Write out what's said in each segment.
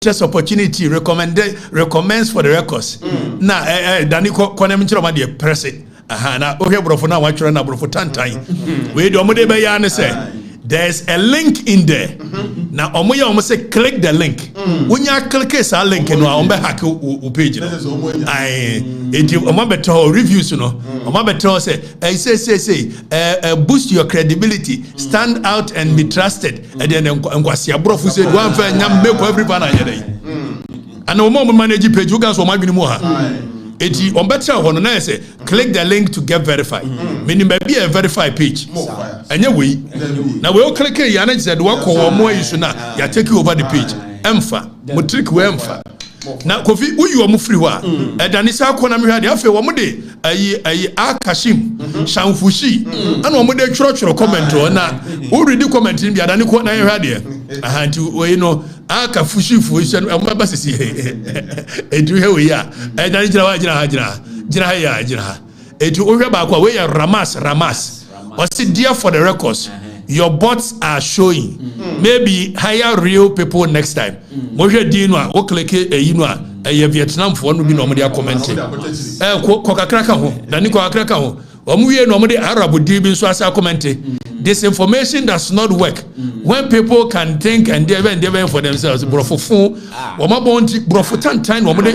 just opportunity recommends for the records. Na Dani konem chiroma de press it. Na ohwe brofo na wachura na brofo tantan. We do omode be ya ne say there's a link in there. Now omoya omo say click the link. When you click this link no ombe hack o page no. Enti omo beto reviews no. Omo beto say boost your credibility, stand out and be trusted. And then ngwasi abrofo say one fa nyam make everyone anyere. And omo manage page you guys o madwini mo ha. Eti on better one na say click the link to get verified. Meaning be a verified page. Anya we. Now we all click here and said one ko more issue na ya take over the page. Emfa. Mo trick we emfa. Na kofi uyu omo free wa. Edani sa ko na me hwade afa wo mo de ayi akashim shamfushi. Ana wo mo de choro comment na wo read comment ni bi adani ko na hwade. Aha nti we know aka fushi amaba sisi edu he we ya edani jira ha edu ohwe ba kwa we ya ramas what's dear for the records your bots are showing maybe hire real people next time mo hwe din no a wo click eyi no a Vietnam for no bi no mo de comment ko kakraka ho dani ko kakraka ho omo wie no mo de Arab di bi so asa comment. This information does not work when people can think and they for themselves. Brofo, wama bonti brofo tantan wama de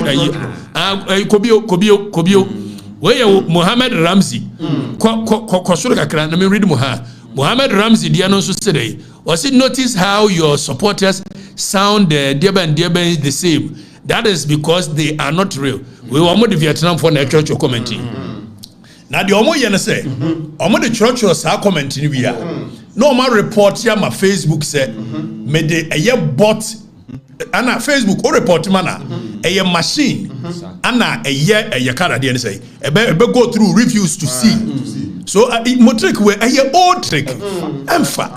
kobio. Where Mohammed Ramsey kwasuru kakra na me read Mohammed Ramsey dia no so say was it notice how your supporters sound the same. That is because they are not real. We were the Vietnam for the church commenting. Now the omo yene say omo the church sa comment ni bia no ma report ya ma Facebook say me de eye bot ana Facebook o report mana eye machine ana eye card dey say e be go through reviews to see so mo trick we eye old trick emfa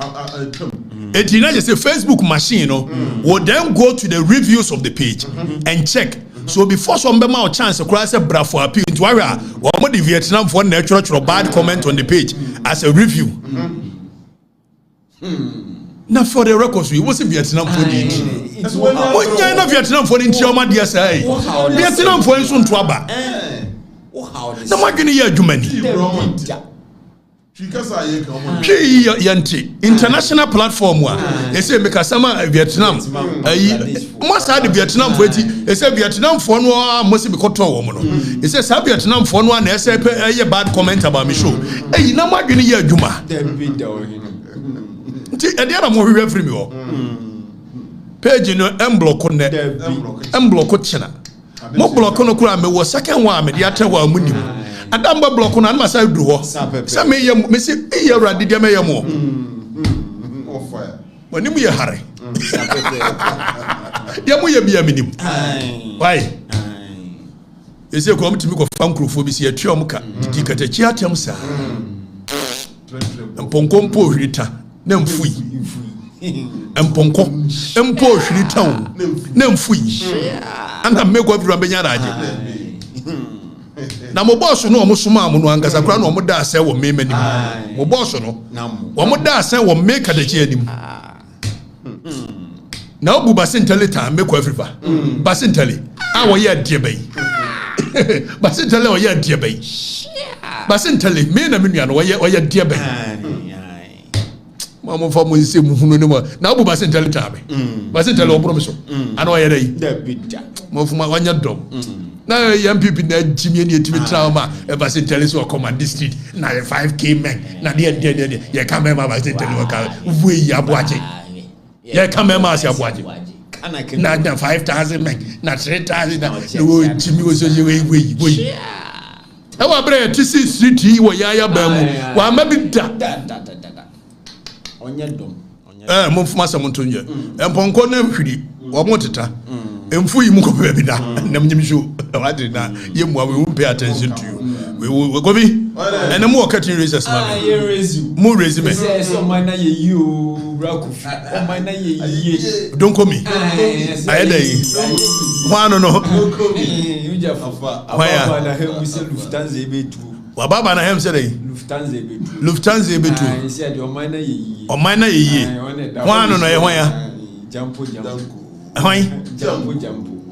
it you know just say Facebook machine will then go to the reviews of the page and check. So before some be my chance cross a bra for appeal into area or the Vietnam for natural bad comment on the page as a review. Now for the records we was Vietnam for the Vietnam for the Chioma dear say Vietnam for soon to aba. Na magini ya jumani. Yanti international platform wa they say make asama Vietnam must have Vietnam for it they say Vietnam for no must be koto wo no they say Vietnam for no na say bad comment about me show na magini ya adwuma nti e dey na mo hwe free me wo page no emblock ne emblock china mo block no kura me wo second one me dey atawa amunim Adamba block na ma say du ho. Say me yam me say e awrade dia me yam o. Fire. Wani mu ye hare. Dia mu ye bia minim. Why? You say ko mtimi ko fankrofo bi se atuom ka. Didi katachi atem sa. Mponkompo hwita na mfui. Mponko empo hwita o na mfui. Anga mego abira benya raje. Na mo boss no omo suma mo no angasa kra no omo da ase wo me manim mo boss no omo da ase wo me kadachi anim na obu basintele ta me ko afrifa basintele a wo ye die bai basintele wo ye die bai basintele me na menua no wo ye die bai mo fa mo nse mu hunu ne mo na obu basintele ta bai basintele wo promise ana wo ye dai mo fuma wanya dom na young people na Jimmy and Timmy trauma ever since tell us or command district na 5k men na there you come remember I say tell you we abuaje you come remember as abuaje na 5,000 men na 3,000 na Jimmy was we e wa bre TC street wo ya ba mu wa ma bi da onye dom mo fuma samontonje emponko na hwiri wo moteta emfu yi mu ko be bi da na mnyimshu wadri na yemu we won't pay attention to you we go be and mo cutting razors man mo raise me so man na ye you rakufi o man na ye don't call me I dey one no you just afa na he say Lufthansa ebetu wa baba na hem say dey Lufthansa ebetu he said o man na ye one no ye hwan ya jampo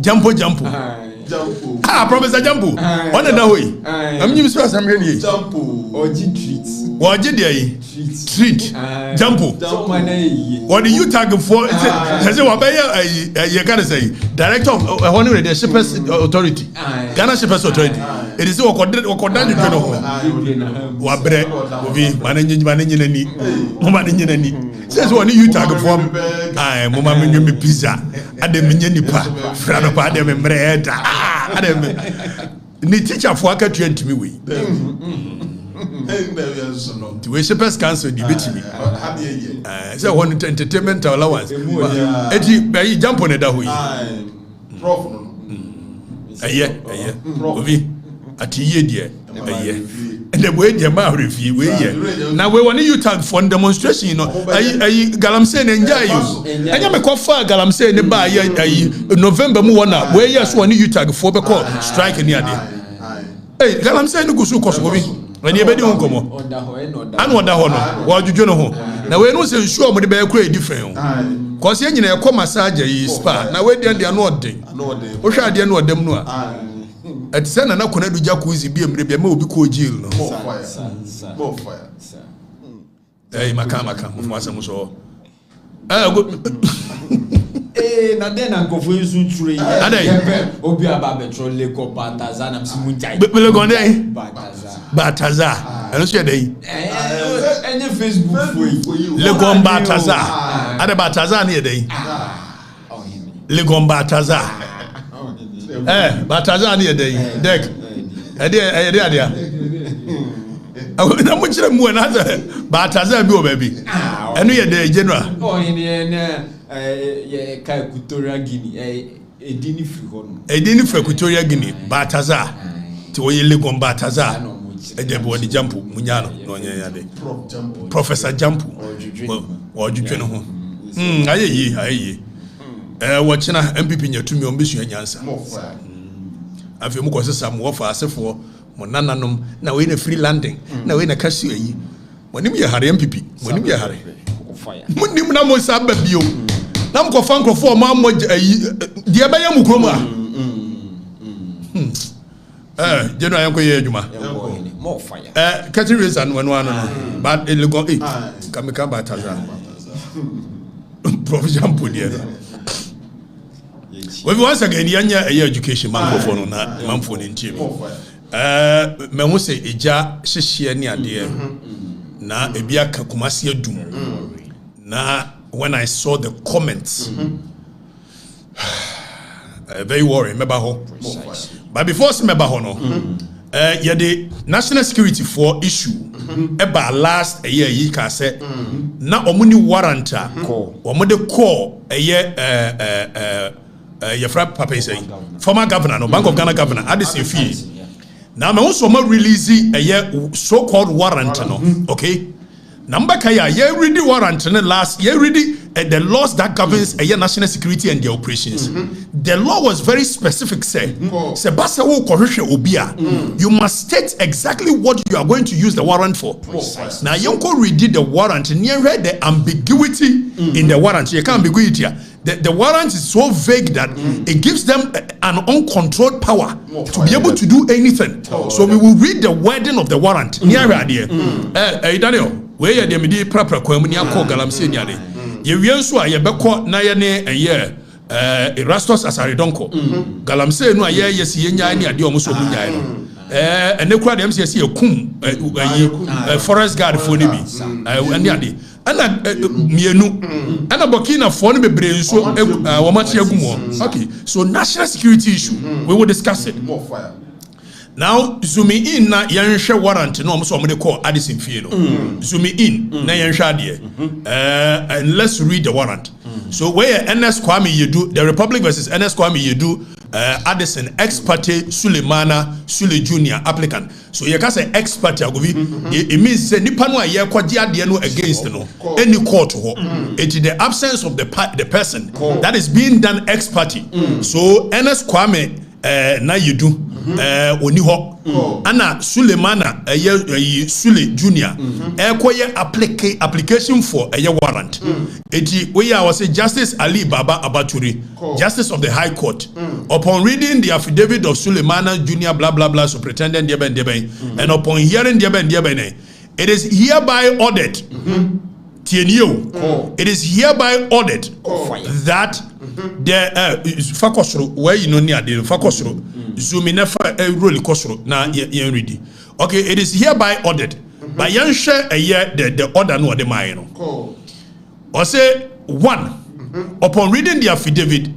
Jampo. Ah, Professor Jampo. One and away. I'm new stress. I'm ready. Jampo. Oji treat. Oji dey. Treat. Jampo. What do you target for? Say what you gotta say. Director of the Shippers Authority. Ghana Shippers Authority. It is what you know. What bread? We managing any. Says what you target for? I mama me pizza. Adem nipa. Frano pa adem bread. Adem. Ni teacher for Okatakyie ntimi we. The way Shepherd's Council debate me. Say one entertainment allowance. Eti bayi jump on that way. Prof. Ovi ati ye die. And the way the man review we here. Now we want you tag for demonstration, you know. Galamsey enjoy you. And you make offer Galamsey ne ba November mu wana. Where yes one you tag for be call strike near there. Hey, Galamsey no go so cost obi. When you be di honkomo. Anu oda ho no. Wa dwudwo no ho. Na we no say sure mo de be kura different. Cause ye nyina e come massage yi spa. Na we dey anu odden. Wo hwa ade anu odem no a. At send na kona do jacuzzi bi emre bi ma obi ko jail no. More fire. Hey maka mo asem so. Na den ankofo yesu ture ye obi aba betro le ko bataza na msimu njai le go dey bataza eno so dey enye Facebook foi le go bataza ade bataza na dey le go bataza bataza na dey dek ade na mo kire mu na bataza bi o ba bi eno ye dey general ye ka Equatorial Guinea edini free hono edini free Equatorial Guinea bataza ti wo ye legon bataza ede bo di jampo munyano no nya ya de Professor Jampo wo dwedwe no ho ayeyi wo china MPP nyatumi o mbesu anyansa afi mu ko sesa mu wofa asefo mo nananom na we na free landing na we na kasu ayi monim ye hare MPP monim ye hare monim na mo sa babio na mo ko fa nkrofo ma mo ayi de ba ya mu krom a jeno ayanko ye adwuma more fire catching race and one but it go kamika bataza Prof Jampo there we once again yanya education man for no na man for the team me ho say eja hyehye ne ade na ebia ka kumase adum na when I saw the comments very worried meba ho but before se meba ho no the national security for issue eba last year yi ka say na omuni warrant omode call yefra papa say former governor no Bank of Ghana governor Adesina Fie now me also ma release so called warrant no okay number kaya ye read the warrant no last ye read the laws that governs national security and the operations the law was very specific say basa wo kohwehwe obia you must state exactly what you are going to use the warrant for now you go read the warrant near the ambiguity in the warrant you can't ambiguity the warrant is so vague that it gives them an uncontrolled power to be able to do anything. So we will read the wording of the warrant. Daniel, where you are the proper community called galamsey niade. You will so I beko na ye ne Arr3st asaridonko. Galamsey no aye yes ye nya ni ade omo so mu nya no. And they cry them say kum forest guard for ni bi. And ade. Ana mienu ana Burkina for no bebre nso wo machi agumo. Okay, so national security issue we will discuss it. More fire. Now zoom in na yenhwe warrant no so mo de call Adesina Fie no. Zoom in na yenhwe ade and let's read the warrant. So where Kwame Yedu, the Republic versus Kwame Yedu, Addison Exp0se Sulemana Sule Junior applicant. So you can say Exp0se it means say nipa no aye kwaje ade no against no any court ho. It is the absence of the person that is being done Exp0se. So Kwame na Yedu oni ho ana Sulemana Sule Junior koye application for warrant eti we are was Justice Ali Baba Abaturi, Justice of the High Court, upon reading the affidavit of Sulemana Junior blah blah blah superintendent Deben and upon hearing Deben it is hereby ordered it is hereby ordered that the fakosro where you know near the fakosro zuminefa role kosro na yen ready. Okay, it is hereby ordered by yan share a year the order no the mine or say one upon reading the affidavit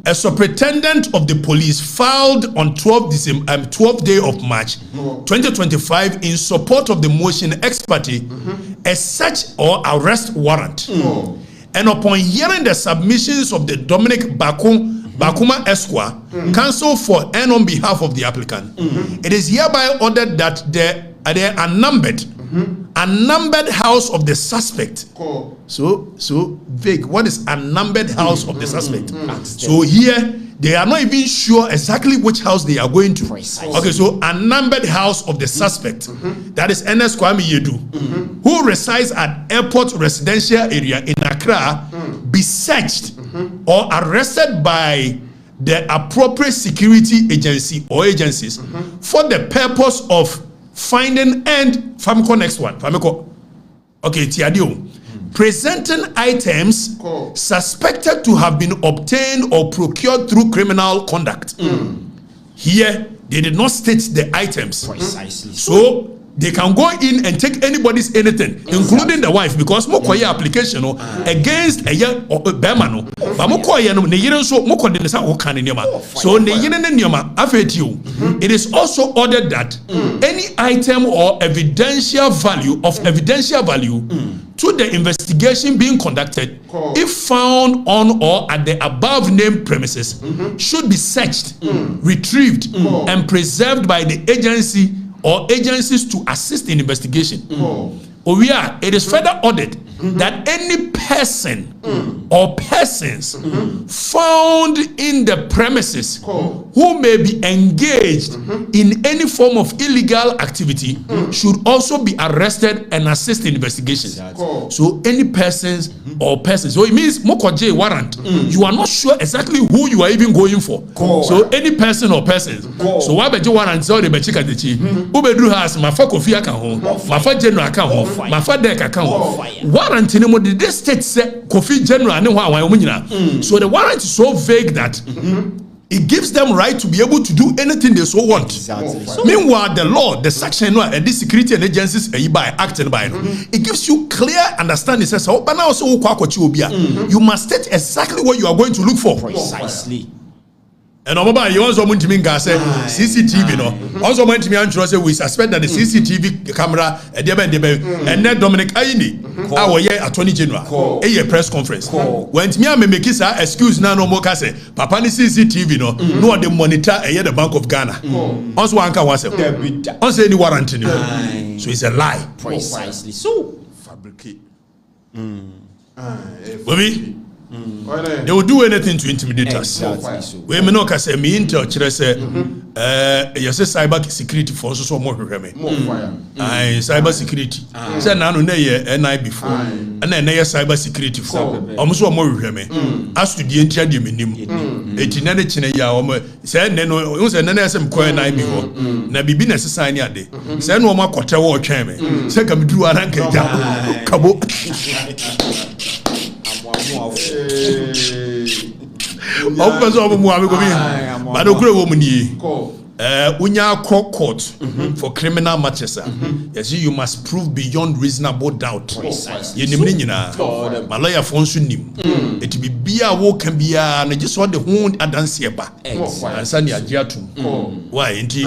a superintendent of the police filed on 12th day of March 2025 in support of the motion Exp0se a search or arrest warrant and upon hearing the submissions of the Dominic Bakuma Esquire counsel for and on behalf of the applicant it is hereby ordered that the unnumbered house of the suspect. So vague. What is unnumbered house of the suspect? So here they are not even sure exactly which house they are going to. Okay, so unnumbered house of the suspect. That is NS Kwame Yedu, who resides at Airport Residential Area in Accra, be searched or arrested by the appropriate security agency or agencies for the purpose of finding and Famco next one. Famco. Okay, Tiadio. Presenting items suspected to have been obtained or procured through criminal conduct. Here, they did not state the items. Precisely. So they can go in and take anybody's anything, including the wife, because mokoye application against a young Bemano. But mokoye no ne so moko de sa okan nioma. So ne yire ne nioma afetio. It is also ordered that any item or evidential value to the investigation being conducted, if found on or at the above named premises, should be searched, retrieved, and preserved by the agency or agencies to assist in investigation. It is further ordered that any person or persons found in the premises who may be engaged in any form of illegal activity should also be arrested and assist in investigation. So any persons or persons, so it means mokoje warrant, you are not sure exactly who you are even going for. So any person or persons. So why beje warrant so the bechika dechi ubedru has mafa kofi aka ho, mafa general aka ho, mafa dek aka ho. Warrant in the state say Kofi General. So the warrant is so vague that it gives them right to be able to do anything they so want. So, meanwhile, the law, the section and the security and agencies by acting by it gives you clear understanding. It says, but now also you must state exactly what you are going to look for. Precisely. And you also want to mean CCTV no. Also want to mean say we suspect that the CCTV camera and then Dominic Aini our Attorney General a press conference. When me make excuse now no more say papa ni CCTV no the monitor the Bank of Ghana. Also one can was also any warrant in so it's a lie. Precisely. So fabricate. They will do anything to intimidate us. We may not say me intel say you say cyber security for so more cyber security. Say now no NI before and then cyber security for almost more as to the entire minimum. 89 chine ya say no say na sem ko NI before na bibi necessary ni ade say no ma kwete wo twen me say kam duru aranka ja kabo unya court for criminal matters. Yes, you must prove beyond reasonable doubt. My lawyer phones nim. It be bia wo can be na just what the whole adanse eba. And sani agiatum. Why inti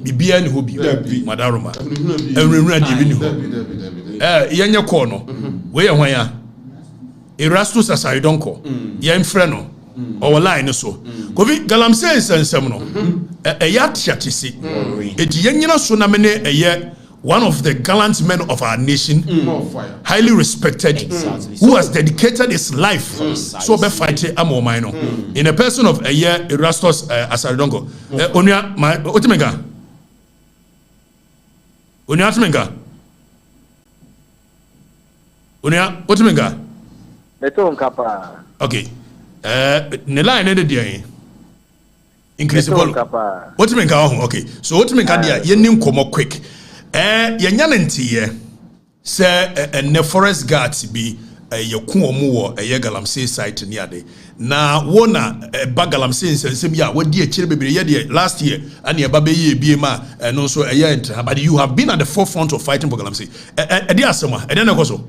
bibia ni hobi madaroma. Enwura di bi ni ho. Yenya ko no. We hwan ya Arr3st aside donko yen frɛ no or line so kobi galamsey nsɛm no ya tiatisi eti yenyina so na me ne one of the gallant men of our nation, highly respected, who has dedicated his life so be fighting amomino in a person of a year Arr3st Asaridongo. Onya my Otimenga. Onya Otimenga. Onya Otimenga. Beton kapa. Okay. Ne line ne dey increase volume. Otimenga okay. So Otimenga dia ye nim komo quick. Yenya ntiye say ne forest guards bi ye ku omu wo galamsey site ni ade na wona ba galamsey nsensem ya wadi a kire bebere ye de last year and ye ba be ye bie ma no so entra but you have been at the forefront of fighting for galamsey e dey asema e dey na koso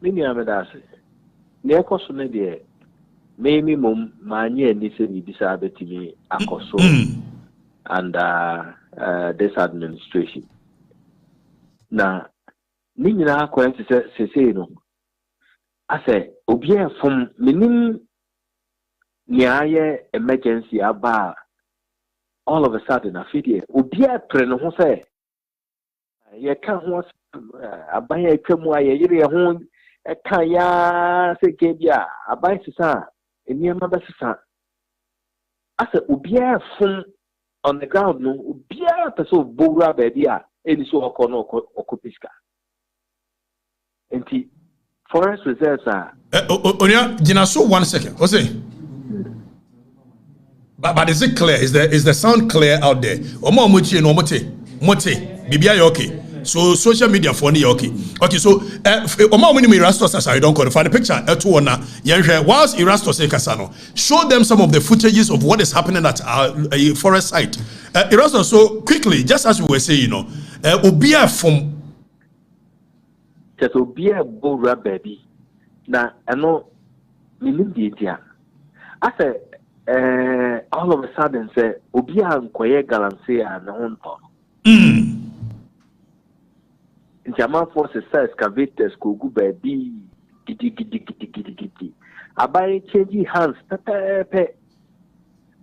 mini amedase ne koso ne de me mom manye ni se ni bisa betimi akoso and this administration. Na ninyina akwanti se no. Ase obia from minim niaye emergency aba all of a sudden afidie obia pre no ho se ye ka ho abaya twemu aye yire ho e ka ya se ke bia abaya sisa eniema ba sisa ase obia from on the ground no ubia person bowra baby a eni so okono okopiska enti forest reserves are onya gina so 1 second o say but is it clear is the sound clear out there omo omochie no mote bibia ya okay so social media for ni okay so omo omuni Arr3st as I don't call for the picture to one yenhwe whilst Arr3st kasa no show them some of the footages of what is happening at our forest site Arr3st so quickly just as we were saying obia from just obia bowra baby na eno minimdi dia ase all of a sudden say obia nkoye galamsey na honto German forces excavators kogu baby gidi abai change hands pepe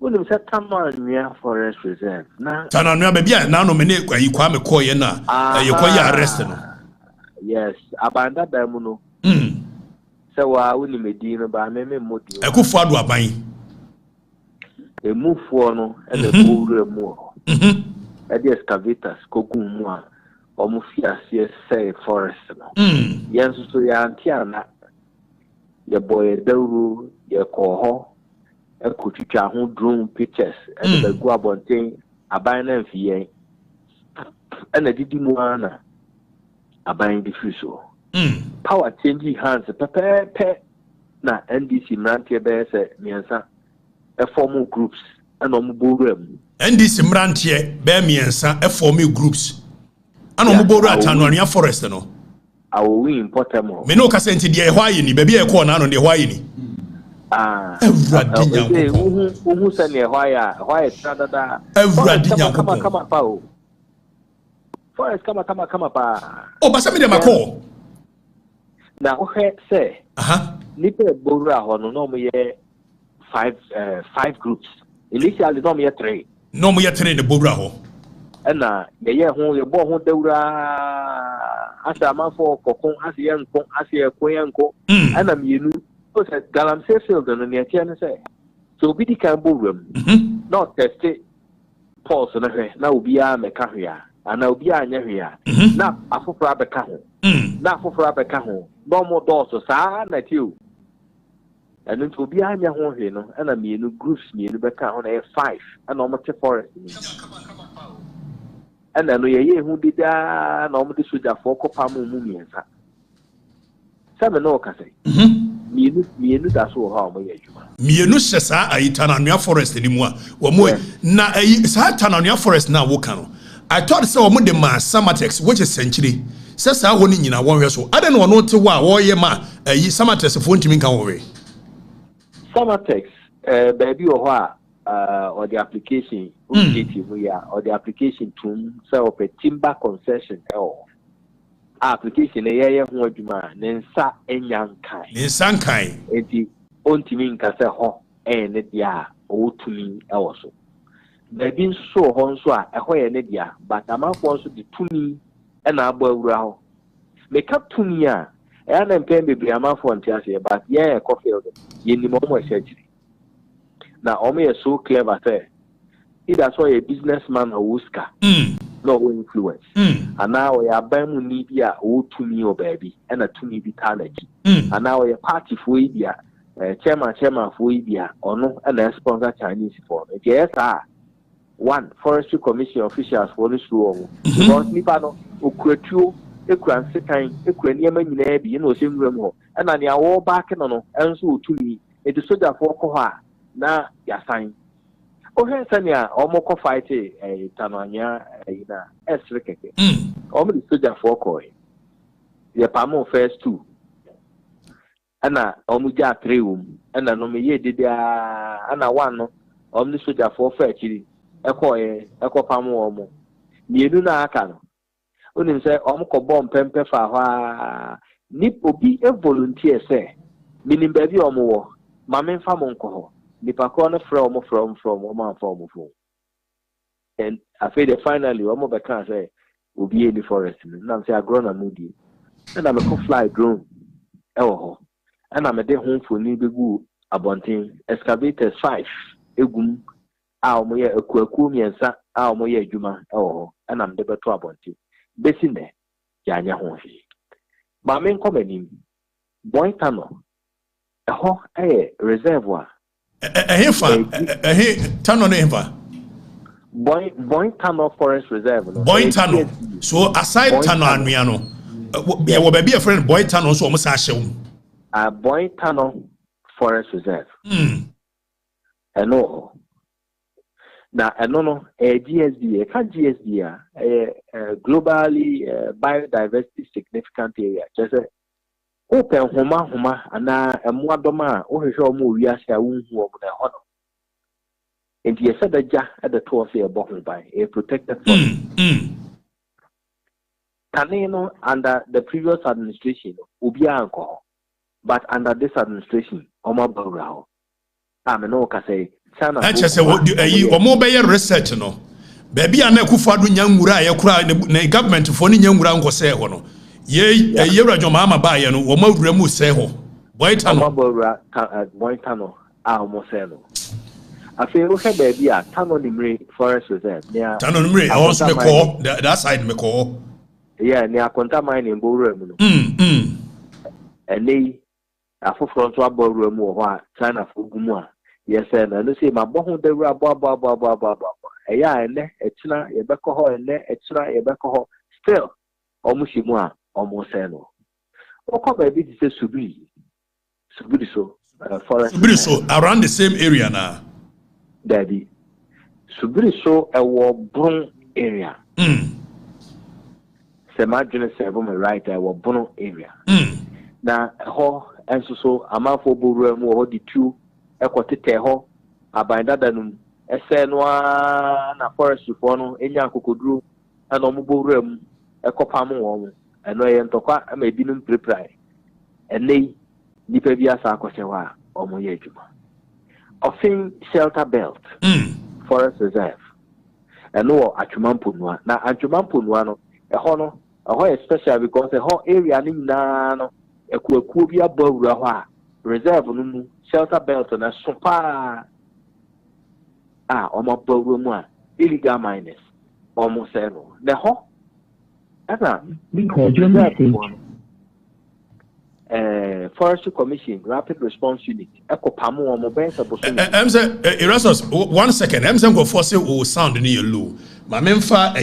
wonu se tananua forest reserve na tananua baby na no me ne kwa me call ye na ye kwa ya arrest no yes abanda da mu no se wa woni medi no ba me modi ekufu ado aban emufu no e de koru emu e de excavators kogu mu a omufiase say forest no yenso so ya antiana ye boy dawru ye koho e kotwitwa ho drone pictures e de go abonten aban na mfiye e na didi mu ana aban di fiso power changing hands pepe na NDC mrantie be se miensa e form groups and omuboram NDC mrantie be miensa e form groups ano muboro atanwania forest no awo we importamo me no kasa enti de hwaye ni baby e ko na no de hwaye ni Awurade Nyankopon uhu se ne hwaye tradada Awurade Nyankopon kama pa o forest kama pa o basa me de mako na o he se nipa boro aho no mo ye 5 groups initially no mo ye 3 ne boro aho na ye ho ye bo ho dawura asama for kokon asiye nko asiye koyanko ana mienu o se galamsey field no ne atia ne se so bi di kan bo wam no test pulse na hwe na obi a meka hwea ana obi a anya hwea na afofra beka ho no mo do sa na tiu and to obi anya ho hwe no ana mienu groups mienu beka ho na 5 ana o mo te forest ni and no ye hu bida na omde soja for kopa mu miensa sabe no ka say mienu da so ha mo ye adwuma mienu hyesa ayi tananua forest ni mu a wo mo na ayi sa tananua forest na wo ka no I thought say wo mo de ma samatex which is century say sa wo ni nyina won hwe so ade no no te wa wo ye ma ayi samatex fo ntimi kan wo we samatex baby o ho a or the application or the application to sell a timber concession application ye ho adwuma ne nsa enyankai enti ontimi nka se ho ne dia o tumi e wo so there been so honso a ho ye ne dia but amanfo nso de tumi na abo awura ho make up tumi a e na mpem bebre amanfo ntiase but yeah coffee ye ni mo mo shagiri na omo ye so clever say either so a businessman or wuska no influence and now we are bamu ni bia o tumi o baby and a tumi bi talaji and now we party for bia chairman for bia ono and sponsor Chinese for yes one forestry commission officials for this room because nipa no okratuo ekran sekan ekrani ama nyina bi na o semwura mu and na ya wo back no enso otumi e de soldier for ko ha na ya sign ohe sania omoko fight tananya ina esrekeke omo di soldier for ko ye pamo first two ana omo ja 3 ana no me ye dedia ana one no omo di soldier for akiri eko pamo omo mienu na aka no onim say omo ko bom pempe fa ho ni obi e volunteer say minim ba bi omo wo ma me fa mo nko ho nipa ko no from man from and I feel finally omo be kan say obi any forest na say agro na mudi and I'm a fly drone ho and I'm a de home for ni begu abontin excavators 5 egum a omo ye akuaku miensa a omo ye adwuma ho and I'm de beto abontin besi ne ya anya ho hi ma me nko manim boy tano ho reservoir Tano never. Boy Tano Forest Reserve. No? Boy Tano. So aside Boy Tano and Miano, yeah, will be a friend Boy Tano so almost Asham. Boy Tano Forest Reserve. I know. Now I don't know a GSD, a GSD, a globally biodiversity significant area. Just a open homa ana emwadoma o hwehwe omo wiase a wonhu omo na hono enti ye said ja at the tour say ebo by a protected forest kanino under the previous administration obi anko but under this administration omo bawra ho ameno ka say sana I just say omo be research no baby ana Akufo-Addo nyangura ya kura na government fo ni nyangura nko say ho no ye radwoma ama ba ye no wo mawura mu se ho boy tano almost say no afi o he baby a tano nimre forest reserve near tano nimre I want me call that side me call yeah near Akonta mine in Bowura mu no ene afoforo to abowura mu ho a China fo gumu a yes na no say mabɔ ho dawura ba eya ene etina ye bɛkɔ ho ene etina ye bɛkɔ ho still omushimu a almost no. Oko baby this is Subiri so forest. Subiri so around the same area now. Daddy. Subiri so a Wabron area. Semajune seven right a Wabron area. Now ho and so amafo buru mu ho di two ekotete ho abanda danum esenwa na forest for no enya kokoduro and omuburu mu ekopamu wo eno ye ntokwa ama ebinum prepare enei nipa bi asa akɔhyewa omo ye adwuma ofin shelter belt forest reserve eno atwumampo noa na atwumampo noa no ɛhɔ especially because ɛhɔ area ni na no ekuakuo bi abawura hɔ a reserve no mu shelter belt na sopa omo abawura mu a illegal miners omo sɛ no na hɔ Forestry Commission Rapid Response Unit. Ekopamu omo ben saboso. Erasmus, 1 second. Go force o sound near low. My memfa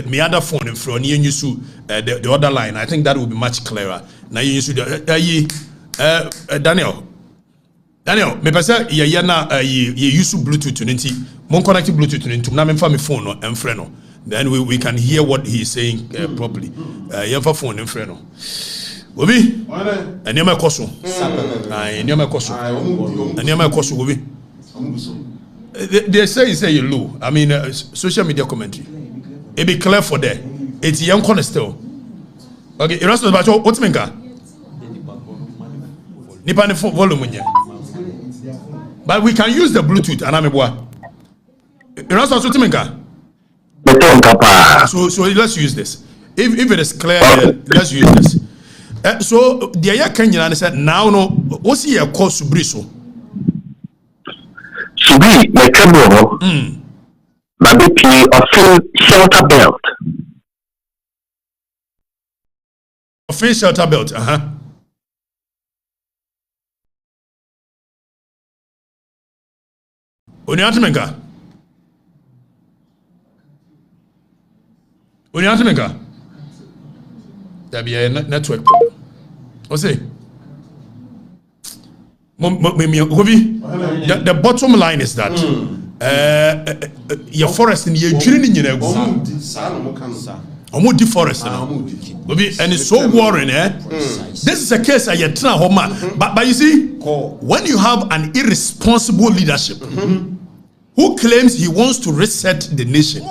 me other phone in front near you the other line. I think that will be much clearer. Now you use Daniel, me pesa ye na ye use Bluetooth unity. Mon connect Bluetooth unity. Na memfa me phone no enfreno. Then we can hear what he's saying properly. Your phone in front. Obi, and you may cost and you may cost and you may cost. Obi, they say you low. I mean, social media commentary. It be clear for that. It's young corner still. Okay, Erasmus, but what's menga? Nipa volume. But we can use the Bluetooth and I'm a boy. So let's use this. If it is clear, let's use this. So the aya Kenyan said now no what's your course Subriso? Subri the cable Babiki of shelter belt. Of shelter belt, Oniatimenka. There be a network problem. What's it? The bottom line is that your forest in your journey in a deforest and it's so worrying, This is a case I try home, but you see, when you have an irresponsible leadership who claims he wants to reset the nation,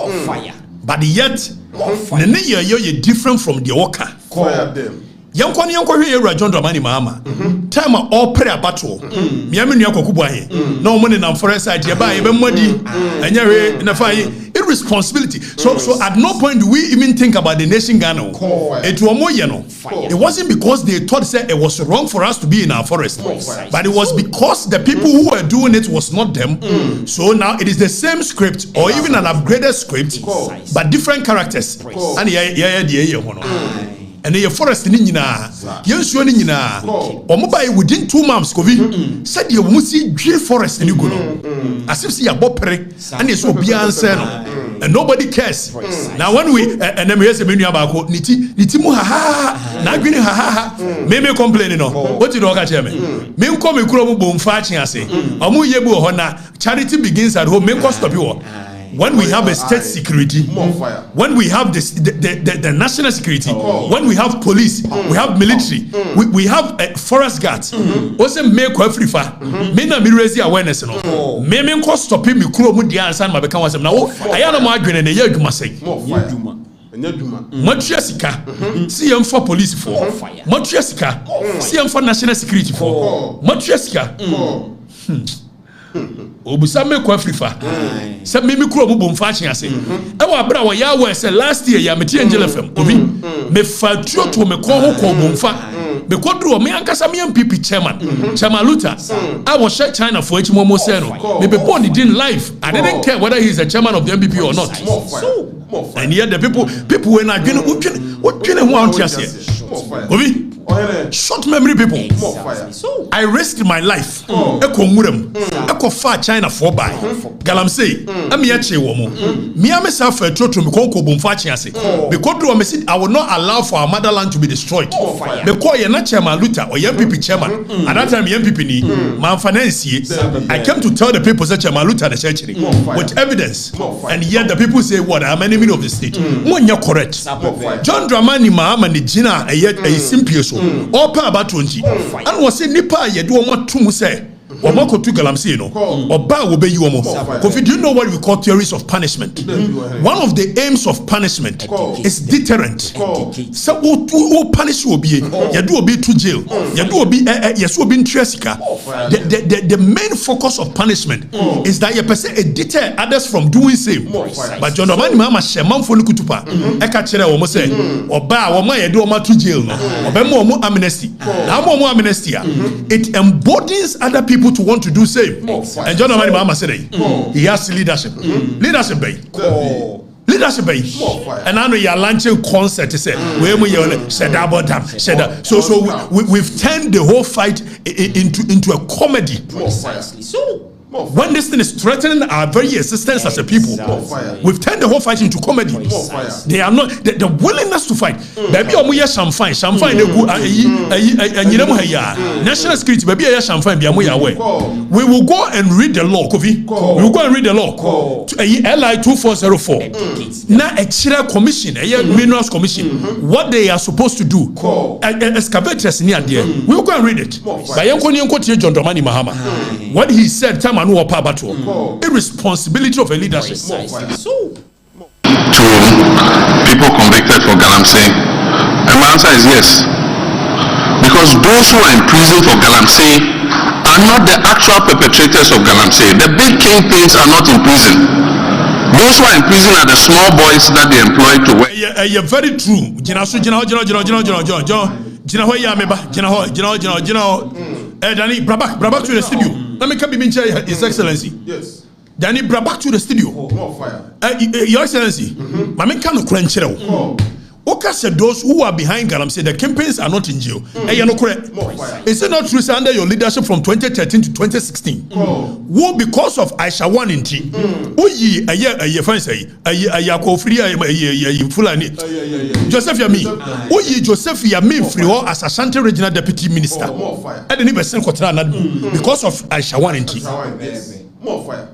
but yet you're different from the worker. Fire them. Yankoni here John Dramani Mama. Time all prayer battle. Miamini Yakokubahe. No money in forest side, Yabai, Bemodi, and you're in a fire. Irresponsibility. So at no point do we even think about the nation Ghana. It wasn't because they thought it was wrong for us to be in our forest, but it was because the people who were doing it was not them. So now it is the same script or even an upgraded script, but different characters. And and the forest in Nina, yes, you Nina, or mobile within 2 months. Covid said you must see drill forest in Uguno as if see a bopere and it's so beyond and nobody cares. Now, when we and then here's a menu about Nitimu ha Nagini ha maybe complaining. What did Okatakyie me? Me come a crumble boom fatching I say, Amu Yebu Hona, charity begins at home, make us stop you. When we have a state security, when we have the national security, when we have police, we have military, we have forest guards. Also make every far. Me na me raise awareness no. Me ko stop me kuro mu dia ansan ma be kan wasem na wo aya na mo adwene na ye adwuma sei. Motua sika, see em for police for. Motua sika, see em for national security for. Motua sika. Obusa me ko afrifa se me kuro mu bom fa ase e wa bra wa ya wa se last year ya meti angel fm obi me fa tuo to me ko ho ko bom fa me ko dro me ankasa me MPP chairman Chamaluta I was share China for each momo say no me be born in life I didn't care whether he's a chairman of the MPP or not. And yet the people when I what ho anti ase obi short memory people. I risked my life. Eko ngurem. Eko fa China for by. Galamsey. Ami yache womo. Me amesa fa trotro me konko bomfa chiase. Because do me say I will not allow for our motherland to be destroyed. Because ye na chairman Luther or MPP chairman. At that time MPP ni man finance. I came to tell the people that chairman Luther the church with evidence. And yet the people say what I'm an enemy of the state. When you're correct. John Dramani Mahama ni jina a simple so. All power about 20. And was saying Nipa ye do what to say. Or more to galamsey no. Or ba will be you almost. Because do you know what we call theories of punishment? One of the aims of punishment is deterrent. So who punish you be you do be to jail. You do be yes will be in Tresika. The main focus of punishment is that you person deter others from doing same. But John Omani Mama Sheman for Lukutupa. Eka chere wo say or ba wo ma ye do ma to jail no. Obe mo amnesty. Now mo amnesty it embodies other people to want to do same. And John Omani Mama said he has leadership. Leadership bay. Leadership bay. And I know you're launching concert. Say we said about them. So we've turned the whole fight into a comedy. Precisely so. When this thing is threatening our very existence as a people, we've turned the whole fight into comedy. They are not the willingness to fight. Baby, omuya champagne. National security. Baby, champagne. We will go and read the law. We will go and read the law. LI 2404. Now, extra commission, minerals commission. What they are supposed to do. Excavators near there. We will go and read it. By John Dramani Mahama. What he said. Irresponsibility of a leadership. To people convicted for galamsey, and my answer is yes. Because those who are in prison for galamsey are not the actual perpetrators of galamsey. The big kingpins are not in prison. Those who are in prison are the small boys that they employ to work. Yeah, very true. Danny, Brabak to the studio. Let me come in His Excellency. Yes. Danny, Brabak to the studio. More fire. Your Excellency, my man can't crunch it. Oka said those who are behind galamsey, the campaigns are not in jail. You're not correct. Is it not true under your leadership from 2013 to 2016? Who because of Aisha 1 in T? Oyi a year fine say a free Fulani. Joseph Yami. Oyi Joseph Yami free or as Ashanti regional deputy minister. I didn't even send because of Aisha 1 in T. More fire.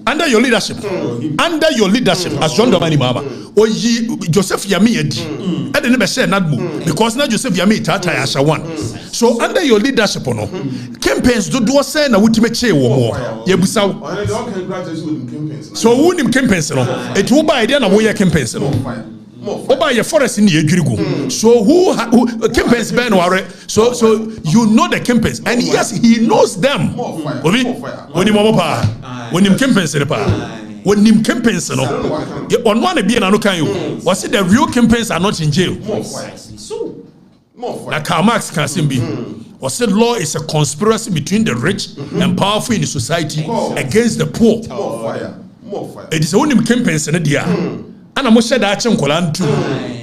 Under your leadership, as John Domani Mama, or Joseph Yami, I didn't say that because now Joseph Yami Tata Asha 1. So under your leadership, campaigns do say na ultimate chair or more. Yebusa. So who him campaigns? It will buy then a way campaigns. Oba your forest in Yegrigo. So who campaigns Ben Ware? So you know the campaigns, and yes, he knows them. When him campaigns when him campaigns on one be an you was it the real campaigns are not in jail? Like Karl Marx can be. Or said law is a conspiracy between the rich and powerful in the society against the poor. It is only campaigns in the dia. And I'm sure that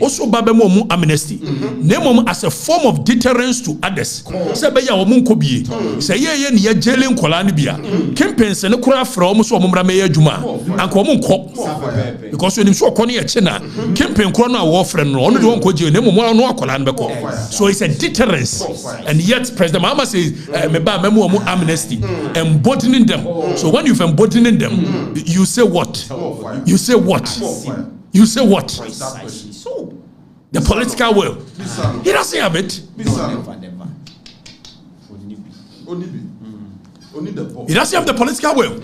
also Babemo amnesty. Name as a form of deterrence to others. Say ya omunkobi. Say ye jailing kolanibia. Campaigns and kura from so mumra meya juma. And komunko. Because when him so koni chena, campaign corona war friend no only one koji name mo no kolan beko. So it's a deterrence. And yet President Mahama says meba memo amnesty, embodying them. So when you've embodying them, you say what? You say what? You say what? So, the political will. He doesn't have it. He doesn't have the political will.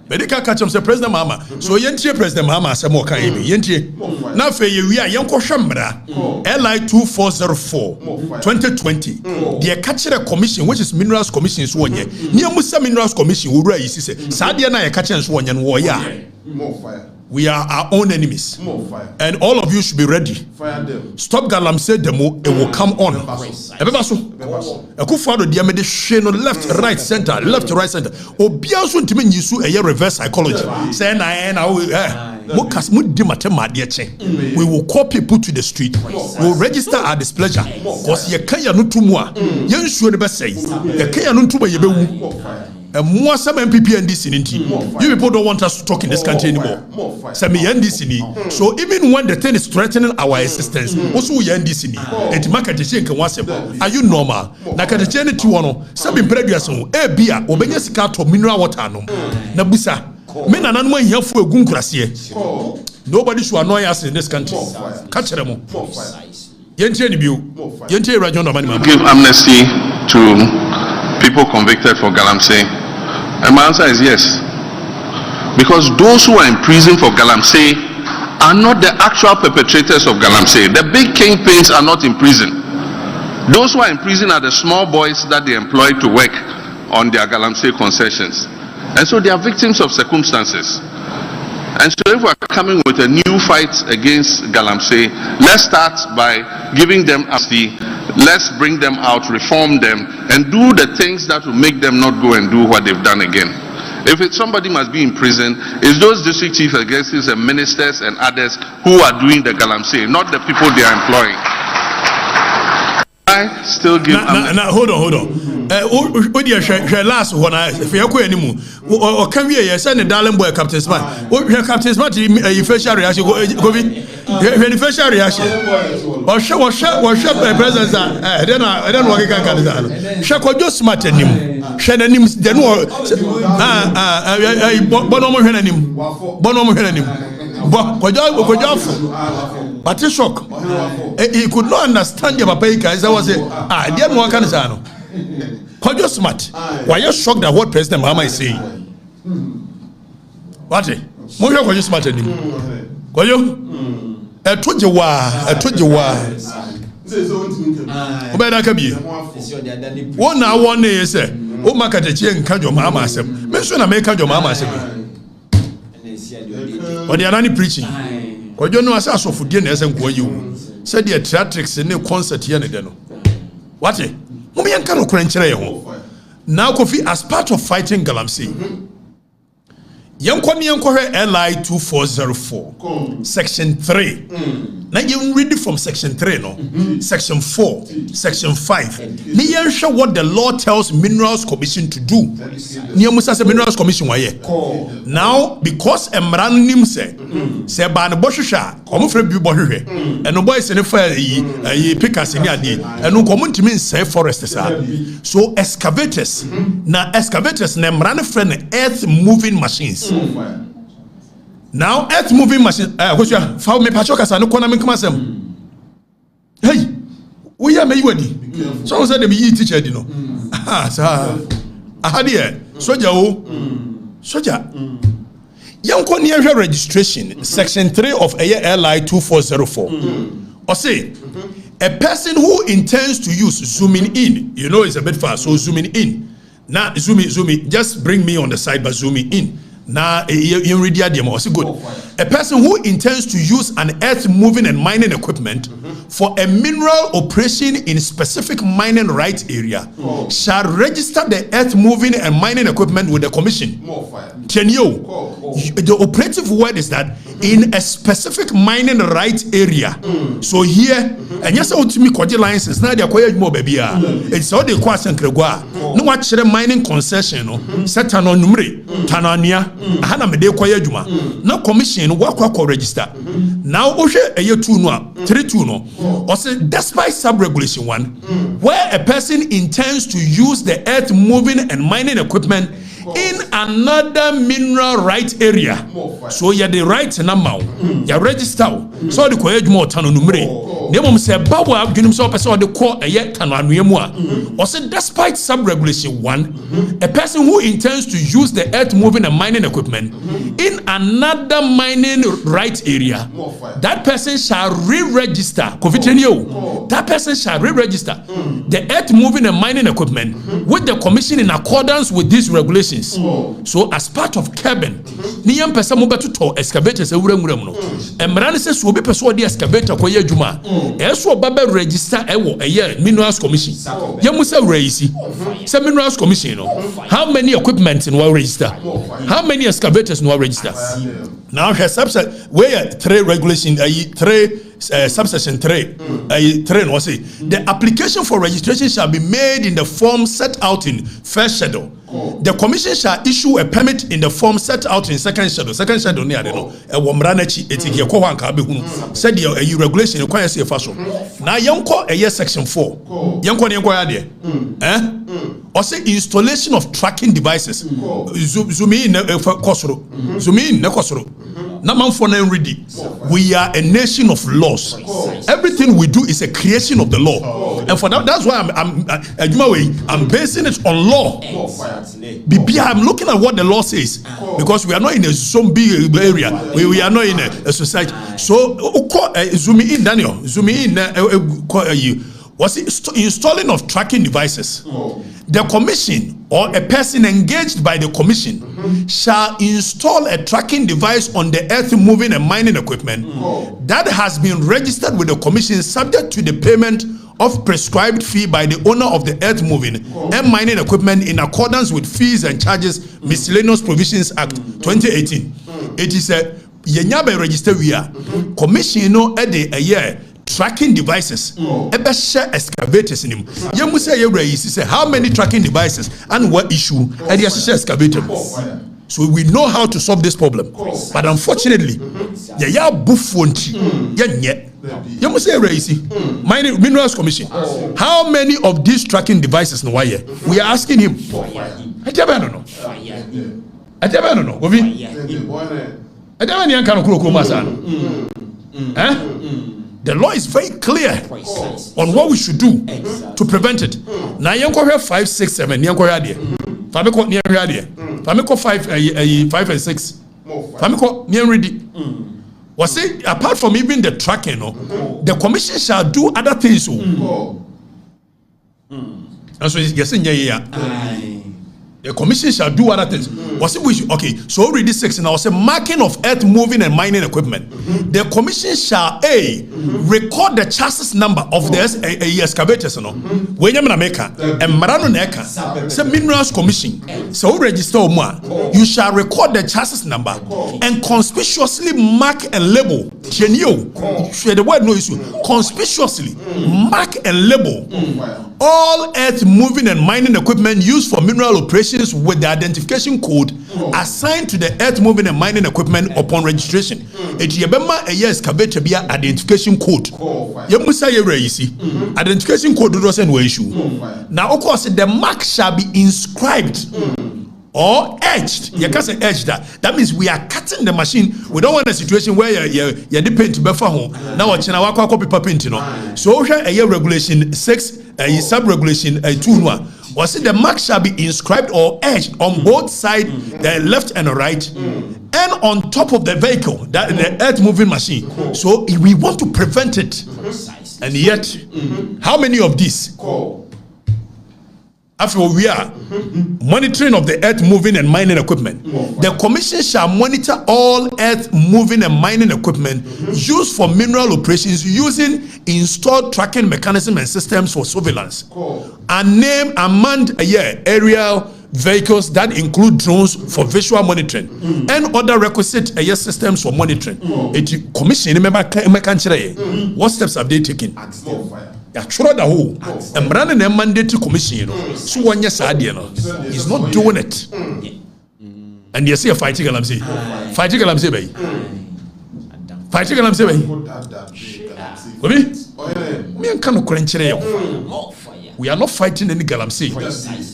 But they can't catch him, say President Mahama. So, Yentie President Mahama, say more can be. Yentie. Now, for you, we are Yanko Shambra, LI 2404 2020. The Catcher Commission, which is Minerals Commission, is 1 year. Near Musa Minerals Commission, who raise, he said, Sadia na Catcher and 1 year, warrior. More fire. We are our own enemies. More fire. And all of you should be ready. Fire them. Stop galamsey demo, it will come on. Ekufado diamede sheno left, right, center, left, right, center. Obiaso ntimi nyisu eye reverse psychology. Say na we will call people to the street. We will register our displeasure. Because ye kaya no tumwa. Yen sure be say. Ye kaya no tumwa yebewu. And more some MPP and NDC. You people don't want us to talk in this country anymore. Some NDC. So even when the thing is threatening our existence, also we NDC. Et makateshe can was are you normal? Nakateshe ni tuwano. Some previous bia obenya sika to mineral water no. Nabusa. Men and anwa here for a gunkrasiye. Nobody should annoy us in this country. Catch them. Yentie ni biu. Yentie rajon no mani. Give amnesty to people convicted for galamsey. And my answer is yes. Because those who are in prison for galamsey are not the actual perpetrators of galamsey. The big kingpins are not in prison. Those who are in prison are the small boys that they employ to work on their galamsey concessions. And so they are victims of circumstances. And so if we are coming with a new fight against galamsey, let's start by giving them amnesty. Let's bring them out, reform them, and do the things that will make them not go and do what they've done again. If somebody must be in prison, it's those district chief executives and ministers and others who are doing the galamsey, not the people they are employing. I still give hold on. Last one, if you are anymore, or can we send a darling boy, Captain Smart? Captain Smart, facial reaction, go in facial reaction. Or shut my presence. I don't know what I can. Shako just smart and him. Shannon him, then Bonomo Henanim. But it's shock. He could not understand your papa. I was I didn't want to how you smart? Why you shocked at what President Mahama is saying? What? More you smart than him. Go you? I told you why. One hour, 1 day, say, oh, Okatakyie and Kajo Mahama. Mention I make Kajo Mahama. Or they are not preaching. Because you know, as I saw for dinner, as you said, the theatrics in the concert here. What? Now, Kofi, as part of fighting galamsey, Yankoni LI 2404, Section 3. Now you read it from Section 3, no? Section 4, Section 5. Now show what the law tells Minerals Commission to do. Musa Minerals Commission now, because Emranim say ban Boshisha, Omufre Bubohe, and no boys in the fire, pick us in the and no common to mean say forests. So excavators, now excavators, Nemran friend earth moving machines. Now, earth moving machine. What's your foul me pachokas and no corner come as hey, we are me ready. So said them ye teacher, you know. Ah, sir. I had here. Soja. Young near registration, Section 3 of LI 2404. Or say, a person who intends to use zooming in, you know, it's a bit far, so zooming in. Now, zooming, just bring me on the side, but zooming in. Now, good. A person who intends to use an earth moving and mining equipment for a mineral operation in specific mining right area shall register the earth moving and mining equipment with the commission. The operative word is that in a specific mining right area. So here, and yes, I want to me license. Now they acquire more baby. It's all the question. No watch the mining concession. Set on numeri Tanania. Hana me de kwaya juma na commission wakwa register now ohwe eye 2 no 3 2 no or say despite sub regulation 1 where a person intends to use the earth moving and mining equipment in another mineral right area, so you the right number, you register. So the kwaya juma tano numere nemo say bawo adwunim so person the call eye tano anuemu a or say despite sub regulation 1 a person who intends to use the earth moving and mining equipment in another mining right area, that person shall re-register. That person shall re-register the earth moving and mining equipment with the commission in accordance with these regulations. So as part of cabin, niyam person mo beto to excavators ewuram no. Emran se so be person the excavator koye adwuma. Eso baba register ewo eye Minerals Commission. Yamu se reisi. Se Minerals Commission no. How many equipment in one register? How many excavators in one register? Now her subset where 3 regulation 3 subsection 3 3 was say the application for registration shall be made in the form set out in first schedule. The commission shall issue a permit in the form set out in second schedule. Second schedule near the no womranachi etiki ko wanka be hunu said the regulation require say faso. Now yanko section 4 yanko ya de or say installation of tracking devices. Zoom in kosoro zoom in kosoro na manfo na ready. We are a nation of laws. Everything we do is a creation of the law, and for that's why I'm basing it on law. I'm looking at what the law says because we are not in a zombie area. We are not in a society. So zoom in, Daniel. Zoom in. Was installing of tracking devices. The commission or a person engaged by the commission shall install a tracking device on the earth moving and mining equipment that has been registered with the commission subject to the payment of prescribed fee by the owner of the earth moving and mining equipment in accordance with Fees and Charges Miscellaneous Provisions Act 2018. It is a yenyabe register we are commission no a year tracking devices ebe share excavators in him. You say you say how many tracking devices and what issue and the share excavator. So we know how to solve this problem, but unfortunately ya buffonti you must say Minerals Commission, how many of these tracking devices no why we are asking him. I don't know. The law is very clear on what we should do to prevent it. Now, you have 5, 6, 7. You have 5 and 6. Was it apart from even the tracking? The commission shall do other things. And so yes, The commission shall do other things. Was it okay? So read this section now. Say marking of earth moving and mining equipment. The commission shall record the chassis number of the excavators. No, when you make and Marano Neka. Say Minerals Commission. So register you shall record the chassis number and conspicuously mark and label. The word no issue. Conspicuously mark and label all earth moving and mining equipment used for mineral operations with the identification code assigned to the earth moving and mining equipment upon registration. It yebema a year excavator be identification code. Yemusa yere yisi. Identification code does no issue. Now of course the mark shall be inscribed or edged. You can't say edged that means we are cutting the machine. We don't want a situation where you depend to befa home. Now what you know copy paint so here a year regulation 6 sub regulation 2 was it the mark shall be inscribed or edged on both sides, the left and the right, and on top of the vehicle, that the earth moving machine. So we want to prevent it. And yet, how many of these? After we are monitoring of the earth moving and mining equipment, the commission shall monitor all earth moving and mining equipment used for mineral operations using installed tracking mechanisms and systems for surveillance, and name unmanned aerial vehicles that include drones for visual monitoring and other requisite systems for monitoring. It commission what steps have they taken? Yeah, sure the whole. And running a mandate commission, so one yes idea, he's not doing it. And you see a fighting galamsey, fighting galamsey, fighting galamsey. Me and Kano Krenchire. We are not fighting any galamsey.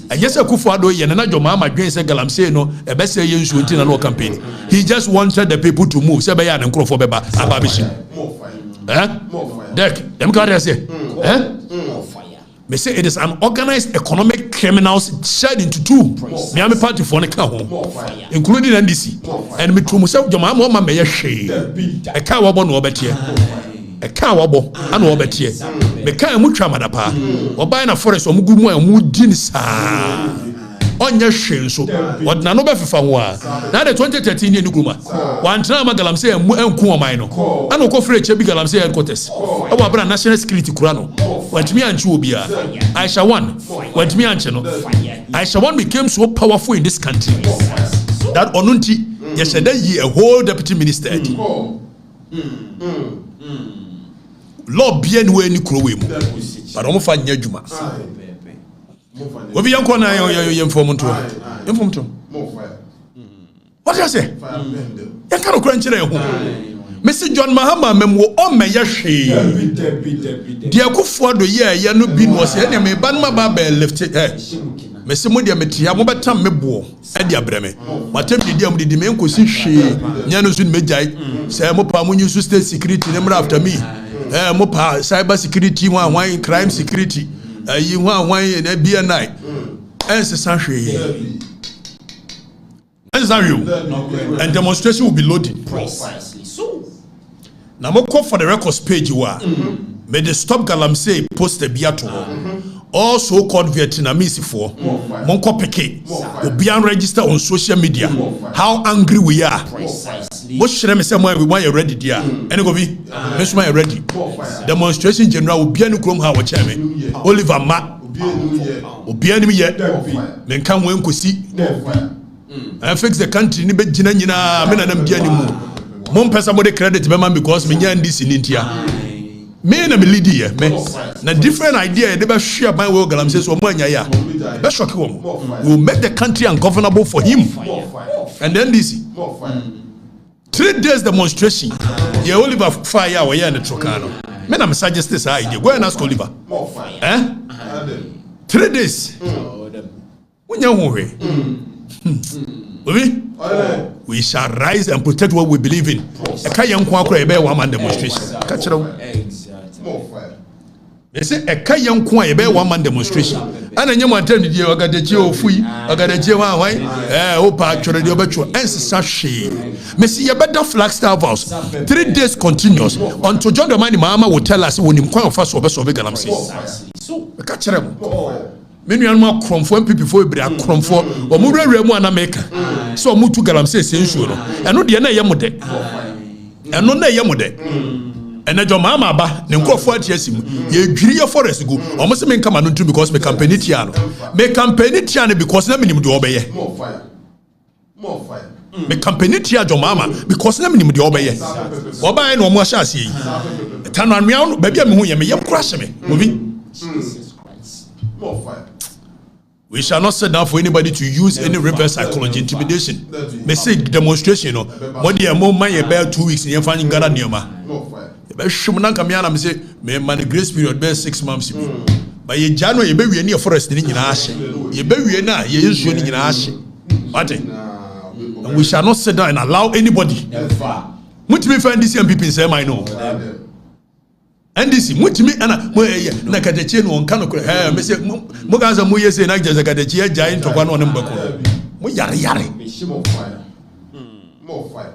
And yes, I could follow you and another mama against a galamsey, no, a best say you should in no campaign. He just wanted the people to move. Sabayan and Crofo Beba, Ababishi. Deck, them can't say, They say it is an organized economic criminals shared into two. Miami party for the car home, including NDC. And me to myself, your mama may shade a car wabon or better. A car wabble and or better. The car mutramadapa or buying a forest or mugumu and woodins. On your shell, so what none of Fawa. Now the 2013 year Nuguma. One time Galamsey and Kuamino. I know Kofre Chebi Galamsey and Cotes. Our brand national security Kurano. What me and Chubia. I shall one. What me and Cheno. I shall one became so powerful in this country. That Onunti, yesterday, a whole deputy minister. Lord bien way ni Krowim. But I'm fine Yajuma. What be young corner, you informant? What do you say? You can't crunch it. Mr. John Mahama, Memo, oh, may yashi. Dear good for the year, Yanu Bin was enemy, Banma Babe lifted. Mr. Modia Metia, Mobatam Mebo, Edia Breme. Matem Didium did the main she, Yanusin Medjai, Samopa Munisu State Security, number after me. Mopa, cyber security, one crime security. You want wine and a beer night. As a sanctuary. As are you? And demonstration will be loaded. Precisely so. Now, call for the records page you are. May the Stop Galamsey post a beer to all so-called Vietnamese for Monko Peke will be unregistered on social media. How angry we are. What should I say? We want you ready, dear. And go be, Miss My ready. Demonstration General will be a new Chrome Howard Chairman. Oliver Matt will be enemy yet. Then come when we see and fix the country. Ni bet Jina, men and them dear anymore. Mom pass somebody credit because me NDC in India. Me and me lead here, me. Na different idea. They be share my way. Galamsey so mo anya ya. Be shock him. We'll make the country ungovernable for him. And then this 3 days demonstration. The Oliver fire we here in the Trocano. Me na me suggest this idea. Go and ask Oliver. 3 days. We shall rise and protect what we believe in. A Kayan Kwakra ebe one man demonstration. Catch it up. They say a Kayan Kwa ebe one man demonstration. And then you want to tell me, I got the Geo Fui, I got the Geo Hawaii, Opa, the Obecho, and Sashi. Messi, a better Flagstaff house. 3 days continuous until John the Mani Mama will tell us when him quite fast over Galamsey. So, catch it up. me nuanum akromfo MPP4 ebire akromfo omo rewre mu anameka so omo tu galamsey sensuo no eno de na yemode eno na yemode ena jo mama ba ne nkrofo atiasim ye dwiri ye forest go omo se me nkama no ntu because me campaign tia no because na minim de obeye more fire me campaign tia jo mama because na minim de obeye oba na omo ahya ase yi tanu anwea no ba bia me hu ye me yem crash me obi more fire. We shall not sit down for anybody to use any reverse psychology intimidation. Me say demonstration no. Mo dey mo man ye bear 2 weeks in fan ngara nioma. More fire. Be hwem na kam ya na me say me man grace period be 6 months bi. But ye Jano ye be wie ne forest ni nyina ahye. Ye be wie na ye nsuo ni nyina ahye. What? And we shall not sit down and allow anybody. Mutimi fa NDC and people say I know. NDC mutimi ana na Okatakyie no onka no kra me say mo ganza mo yese na Okatakyie agya ntokwa no ne mbako mo yare More fire.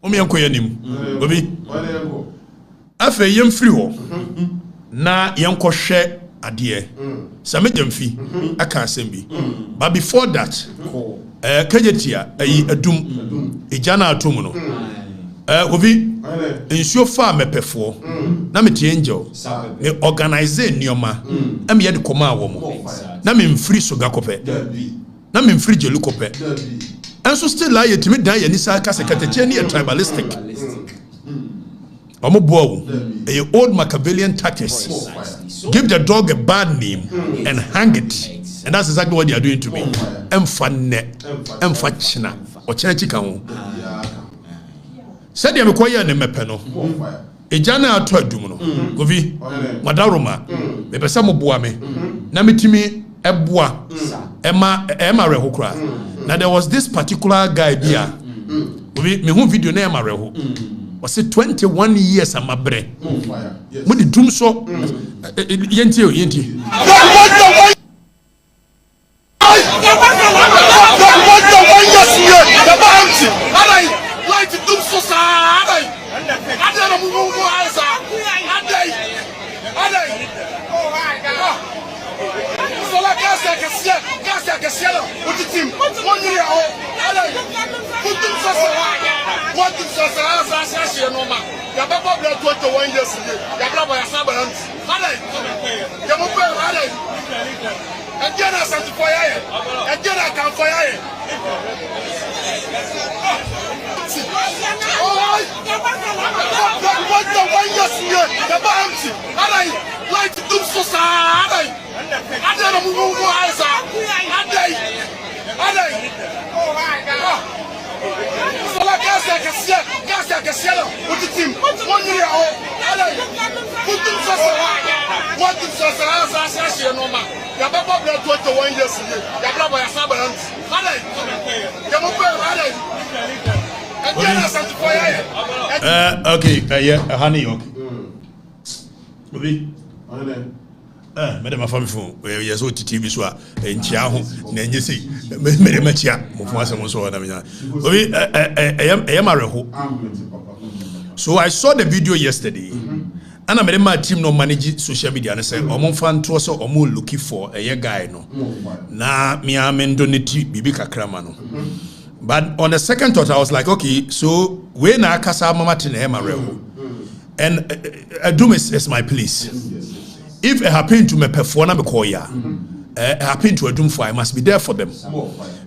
o me enko yanim obi afa yem free ho na yenko hwe ade same jamfi aka asem bi but before that kajetia ayi adum ejana atom no obi nsuo fa mepefo na metie angel me organize nioma am ye de koma wo mo na me mfiri so gakope na me mfiri jelu kope enso still la yetimi dan ye ni sa ka Okatakyie ni tribalistic omo boawo a old Machiavellian tactics give the dog a bad name and hang it, and that's exactly what they are doing to me. Emfa china o china chika ho said me koye ne mepe no ejana ato adum no govi madaroma me pesa mo boa me na metimi eboa ema rehokra. Now there was this particular guy bia govi me hu video na ema reho was it 21 years amabre mo di dum so yenti okay, honey, okay. Madam, my family phone, yes, what TV so and Chiaho, Nancy, Medimachia, Mufasa, so I am a reho. So I saw the video yesterday, and I made my team no manage social media and I said, Omon fan to us or more looking for a guy no. Na me amen donati bibika kramano. But on the second thought, I was like, okay, so when I casa mama tina reho. And Adum is my police. If it happened to me perform me call ya, it happened to Adum for I must be there for them.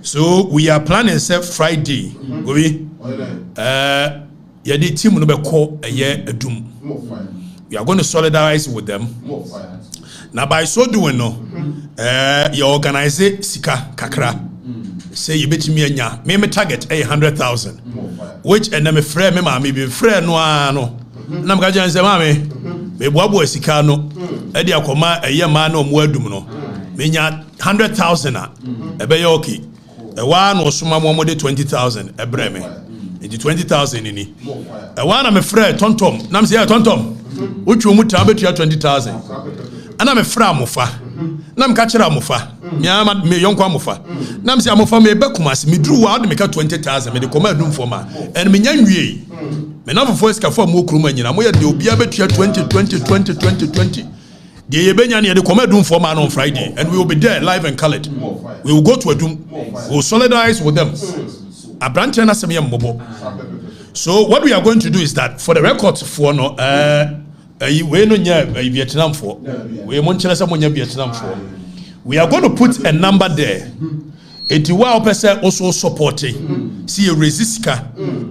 So we are planning Friday. We the team no be call a year Adum. We are going to solidarize with them. Now by so doing no, you organize sika kakra. Say you bet me anya. Me target 100,000. Which and me friend me mama be friend no. Na mka jan se mame me boabo asika no e dia koma eye ma na omo adum no me nya 100,000 a e be yoki e wa no soma mo de 20,000 e bre me e 20,000 ni e wa na me frɛ tontom na me se ya tontom uchu mu ta betua 20,000 ana me frɛ amofa na me ka kyerɛ amofa me yonko amofa na me se amofa me be kumase me duru wa de me ka 20,000 me de koma adum for ma en me nya nwie me na for iska for mo kroma nyina mo ye de obi abetua 20. The Yebenya near the Comedum for man on Friday, and we will be there live and colored. We will go to a doom, we will solidarize with them. A branch and a mobo. So what we are going to do is that for the records for no we no Vietnam for we Vietnam for. We are going to put a number there. It will person also supporting. See a resistka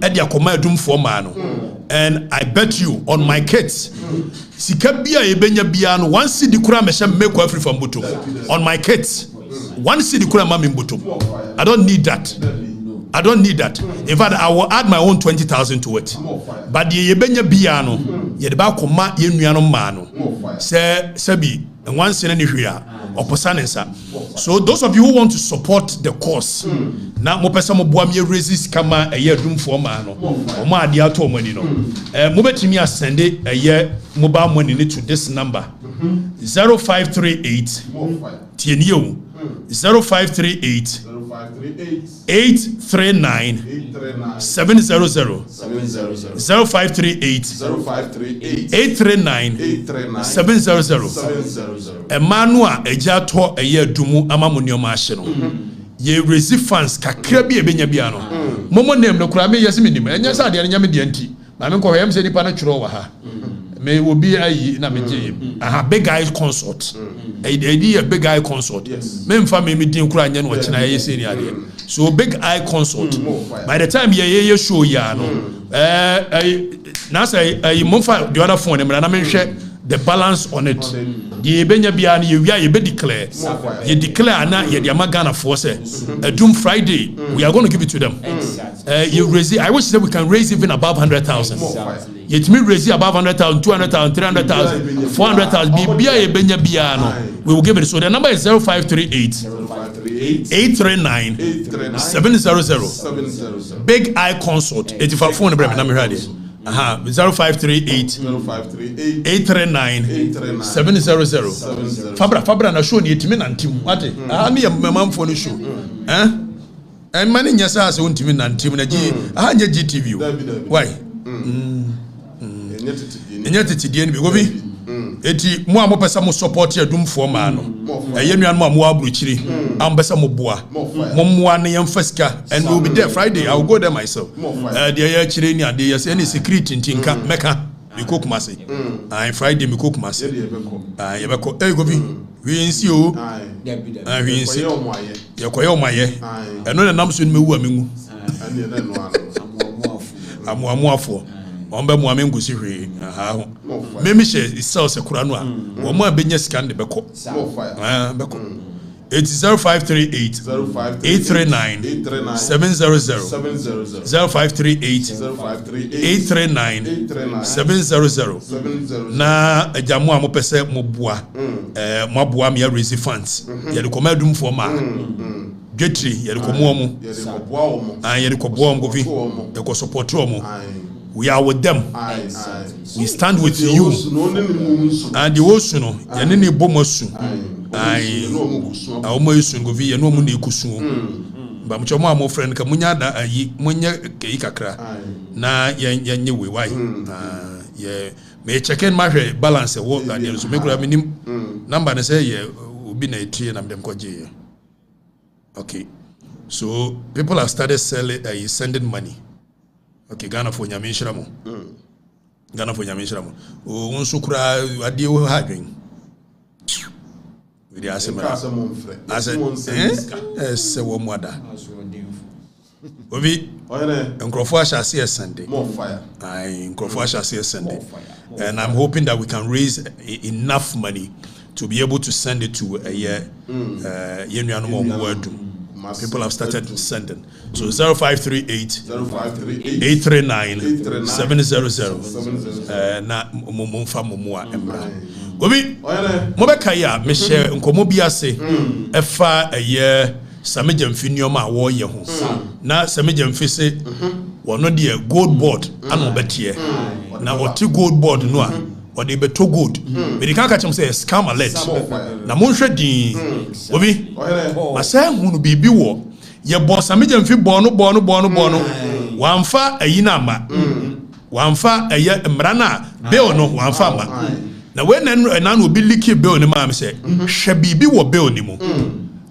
at the Comedum for man. And I bet you on my kids. Sikabia ebenya biano one city kura mesha make every from butum. On my kids. One city kura mami butum. I don't need that. I don't need that. In fact, I will add my own 20,000 to it. But the ebenya biano ye de ba koma ye nuano mano. Sebi and one city here or posanensa. So those of you who want to support the cause, now mo pesa mo boa me resist kama a year room for man no. O ma dia to money no. Mo betimi asende a year mobile money to this number. 0538 tienio 0538 839 700 0538 839 700 Emmanuel ejato eye dumu amamunioma ahye no ye receive funds kakra bi ebenya bia no momo name no kura me yesi minim enya sa de nyame de anti ma me ko yam se nipa na twiro wa ha me obi ayi na me je aha big guy consult a big guy consult me mfa me din kura anya no china ye se ni ade so big eye consult by the time ye show ya no na say monfa the other phone me na me hwe the balance on it. The Benya Bian, you declare. You declare na ye the Magana force. Doom Friday, we are going to give it to them. You raise it. I wish that we can raise even above 100,000. Yet me raise it above 100,000, 200,000, 300,000, 400,000. Bia Benya Biano. We will give it. So the number is 0538 839 700. Big Eye Consult. 85 phone number ready. 0538 839 700. Fabra na show ni etimi nantim wate me mam for no show and many nyasa se wontimi nantim na gi anya GTV why enya tetidie ni bi eti mo amopesa mo support adum for ma no eyenuan mo amwo abrochiri ambesa mo boa mo moa ne yemfasika and we will be there Friday. I will go there myself the year chire ni ade yes any security ntinka meka me kokumase Friday me kokumase ye beko gobi we nsi o we nsi ye koye o maye eno na namso ni mewu amengu amu afo ombe mu amengusi hwe aha memi she Exp0se kura no a wo mo abenya sika de beko beko 0538 839 700 0538 839 700 na ajamu amopese moboa moboa me raise funds ye de komedum for ma dwetri ye de komo mu ye de koboa mu govi ye ko support mu. We are with them. We stand with you. And the osuno, yanini bomosu. Omoyusun govi yanu mu ne kusu. Ba mchomo amo friend ka munya da ayi munya ke kakra. Na yanye we why. Ye me check in my balance wo da there so me kura minim number na say ye obi na etie na dem koje. Okay. So people have started sending money. Okay, Ghana for Nyamishramu. Ghana for Nyamishramu. Unsukura adi o hadwin. We dey asemra. Se wo mwada. Obi nkrofo Ashase Sunday. More fire. Nkrofo Ashase Sunday. And I'm hoping that we can raise enough money to be able to send it to a year people have started sending. So 0538 839 700 na mumfa mumua embra. Gobi mobeka ya me share nkomo biase efa eye samejamfi nioma wo ye ho na samejamfi se wono de gold board ana obetie na oti gold board no a or they beto good. But they can't catch them say scam alert. Na monhwe din. Obi. Ma say hunu bibi wo. Ye boss amejam fi bono. Wamfa ayi na ma. Wamfa eye mrana be ono wamfa ma. na when nan obi leaky bill ni ma say hwe bibi wo bill ni mu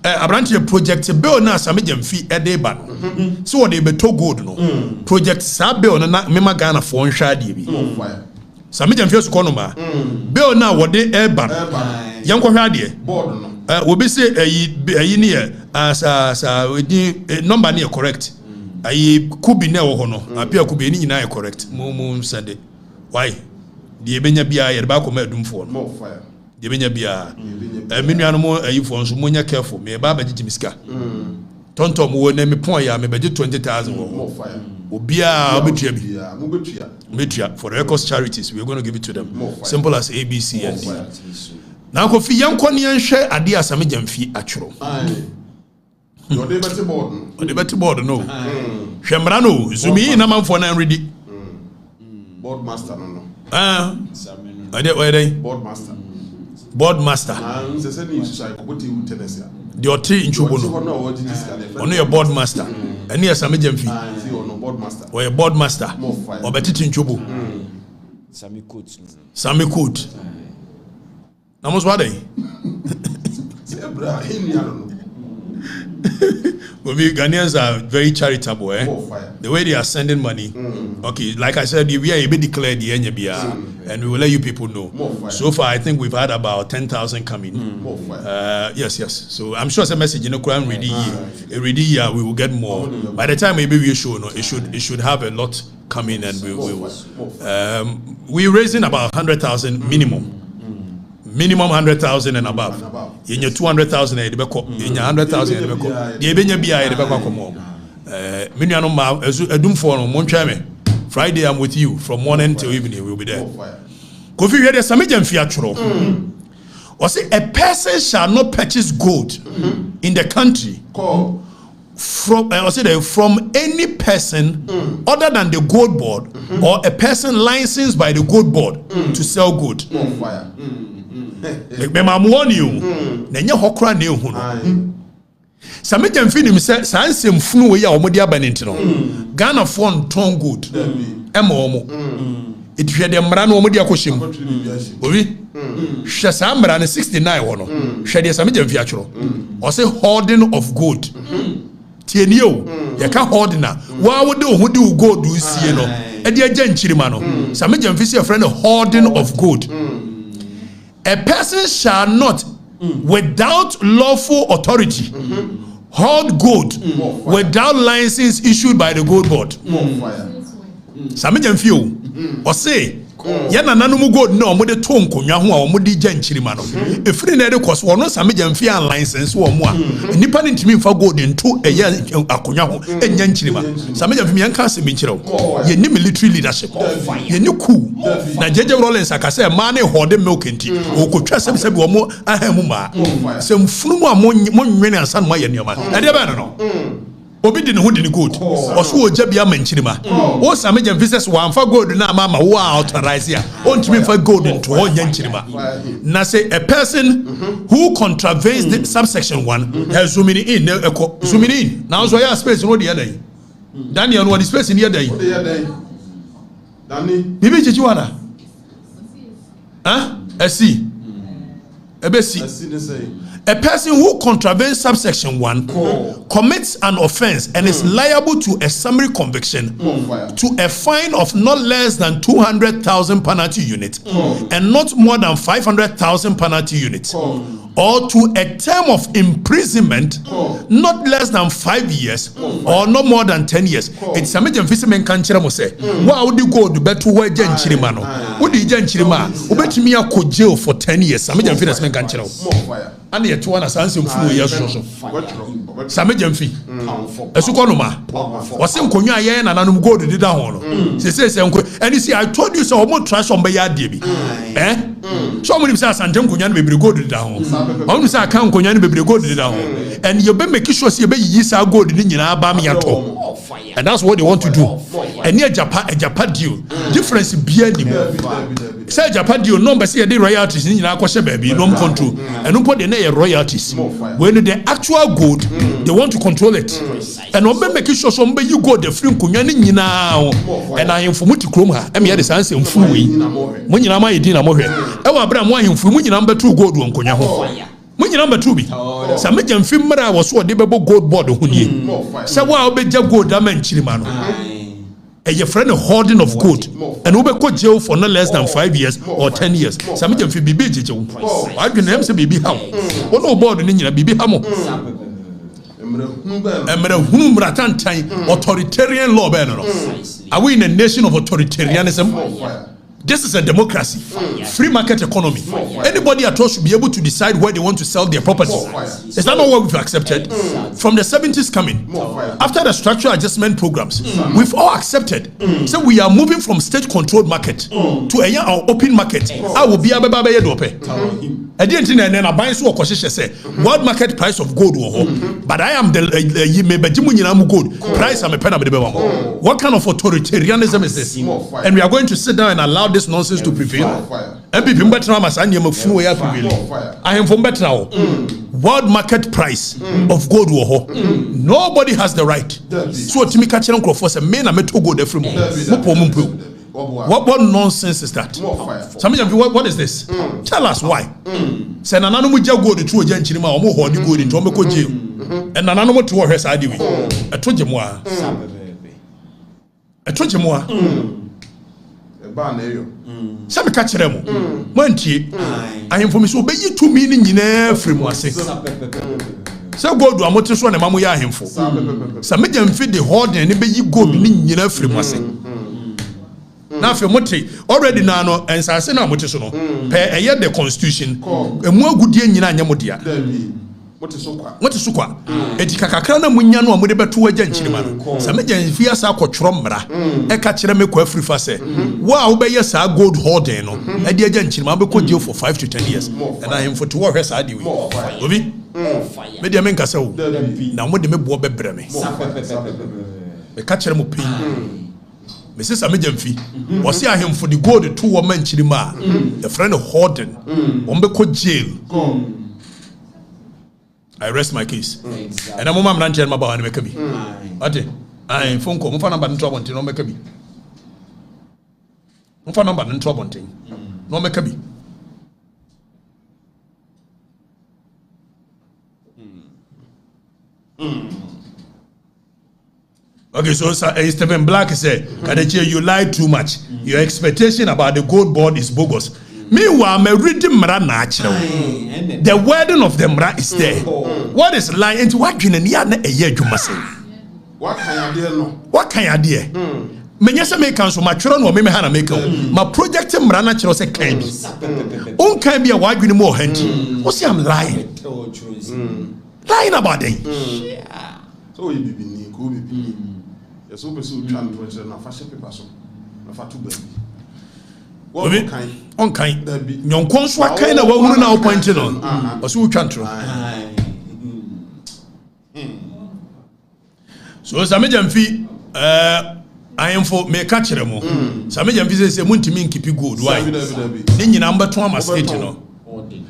abranche project bill na Sami Jamfi ede ba no so wo dey beto gold no project sa bill na mema Ghana for nhwa de bi Sami Jamfi so kono ma bill na wo dey e ba yanko hwa de board no obi say ayi ni sa number ni correct ayi kubi na wo ho no apia kubi ni nyina correct mo sende why the ebenya bia ye ba ko ma adumfo no more fire the ebenya bia menua no mo ayifo nso mo nya careful me ba ba gigi miska tonton mo wo na me pon ya me beje 20,000 wo more fire obia obetua bi mo betua metua for the Arr3st charities we are going to give it to them simple as ABC and D fire na ko fi yankɔ ne nhwɛ ade a Sami Jamfi atworo your debate board o debate board no hwemra no zumi na manfo na ready board master no board master se se ni sai ko boti utenesia the oti nchubo no ono your board master eni ya Sami Jamfi board master or your board master obetiti nchubo Sami coat na mo so adai zebra him ya no Ghanaians are very charitable, eh? The way they are sending money. Okay, like I said, we are declared the NBR, and we will let you people know. So far, I think we've had about 10,000 coming. Yes. So I'm sure it's a message in the Quran ready. We will get more. By the time maybe we show, no, it should have a lot coming, and we're raising about 100,000 minimum. Minimum 100,000 and above. In your 200,000 in your 100,000 in the Benya Bia the Bacacomo. Miniano Ma, Adum for Monchame. Friday I'm with you from morning till evening. We'll be there. Kofi hear the Sami Jamfi atro. Or say a person shall not purchase gold in the country from any person other than the gold board or a person licensed by the gold board to sell gold. Like me warn you, na nya hokra na ehu no. Sami Jamfi nim say sansem funu we ya omodi abanenti no. Ghana fon ton good. Ema omo. Etihwe de mra na omodi akohyem. Obi. Hwe sa mra na 69 wo no. Hwe de Sami Jamfi atworo. O say hoarding of gold. Tieni o, ye ka hoarding na. Wa wo de ohudi u gold u sie no. E de agya nchirima no. Sami Jamfi say friend hoarding of gold. A person shall not, without lawful authority, hold gold without license issued by the gold board. Sami Jamfi o say yana nanumu gold no mo de to nkonwa ho a mo de gya nchirima no efiri na de koso wono Sami Jamfi an license wo mo a nipa ne ntimi mfa gold into eya akonwa ho enya nchirima. Sami Jamfi me yanka se minchiro ye ni military leadership ye ni ku na jeje Rollins akase ma na hode milk enti o ko twa sebi wo mo ahemu ma se mfunu mu a mo nwene ansan mo ye nioma na de ba no obi di ne ho di ne gold oso oja bia manchirima o Sami Jamfi says wan fa gold na ama wo authorize ya on timi fa gold into o nyanchirima na say a person who contravenes the subsection 1 has zooming in now so ya space no the other Daniel no the space in the other Dani bibi chichiwana see a person who contravenes subsection 1 commits an offense and is liable to a summary conviction, to a fine of not less than 200,000 penalty unit and not more than 500,000 penalty unit, or to a term of imprisonment not less than 5 years or no more than 10 years. It's Sami Jamfi men kanchira mo say, "Wa would go to betu we je nchirima no. Wo di je nchirima, obetumi akọ jail for 10 years." Sami Jamfi men kanchira. And the two sansem funu ye so. Sami Jamfi. Esuko no ma. Wase nkonwa aye na nanum gold dida ho no. Se nko. And you see I told you so omo trash on be ya de bi. So omo nim say asantem nkonwa no bebre gold dida ho. Omo say aka nkonwa no bebre gold dida ho. And you be make sure say you be yi sa gold ni nyina ba me yato. and that's what they want to do. And near Japan deal, difference beer the say Japan deal number say the royalties in Akosha baby, no control, and no put the royalties. When the actual good, they want to control it. And when making sure somebody you go the free kunyani now, and I am from Mutukroma, and me the sense in full way. When you are my dinner more, I Abraham wine from number 2 gold one kunyaho. When you number 2 be, some major film was what they gold board on you. So while be gold diamond chilimano. And your friend a hoarding of gold, and we go jail for no less than 5 years or 10 years. Some of them be big. I can name say baby ham. What no board in baby ham. Authoritarian law. Are we in a nation of authoritarianism? This is a democracy, free market economy. Anybody at all should be able to decide where they want to sell their property. Is that not what we've accepted? From the 70s coming, after the structural adjustment programs, we've all accepted. So we are moving from state-controlled market to a open market. I will be I didn't think and then I buy so say world market price of gold, but I am the gold price. I'm a pen. What kind of authoritarianism is this? And we are going to sit down and allow this nonsense to prevail. And people better now I am from better now. World market price of gold. Nobody has the right. So to me catch them for a main I met go there from what nonsense is that? Some of you, what is this? Tell us why. Say nanano mu jago de tu oja nchirima omo ho de go de to meko jail. And nanano mo to wo hwesa ade wi. Etoje mo a. Etoje mo a. Ba na eyo. Say me ka kire mo. Mo antie. Ahemfo mi so be yi tumi ni nyina free mo ase. Say go do amote so na mamu ya ahemfo. Say me jam fi de holding ni be yi go ni nyina free mo ase. Now if you already now and say na mote so no per the constitution emu agudie nyina anya modia mote so kwa etika kakra na munya no amode beto agya nchirima no sa meja fia sa akotworo mmra e ka kire me kwa afrifa se wa wo be sa gold holding no e de agya nchirima be ko for 5 to 10 years and I am for to wo hwe sa de we obi me de me nkasa wo na mo de me bo bebre me e ka kire mo pin Mrs. Amijamfi was here him for the gold to woman chilima, the friend of Horton, Ombeko jail. I rest my case. And I'm a man, and my boy, and make me. I phone call, Mufana Ban trouble, no make me. Mufana Ban trouble, no make me. Okay, so Stephen Black said, Okatakyie, you lied too much. Your expectation about the gold board is bogus. Meanwhile, I'm reading Mra natural. The wording of the Mra is there. What is lying into what you need a year you must say? What can you do? What can you do? Menyasa make council my children or maybe hana make my project Mra natural say can be. On can be a wide more handy. What's I'm lying? Lying about it. So you be good. Yes, open so trying to na fashion paper so na fa 2 baby. What kind? On kind. Nyon konso akan na wahunu na appointed on. Oso twantro. So Samejamfi I am for me catch them. Samejamfi say muntimi nkipi gold why? Ni nyina mbeto amasket no.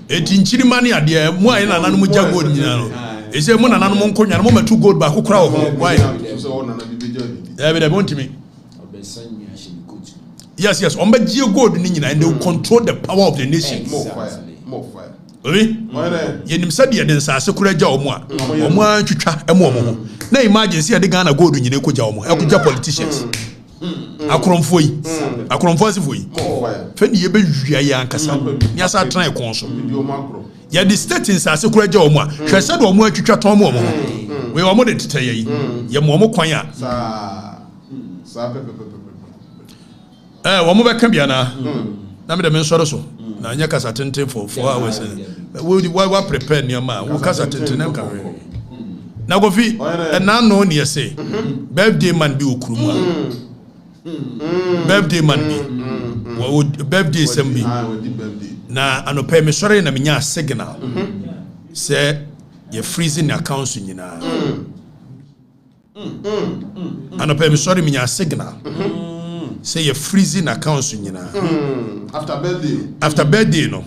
Eti nchiri mani ade mu ayi na nanu mu jago nyina no. Ese mu na nanu mu nkonya no mu 2 gold ba kokura ho. Why? Yes. On gold and they will control the power of the nation. More fire. Yenim sadia den sa sekura ja omo a omo atwitwa emo na imagine say de Ghana gold nyine ko ja omo e ko ja politicians akromfo yi akromfo asifo yi fe ni ye be hwia ya ankasa ni asa tran e kon so ya the state in sa sekura ja omo a hwe se de omo atwitwa ton omo we omo de tetaye yi ye mo kwan a omo be kan bia na me de men soro so na nya kasa tenten for 4 hours we prepare near man we kasa tenten na ka na go fi na no ne say birthday man bi okurumu birthday man bi birthday sembi na anope me sore na menya signal say ye freezing accounts nyina And I'm sorry, me a signal. Say you're freezing accounts, you know. After birthday, no.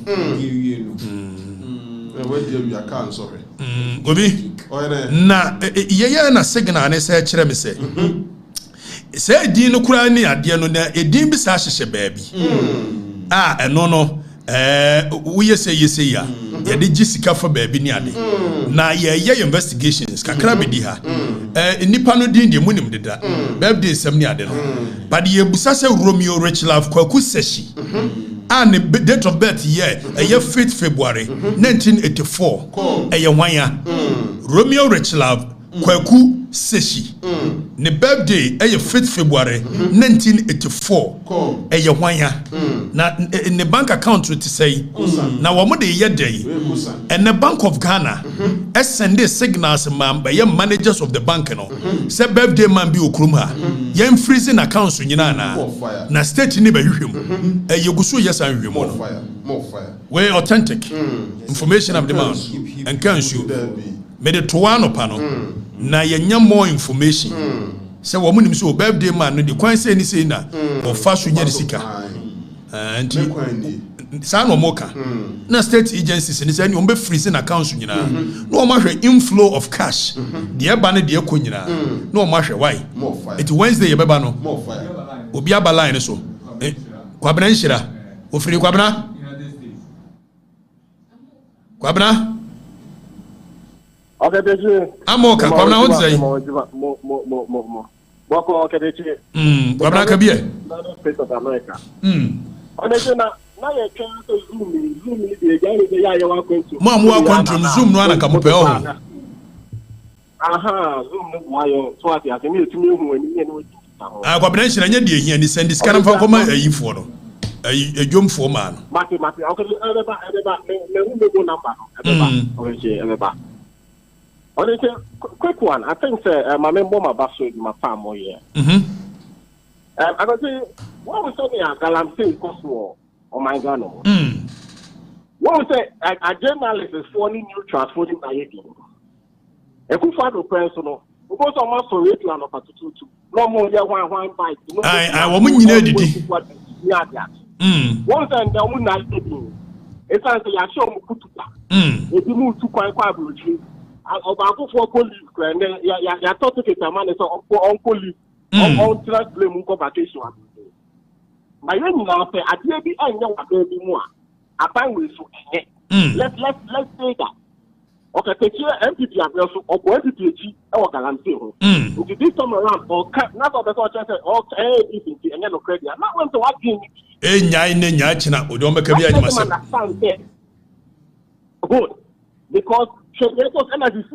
Where do you account? Sorry. Obi. Na na signal and say chere me say. Say di no kura ni ade no na edin bi sa hyehye baabi. No. We say ya. Ya de gisika for baabi ni ade. Na ye investigations kakra be di ha. Nipa no din de munim deda. Birthday sem ni ade no. But ye busa say Romeo Rich Love kwaku seshi. And the date of birth year 5th February 1984. Wanya. Romeo Rich Love kwaku seshi. Ne birthday 5th February 1984. Wanya. Na in the bank account to say na wamo de ye day. And the Bank of Ghana send signals man by your managers of the bank no. Say birthday man bi okrum ha. Yen freezing accounts nyina na state ni ba hwehwem. Yeguso yes an hwehwem no. More fire. We authentic information of the man and can you me de toano pano na yenya more information. Say wo munim so birthday man no de kwan say ni say na o fa so nya de sika. Sa no moka na state agencies ni say ni on be freezing accounts nyina no o ma hwe inflow of cash de ba ne de ko nyina no o ma hwe why it Wednesday ye beba no more fire obi abaline so kwabena nhira ofiri kwabena Okatakyie amoka kwabena ho tsai Boko Okatakyie kwabena ka bie State of America Onejena na ye twa to zoom ni de gani de ya wa kwantu mo wa kwantu zoom no ana kamope o zoom no wayo so ati ase mi tumi hu ani ne no kwabena nhira nya de ehia ni send scan fa koma ayifo no ejomfo ma no mate okay everybody me hu me go number okay everybody quick one I think my member my basso my farm oh yeah I got say what we say a galamsey cost war oh my god no what we say a journalist is for new transporting by again e ku fa do personal because of my for rate land of atutu no more ya one bite no I wo nyina didi one time the woman na didi e say ya show mu kutupa e bi mu tu kwan kwa abrochi obaako for police and ya talk to the man so on police on trust blame nko vacation my you na say ade bi anya wa bi mu a apan we so let's say that Okatakyie MPP abiaso opo MPP echi e wo galamsey ho if this time around or na so be so say if enya no credit na want to what gain nyai ne nya china odi on beka bi ajima se good because because NDC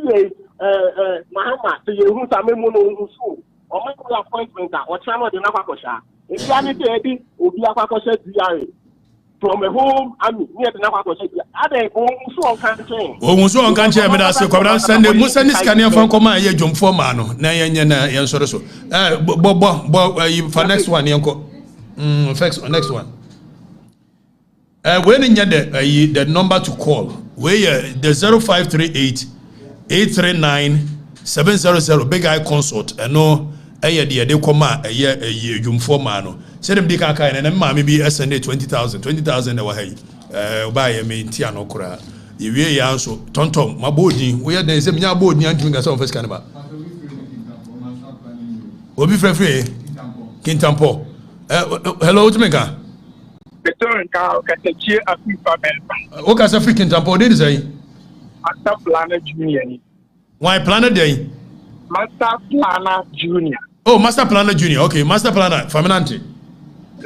Mahama say you hu samemu no so o ma ko appointment a o chama de na kwakosha if ya ni dey obi akwakosha DRA from a home army near the kwakosha ade o so on kan chain me da se kwabra sende musa ni scanner fan koma ye dwomfo ma no na yenye na yen soro so for next one yenko next one when you the number to call where the 0538 839 700 big eye consult no de koma dwumfo ma no say dem dey kan na ma me bi SNA 20,000 na wa hayi oba ye me ntia no kura ye wie ya so tontom mabodin we dey say me nya bodin antimi ga so first kan ba obi frefre kintampo hello tumeka Beton ka Okatakyie afifa belba o ka sa freaking tampo dey say Master Planner Junior ni why planner dey Master Planner Junior oh Master Planner Junior okay Master Planner Faminante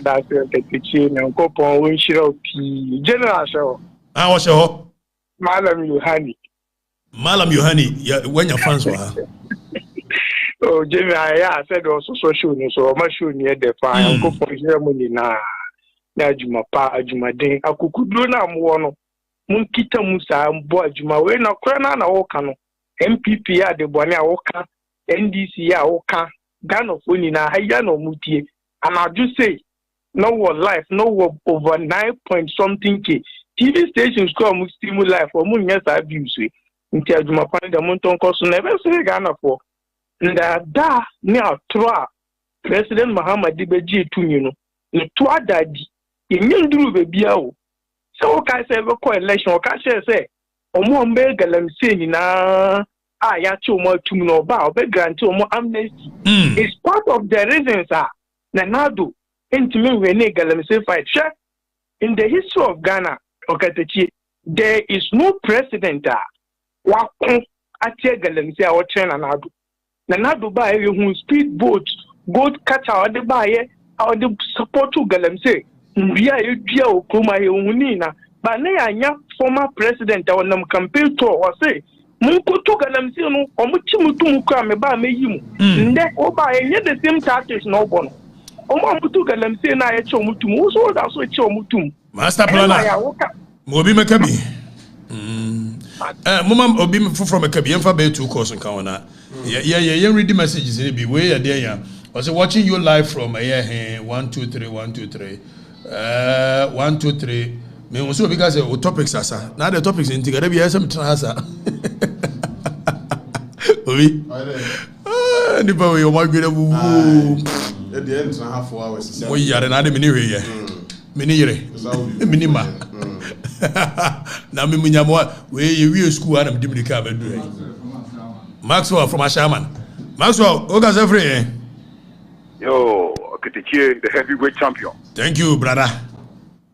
that's Okatakyie na nkopon won shira opi general show wa show Malam Yohani ya wanya fans wa ha oh general ya said also social no so ma show ni e de fa nkopon shira mo ni na ajuma pa ajuma den akukudu na mo no mun kita musa mbo ajuma we na kora na wo ka no MPP ya de bone a wo ka NDC ya wo ka Ghana foni na haya no mutie and I just say no war life no war over 9 point something k TV stations come stimulate life for mun yes abuse we nti ajuma pa de mun ton koso na be say Ghana for nda ne atro President Muhammad Beji Tunino ne to adadi enyinduru bebia o so ka say be ko election ka say omo mbe galamsey ni na ya chi omo tum no ba obe grant omo amnesty is part of the reasons na nado intime we ne galamsey fight in the history of Ghana Okatakyie there is no president wa kon atie galamsey a wo train na nado ba e hu speed boat gold catcher or the buyer or the support to galamsey mbia edua okoma ye ohuni na ba na anya former president a wonam campaign tour or say mun ko to galamsey no omuti mutum ko me ba meyi mu nde o ba enye the same tactics no bono omo mutu galamsey na ye che omutum wo so da so che omutum master planner mo obi mekabi mama obi fufro mekabi emfa be two course nka wona ye read messages ni bi we ya there ya I was watching you live from here 1 2 3 1 2 3 1 2 3 me also because the topics asa now the topics in together be some transa oui ni ba we o ma gbere bu at the end na half hours we yare na de mini we ye mini yire mini ma na me munyamo we school and dimini ka ba do Maxwell from Ashaman Maxwell o ga say free Yo, Okatakyie, the heavyweight champion. Thank you, brother.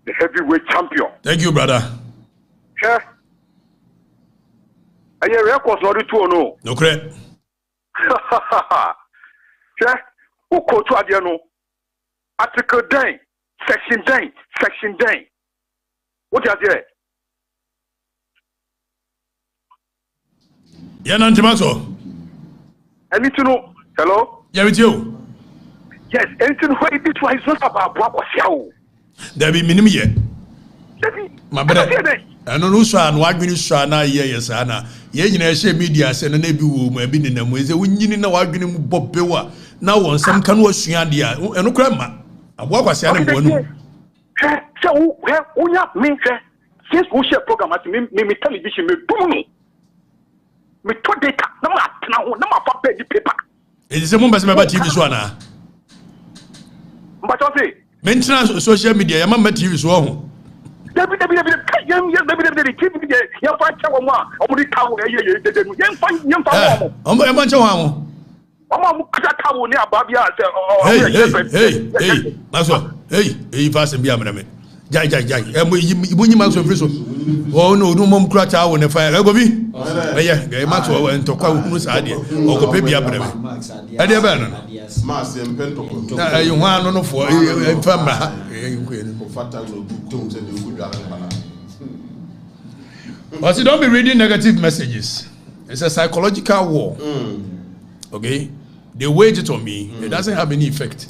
The heavyweight champion. Thank you, brother. Yeah. Are you records or two or no? No, correct. Yeah. Who called to Adiano? Article 10, Section 10, Section 10. What is it? Yeah, Nantimaso. I need to know. Hello? Yeah, with you. Yes, anything where it is not about Bravo. There be minimum yet. My brother. I don't know, so and what minister na yes, Anna. Ye share media send an ebu, my bin in them with a winning no arguing Bob Bewa. Now on some can wash Yandia and no grandma. And what was Yanni? So, where me, since we share program at me television, me boom. Me to data, no papa the paper. It is a moment about TV Swana. But I say, maintenance social media, I'm a TV Swan. Hey, hey, fast and be a man. Jai, and we Maxwell Friso. Oh, no more crack out when the fire. Go be. Yeah, Maxwell and Toka who's idea or go baby up. I dear Bannon. Mass and Pentoco. You want no for but you don't be reading negative messages. It's a psychological war. Okay? They wage it on me. It doesn't have any effect.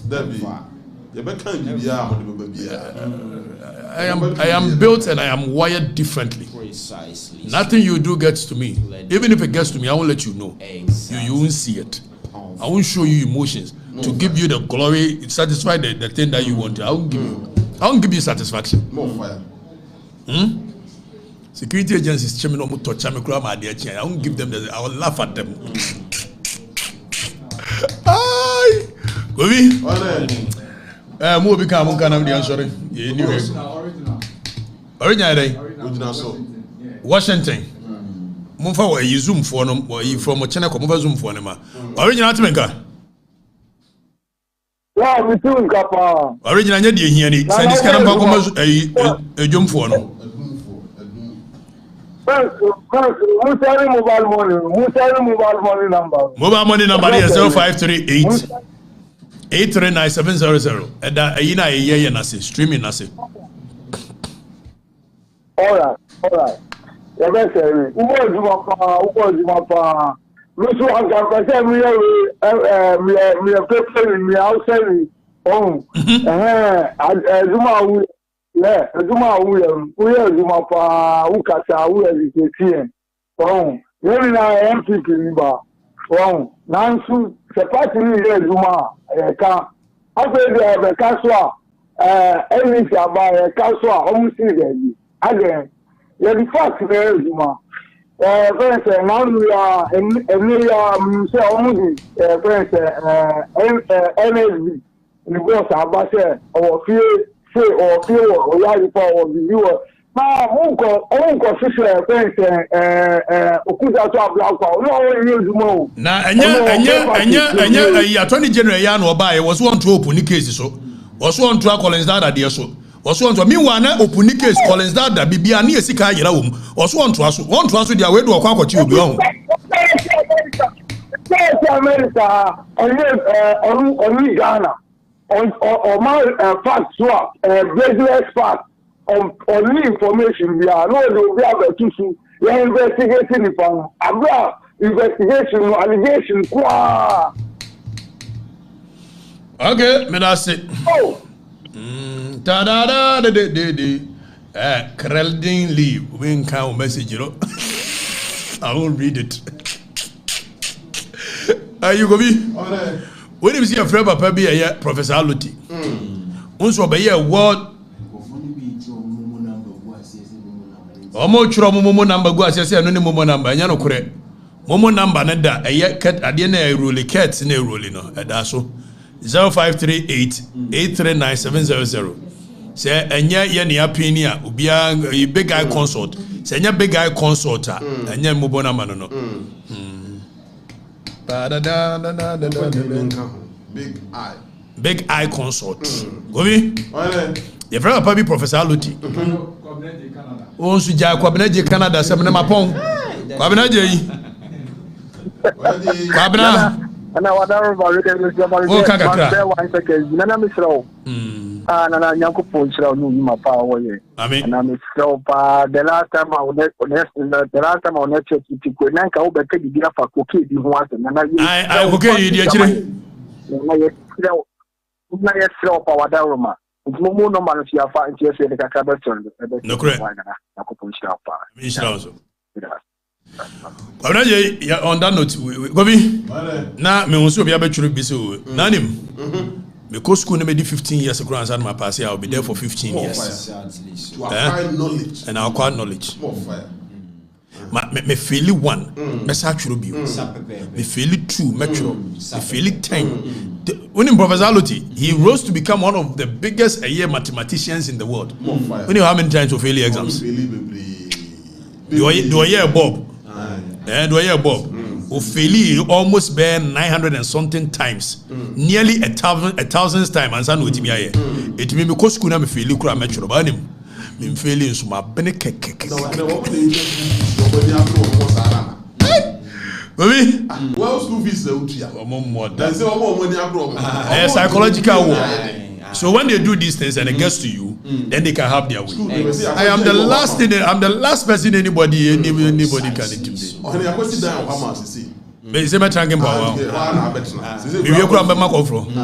I am built and I am wired differently. Precisely. Nothing you do gets to me. Even if it gets to me, I won't let you know. Exactly. You won't see it. I won't show you emotions to give you the glory, satisfy the thing that you want. I won't give you satisfaction. More fire. Security agencies, I won't give them I will laugh at them. Mo become one kind of the answer. Original. Washington. Mumfa wa Zoom for no from China ko mumfa Zoom for no ma. Original Timenka. Yeah, we too kapa. Original nya de hia ni. Send this kind of ejom for no. Musari mobile money number. Mobile money number is 0538 839-700. And that ina ye na say streaming na say. All right. Yeah, that's it. Ugo Zuma. Lusu Anka me paper me outside. Oh. Zuma yeah, Zuma Zuma pa ukasa education. Oh. Yemi na MPP nimba. Oh. Nansu sepati ni Zuma ka. Afa de kaswa NDC aba kaswa omusi again. Yeah, the fact there is Zuma. friends, now we are say almost friends, NSB. The boss about say or feel or like for the viewer. Now, uncle, sister, friends, Okuda to black power. No, you know. Now, Attorney General Yan Obai was one to open the case so. Was one to Collins Dada dear so. Was one to meanwhile open the case Collins Dada Bibia near Sika Yellow. Was one to us with their way to a quack you belong. America, on Ghana, on my fact swap, business fact. On new information, we are not investigating the investigation, allegation. Okay, me that's it. Oh. Krelding leave. We can count message, you know. I won't read it. You go be? When you see a friend of Professor Aluti, also be a word. Omo churo momo number go asese anu ne momo number anya no kure momo number na da eye cat ade na rule cat na rule no da so 0538839700 say anya ye ne apini a obia big guy consult say anya big guy consult a anya mobo number no big eye consult go bi your friend probably Professor Aluti on su ja Kwabena Canada sem na mapon Kwabena yi Kwabena ana wadaro ba we dem se ba we kakra one second na misro na nyankopon nchira no nyuma pa wo ye na misro pa the last time I was check it ko na nka wo be ka bibia fa ko ke bi ho ase na ai ko ke yi di akire na yesro pa wadaro ma Momo no man fi afa NTS de kakabeton no correct on that note gobi na me won so bia betwuru bi so na nim me go school na me 15 years ago and my pass I will be there for 15 years to acquire knowledge and acquire knowledge me feel one me sa twuru bi me feel two metro me feel 10 when in Professor Aluti, he rose to become one of the biggest mathematicians in the world. You know how many times to fail exams? Do I hear Bob? Do I hear Bob? Who fail almost bear 900 and something times, nearly a thousand times. And son with me here. It may be because school na me fail kura metro ba nim. Me fail in suma bene keke. Baby, well, school fees the psychological war. So when they do these things and it gets to you, then they can have their way. I am the last thing. I'm the last person anybody can intimidate. But say my thanking power. If you could have my call from.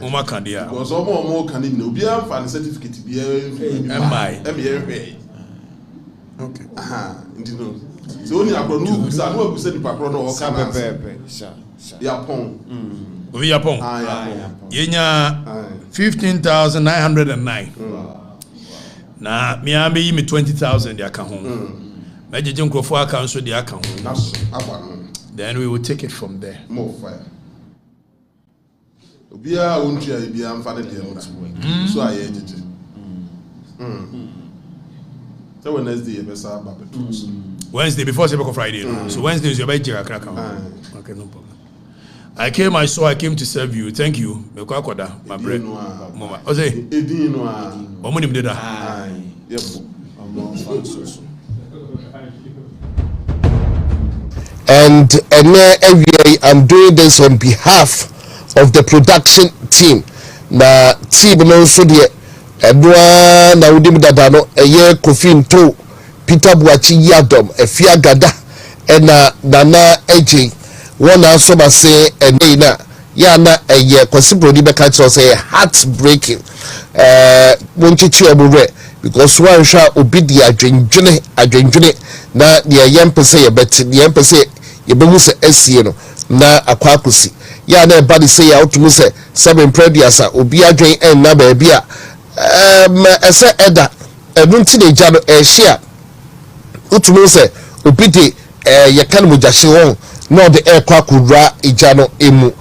Mama Candia. Because more can no be a certificate. Okay. So only a no, so I know said the paper no Yapon. We Yapon. Yenya 15,909. Na me ambe me 20,000 the account home. Meje Nkrofo account so the account home. Then we will take it from there. More fire. Bia untia bia mfane de so aye jeje so Wednesday be sa ba petrus Wednesday before Friday so Wednesday is your birthday crack okay no problem I came to serve you thank you me kwa koda my bread mama o say edin no a omo nim deda and I'm doing this on behalf of the production team na team no so de edwa na udim dada no eye Kofi Nto Peter Buachi Yadom Efia Gada ena Nana Eji wona so ba say ene na ya na eye Kwasibro ni beka cho say heartbreaking wonchichi obure because one sha obi di adwendwene na de yempese ye bet de yempese ye behu se asie no na akwakosi ya na everybody say out to me say 7 prediasa obi adwen en na ba bia ese eda enunti de gya no ehia utumu se obidi ye kan mujahye won no de ekwa kudra igya no emu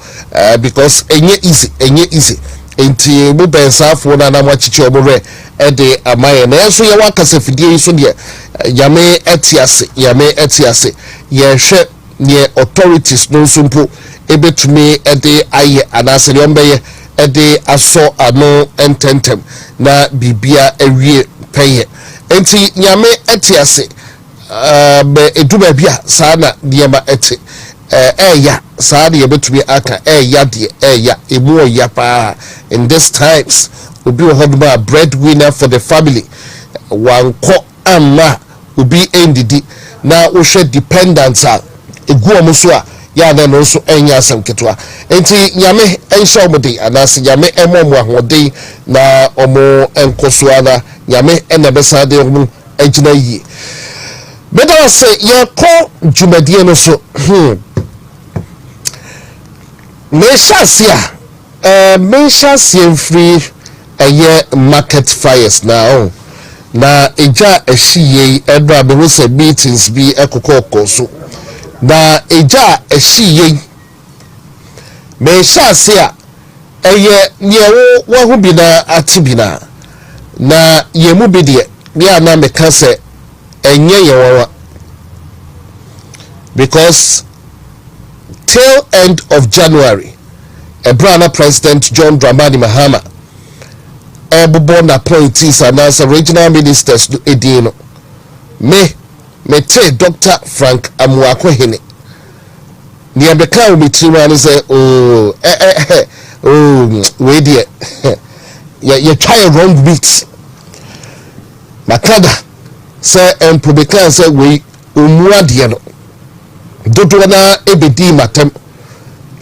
because enye easy enti mu bensafo na na mwachichi omure ede amaye na enso ye wakase fidie so de yame etiase ye hwe ne authorities no sumpo ebetumi ede aye anase de ombeye ede aso ano ententem na bibia awie peye enti nyame etiase be eduba bia saa na diema eti ya saa de betumi aka ya de ya emu ya pa in these times obi hoduma breadwinner for the family wanko amma obi endidi na wo hwe dependents a egu omuso a ya na no so enya asem ketwa enti nyame enhye omode anase nyame emomu ahode na omo enkoso ana nyame enebesa de omu agina yi beda se ye ko dwumadie no so Meshasia free market fires now. Na eja ehie edra be wo se meetings bi ekokoko so. Na eja ehie Meshasia nye wo hu bi na atibina. Na yemu bi de bia na meka se enye yewawa. Because till end of January, Ebrana President John Dramani Mahama Ebuborn appointees and as regional ministers do edino. Me te Dr. Frank Amuakohene. Niambeka umitima say wait there. You try a wrong beat. Makada say Mpobeka say we umuadiano. Dodwana ebedi matem,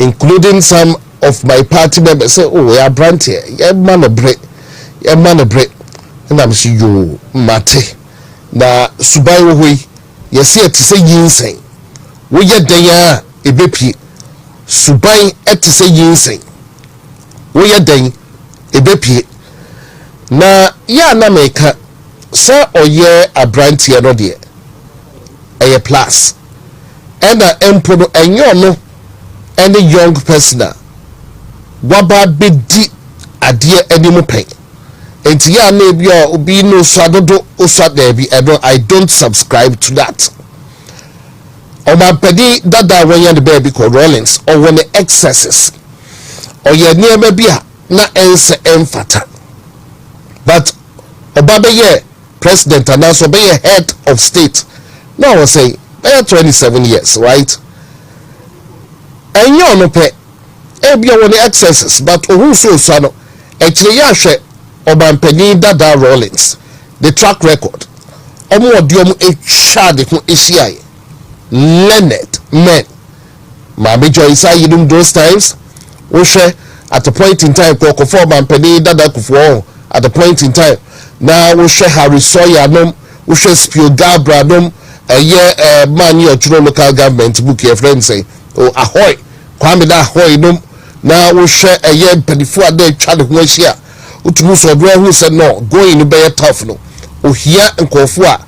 including some of my party members say, oh, we are brand here, yeah, man of bread, and I'm see you mate. Na subai we, yes, yet to say yinsay. We yet there, a bepi, subai et to say yinsay. We yet then, a bepi. Na ya na meka, sir or ye a brand here, no dear, a plus. And empo no enyo no any young person waba bedi ade animu pen enti ya na bia obi no swadodo oswada bi edo I don't subscribe to that. O ma pedi dada when the baby called Rollins or when the excesses or ye niema bia na ense emfata but obabe ye president and also be a head of state now I say 27 years, right? And you no pay ebia won the excesses, but who so no actually ya hwe obampani dada Rollins the track record omo odiomo etwa de ho ehia learned men ma be joy say you those times wo hwe at a point in time ko for obampani dada kufo at the point in time na wo hwe Harry Sawyer nom wo hwe Spio nom man your local government book your friend say oh ahoy kwame da ahoy no na wo hwe pedifo ade twa de ho ahia utumu so bro who said no going be tough no ohia nkofo a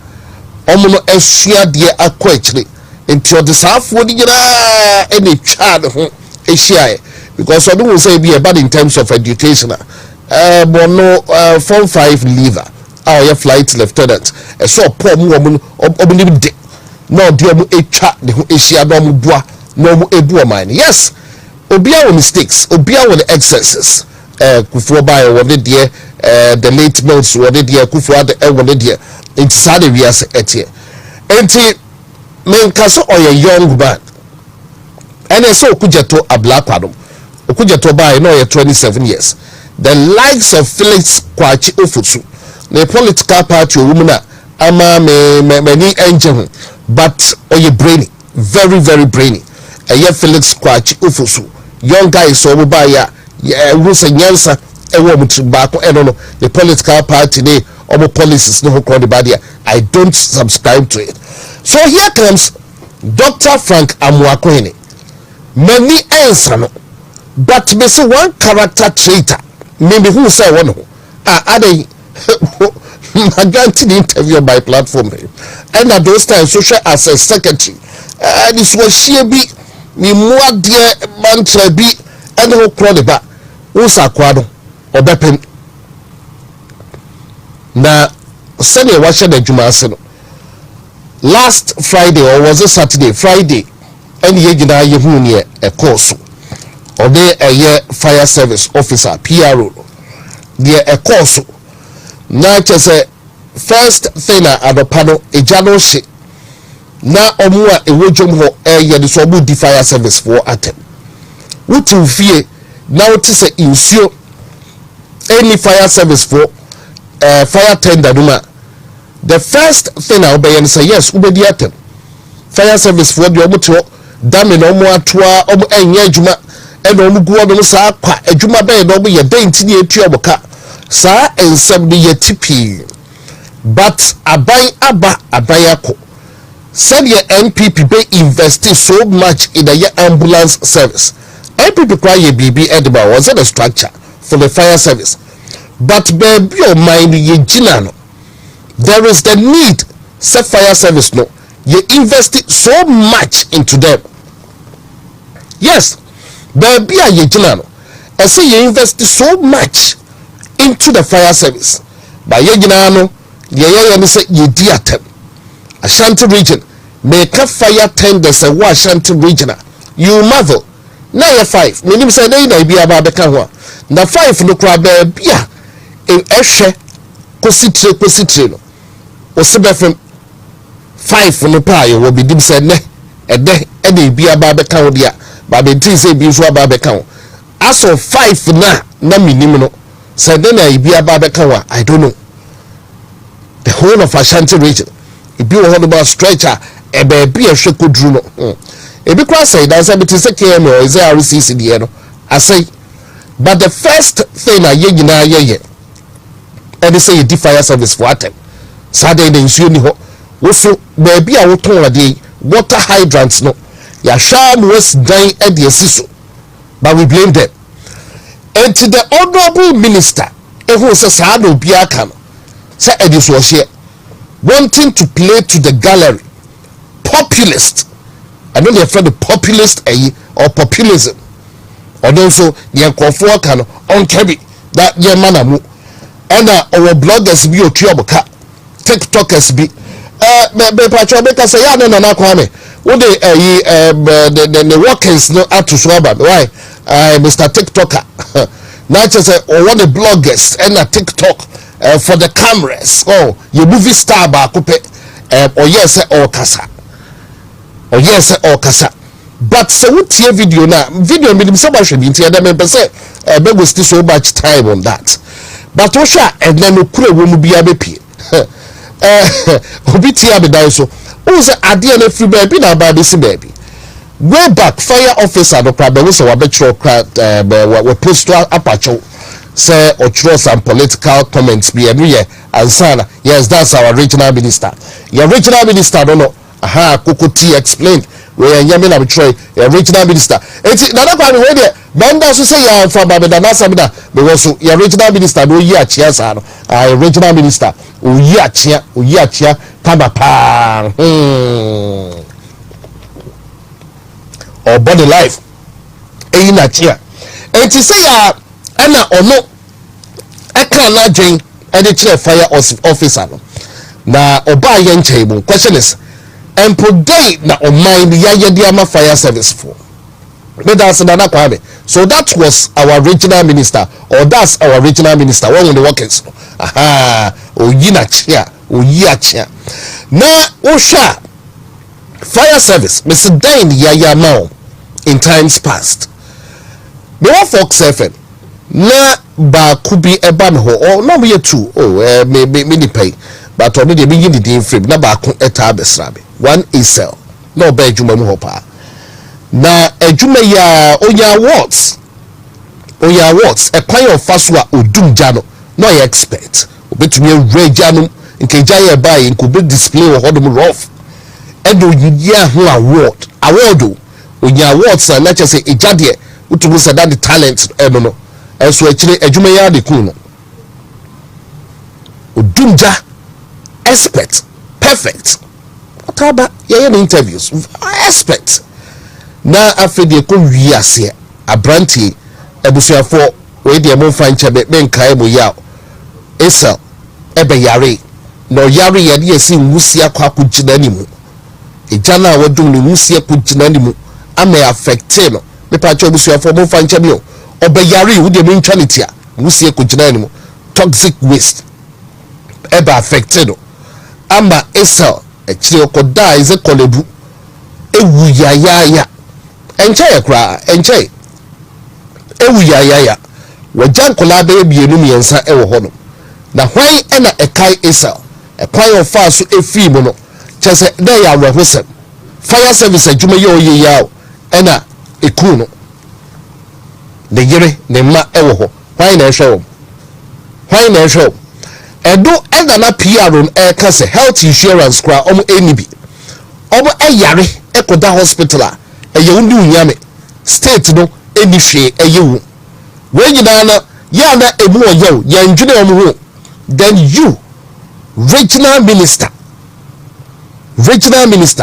omo no asua de akọ akire enti odisafo de gira ene twa de ho ahia because odo will say be bad in terms of education bono form 5 leaver our flight lieutenant so poor mu obuni de no de mu etwa de ho ehia do mu boa no mu ebu o man yes obia wo mistakes obia wo the excesses kufuo bae wo de the late notes wo de kufuo ade wo de it sade we as etie enti men kaso oye young man ene so okujeto ablakwadom okujeto bae no 27 years the likes of Felix Kwachi Ofosu the political party woman ama many engine but oye brainy very very brainy Felix Kwachi Ofosu young guy so mobile rusa nyansa ewo mutribako eno the political party they omo policies no call the body I don't subscribe to it. So here comes Dr. Frank Amuakohene many answer no but me say one character traitor maybe who say one ade I granted the interview by platform and at those times social access secretary this was she be me more dear mantra be and who crowd ba usa kwado obepem na send a watch the juma no last Friday or was it Saturday Friday and ye gina ye hu ne a course or they a year fire service officer PRO there a course na say first thing adopano ejano she na omu a ewojom ho ye de so bu di fire service for atem wutu fie na wuti say insuo any fire service for fire tender duma the first thing I obey and say yes ubedi atem fire service for the omu to dam no omu atoa omu enye adwuma e no omu guo no sa kwa adwuma be no omu ye den ti ne etu oboka sa ensem bi ye tipi but abai aba abayako said your NPP be invested so much in the ambulance service. NPP cry ye BB Edinburgh was a structure for the fire service, but baby your mind ye jinano. There is the need set fire service no you invested so much into them. Yes, baby ye jinano. I say you invested so much into the fire service. By ye jinano ye say ye diatem. Ashanti region make a fire tenders a Ashanti region. You marvel. Now you're 5. Meaning say na be about the kanwa. Na 5 no crab bia in eshe kositre no. Osebe from 5 no pa you will be dim say ne ede be about the kanwa dia. Ba be tin say bi so about the kanwa. As of 5 na minimum no. Say na be about the kanwa. I don't know. The whole of Ashanti region. If you want about stretcher, a baby a shako druno. If you cross say that's a bit is a KM or is Arr3st in the end. I say, but the first thing I ye and they say fire service for atem. Saturday in Suniho, also baby I will turn a day water hydrants no. Yasham was dying at the Sisu, but we blame them. And to the honorable minister, who says I no be a can. Say this was here wanting to play to the gallery populist. I know they are the populist or populism or also the uncomfort can on carry that year manamu and our bloggers be otuaboka TikTokers be patrobeka say ya na kwame what the workers no out to swaba why Mr. TikToker not just or one the bloggers and a TikTok for the cameras. Oh, you movie star ba kupe or yes or kasa. Or yes or kasa. But so what here video now? Video me so much be here that me say be we still so much time on that. But osha and then okure wo mu bia be pie. Obi tia be dan so. Who say ade na free baby na ba be si baby. Way back fire officer no problem we say wa be tro we post apacho. Say or throw some political comments be every year and sana yes that's our regional minister. Your regional minister don't know Kokoti explained where Yamina betray a regional minister. It's another part where the Banda so say ya from Babada Samida because your regional minister no ya cheers a regional minister uya kaba pa or body life na chia and to say ya ana ono aka na dwen e de kire fire officer no na oba ye nchaibu question is employee na oman ya de ama fire service for me that's na kwame so that was our regional minister or that's our regional minister one of the workers oyi achia na osha fire service Mr. Dane ya now in times past me wa Fox FM na ba kubi eba me ho or no me two me ni pay but on the begin the day frame na ba ko eta besrabe one isel no ba adwuma mu ho pa na adwuma ya onya awards e kwan of faswa odum jano no ya expert obetumi awura jano nke jaye ba yi nko be display wo hodom rough edo yiya ho award onya awards na che say ejade utubu say that the talent no so actually adwuma ya de kun no odumja expert perfect otaba ye interviews expert na afede ko wiase abranti ebusuafo we de mo fanche be nkae mo ya esel ebe yare no yare ye de si nwusia kwa kugina ni mu ejana wadum ni nwusia kugina ni mu ame affecte no me pa cho ebusuafo mo fanche bi o ebe yare wo de mo ntwanity a nwusia kugina ni mu toxic waste ebe affecte no ama esel echire okoda ize kolebu ewu ya enche kra enche ewu ya wajan kola be bienu miensa ewo hono na hwan ena ekai esel ekwan ofa so efi mu no chese na ya rahosem fire service adwuma ye oye yawo ena eku no ne yire ne ma ewo ho hwan na ehwe edo ena na PR on kase health insurance kra omo enibi omo eyare ekoda hospital a eye undi unyame state no eni hwe eye wu we nyina na ya na emu oyew ya ndwene omo ho then you regional minister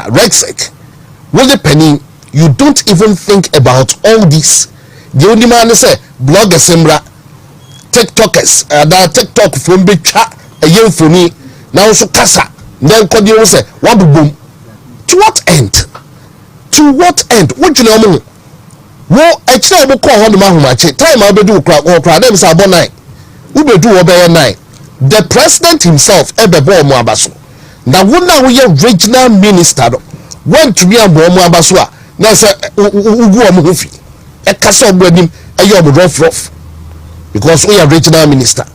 Rexek with the penny you don't even think about all this. The only man say bloggers sembra TikTokers that TikTok from betwa eye mfoni now so kasa then kodi wo say wabubum to what end what you know wo ekire bo ko ho no mahumache time abedu kra dem say abo 9 ubedu wo be 9 the president himself ebebo mo abaso na wona wo ye regional minister no want to be abo mo abaso a na say ugu o mo hofi e kasa obo anim e ye obo rough because we are regional minister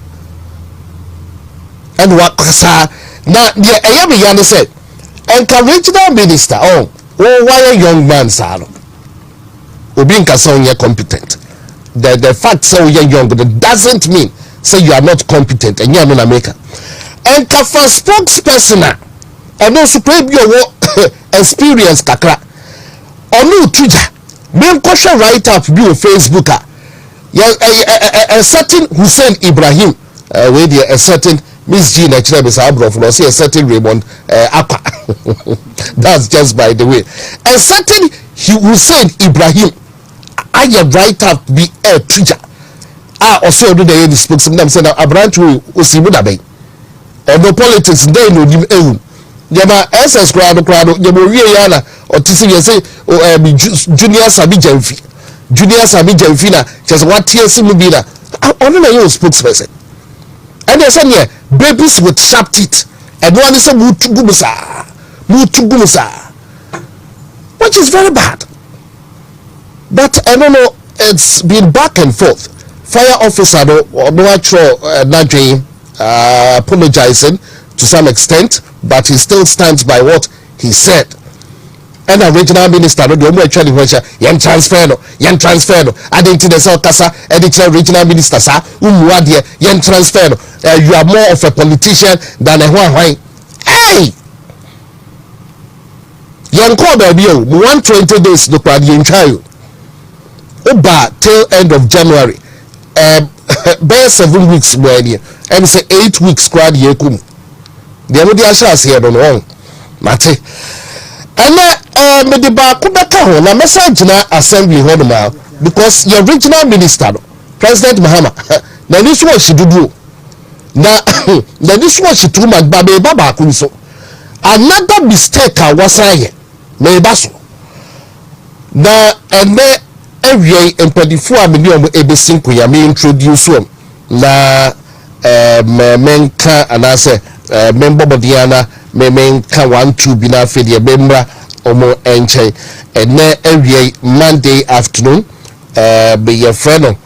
and what kasa na the eyame yan say enka regional minister why a young man saro obi nkasa onye competent the fact say you young doesn't mean say you are not competent and you are not American enka for spokesperson and also pray be your experience kakra onu tuja men kosha write up be on Facebook a certain Hussein Ibrahim with a certain Miss G naturally is abroad for say a certain Raymond Apa that's just by the way a certain Hussein Ibrahim I write up be a teacher also do the spokesman them say a branch will osimu da bay or no politics they no dim ehum yama SS crowd yama wie yana or tisi we say junior sabi jamfi na just what TSC mu bi na onu na you spokesperson and they say yeah babies with sharp teeth and one is a mutugumusa which is very bad. But I don't know, it's been back and forth. Fire officer no actual apologizing to some extent, but he still stands by what he said. And a regional minister no the actually yan transfer no I didn't the South Kasa editor regional minister sa umwade yan transfer no you are more of a politician than a hwan. Hey, yan call baby 120 days no kwadi yen try oba till end of January by 7 weeks when and say 8 weeks kwadi yekum the no dia sha se no no mate and me the ba ku beka ho na message na assembly ho no ma because your regional minister President Mahama na this one she do na this one she too much baba ku so another mistake I was saying me baso na every empathy million ebesin ko ya me introduce one na menka anase member bodiana menka 1-2 bi na fe de bemra omo enche every Monday afternoon be your friend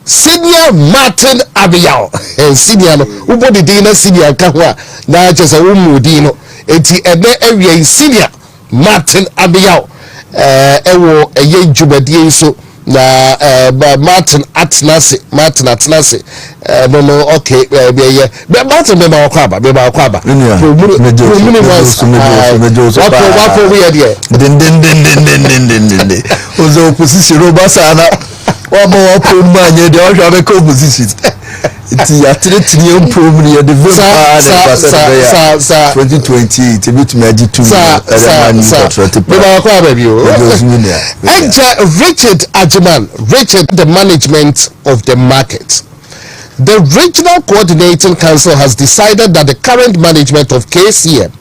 Senior Martin Abiyaw senior no ubodi din na senior ka ho a na chese umudi no enti every senior Martin Abiyaw ewo eye djubadie so na Martin Atnase no okay Martin be ma kwaba wapo we there den ozo opposition obasa na wapo manye de o hwa be opposition Ti atleti ni program ni the sa 2028 bit me agi 2 Richard Ajiman, Richard, the management of the market. The Regional Coordinating Council has decided that the current management of KCM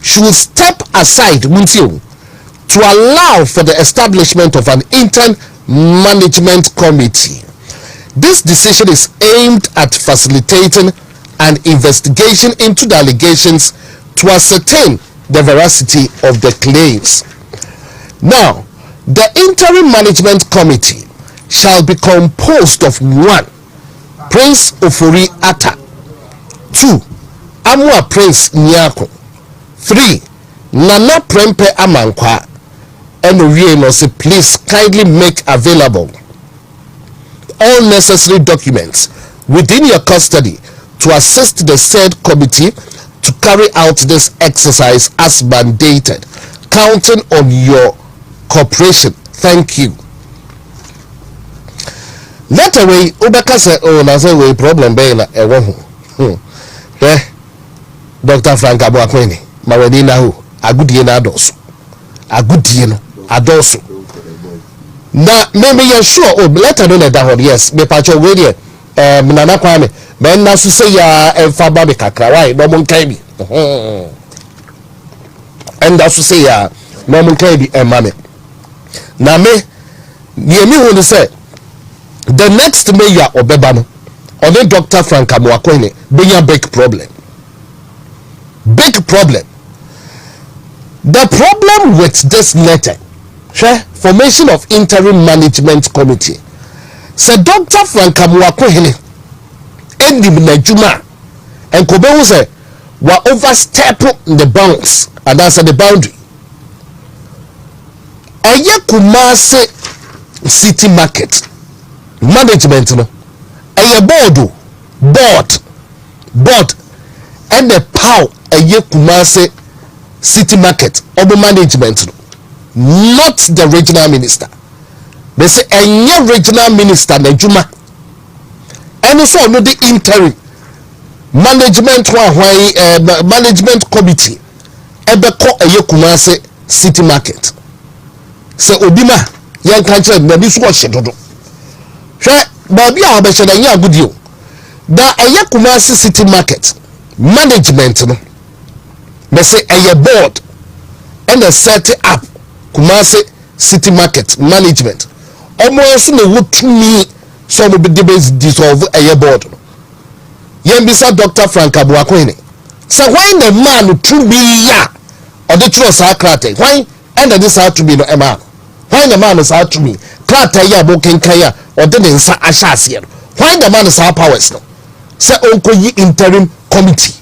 should step aside to allow for the establishment of an intern management committee. This decision is aimed at facilitating an investigation into the allegations to ascertain the veracity of the claims. Now, the interim management committee shall be composed of 1. Prince Ofori Atta, 2. Amua Prince Nyako, 3. Nana Prempe Amankwa, and Oyenos, please kindly make available all necessary documents within your custody to assist the said committee to carry out this exercise as mandated, counting on your cooperation. Thank you. Let away Ubaka say, oh, na say we problem be na e wo ho. Dr. Frank Abuakwene, mawadi na ho, agudie na adoso. Agudie no adoso. Na maybe you sure oh letter no na ho yes, me pacho we there. Nana Kwame, men na so say ya emfa ba be kakra, why no mon kai bi. And that so say ya no mon kai bi mame. Na me ye mi hu say the next mayor Obebano or the Dr. Frank Abuakwene being a big problem. Big problem. The problem with this letter, formation of interim management committee, said Dr. Frank Abuakwene endi Najuma and Kobe say were overstep the bounds and that's the boundary. Aya Kumase City Market management no a board and the power a Kumase City Market obo management no, not the regional minister. They say a regional minister na juma and also no the interim management management committee ebeko a Kumase City Market say obima yan kanche na bi so hyedodo baby a obesheda nya agudio da eye Kumasi City Market management no they say a board and a set up Kumasi City Market management almost no wutumi so mo be dissolve a board no yembisa Dr. Frank Abuakwene say when the man to be ya or the trust akrate when and this had to be no man when the man is out to me krata ya boken kaya or the nsa ashase no when the man is our powers no say onko yi interim committee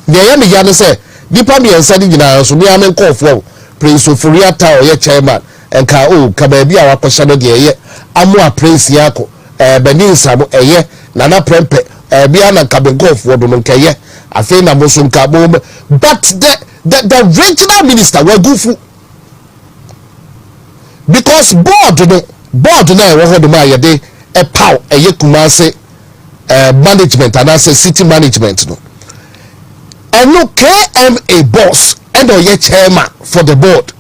the ya me ya no say dipa me ensa di gina so me amen call for Prince Ofori Atta or ye chairman enka o ka ba bia wakosha no de ye amoa Prince yako beninsa mo eye nana prempe bia na ka benko for do no keye afi na mo so nka bo but the regional minister wa gufu because board na we hold ma yede e pow eye Kumase management and as city management no and no KMA boss and or chairman for the board.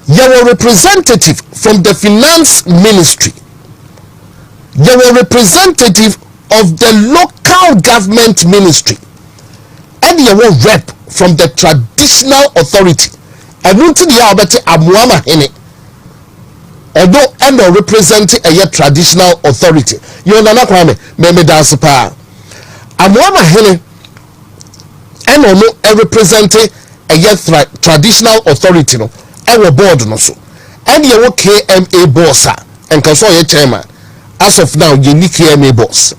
You were representative from the finance ministry. You were representative of the local government ministry. And you were rep from the traditional authority. And until you are better Amuama Hene. Although and or representing a traditional authority. You know Kwame, me dance pa. Amuama Hene and or no representing a traditional authority no. Our board no so. And you were KMA boss and can your chairman. As of now, you need KMA boss.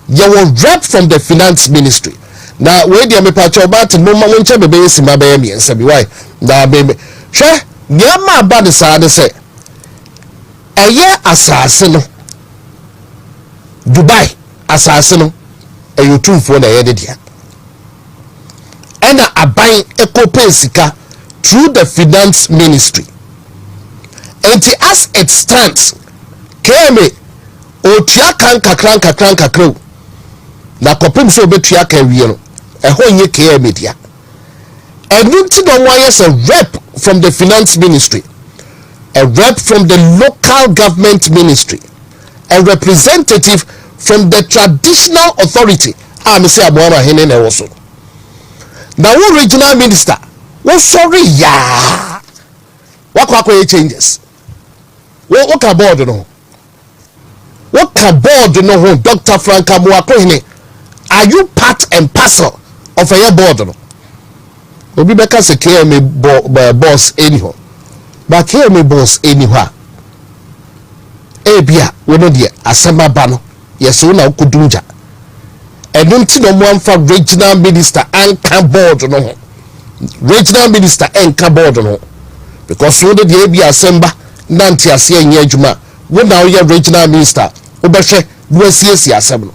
You were rep from the finance ministry. Now, where the Amepacho about no one check the base in my baby and say, why? Now, baby, sure, Yama bad side say, a year assassin, Dubai assassin, a you two for the edit here. And a buying a copesika through the finance ministry. And as it stands, KMA, otua kan kakran na kopem so obetua ka wie no ehon ye KM media enunti no why is a rep from the finance ministry, a rep from the local government ministry, a representative from the traditional authority. I'm say Abuana Hene na woso. Now regional minister, what sorry ya? What changes? What ka board no? What ka board no? Dr. Frank Amuakohene, are you part and parcel of a board no? Obi beka se KM boss anyhow. But KM boss anyhow. Ebia we no de asema ba no. Yes so na okudunja. Enunti no mo amfa regional minister anka board no. Regional minister anka board no. Because so de ebia asemba na nti ase anya adwuma. We na we regional minister obehwe no asiesie asem no.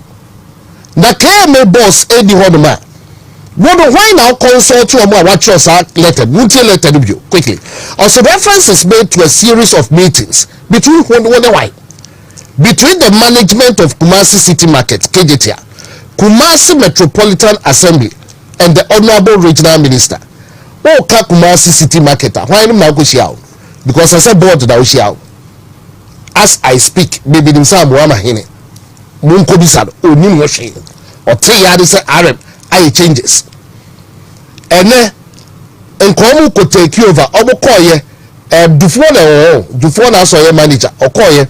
Na KM boss anyhow no ma. Why now consult to what was letter? Letter quickly. Also, reference is made to a series of meetings between the management of Kumasi City Market, KJTR, Kumasi Metropolitan Assembly, and the Honorable Regional Minister. Oh, Kumasi City Market. Why not go shiao? Because I said board that shiao. As I speak, maybe in some Wama Hine, Munko Bisad, or Nimoshin, or 3 years Arab. I changes ene enkomu ko take over obokoye before na so ye manager okoye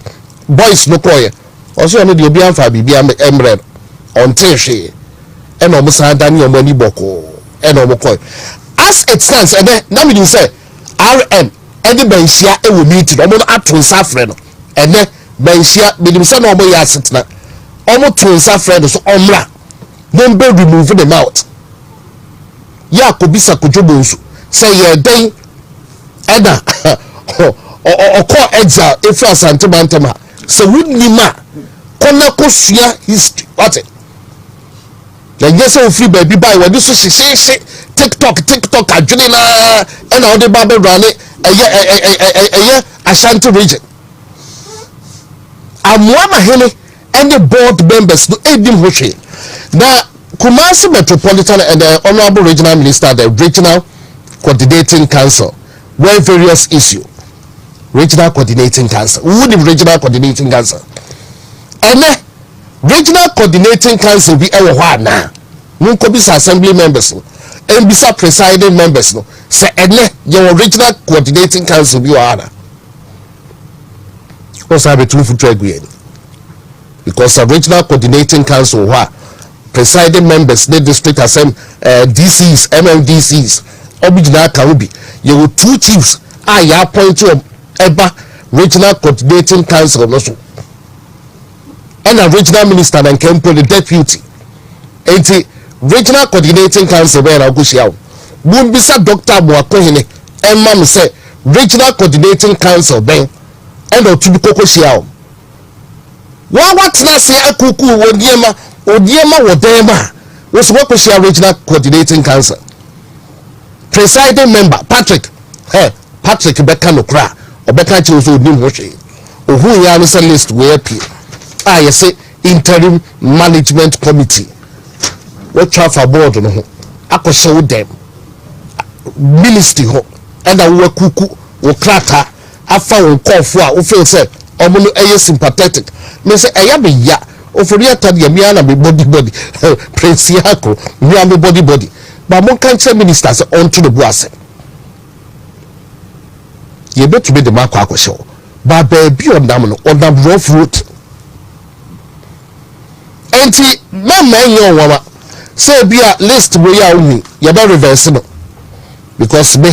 boys no koye oso no de obi anfa bibia emre onte hwe ene omusa dani omani boko ene obokoye as it stands ene na me say RM ede banhia ewo meeting omo atonsa frɛ no ene banhia bidim say no omo ya setna omo tonsa frɛ no so omra don't be remove them out. Ya kobisa kujobonsu say ye den eda or call exile if Ashanti bantama so wunima kona kosua history what it then yes so free baby buy when this she TikTok adwene na and all the baby run it Ashanti region amwama hele and the board members no edim hoshe. Now, Kumasi Metropolitan and the Honorable Regional Minister, the Regional Coordinating Council, were various issues. Regional Coordinating Council. Who the Regional Coordinating Council? And the Regional Coordinating Council be a now. Munkobisa Assembly members, and bisa presiding members. No, say your Regional Coordinating Council be ana. What's that between for trade? Because the Regional Coordinating Council, presiding members, the district assembly, DCs, MLDCs, Obijina Karubi, you will 2 chiefs. I appoint to Eba Regional Coordinating Council also. And a regional minister and came to the deputy. 80 Regional Coordinating Council where I go see out. Bumbisa Dr. Muakohene, and Mam say Regional Coordinating Council ben and to be Koko Shiao. What's not say a cuckoo Odiema Wodema was what was your Regional Coordinating Council. Presiding member Patrick Bekano Kra or Bekachi was Udim Hoshi or who Yanis list will appear. I say interim management committee. What travel board no I could show them ministry ho and I will cuckoo or cracker I found call for who feel said omono eye sympathetic me say eya be ya ofori atade me ana me body prince yako me am body but mon kan che minister say on to the boase ye betu be the mark akosho ba baby ondam no ondam rough road enti mama enyo wama say bia list we ya uni ye ba reverse no because me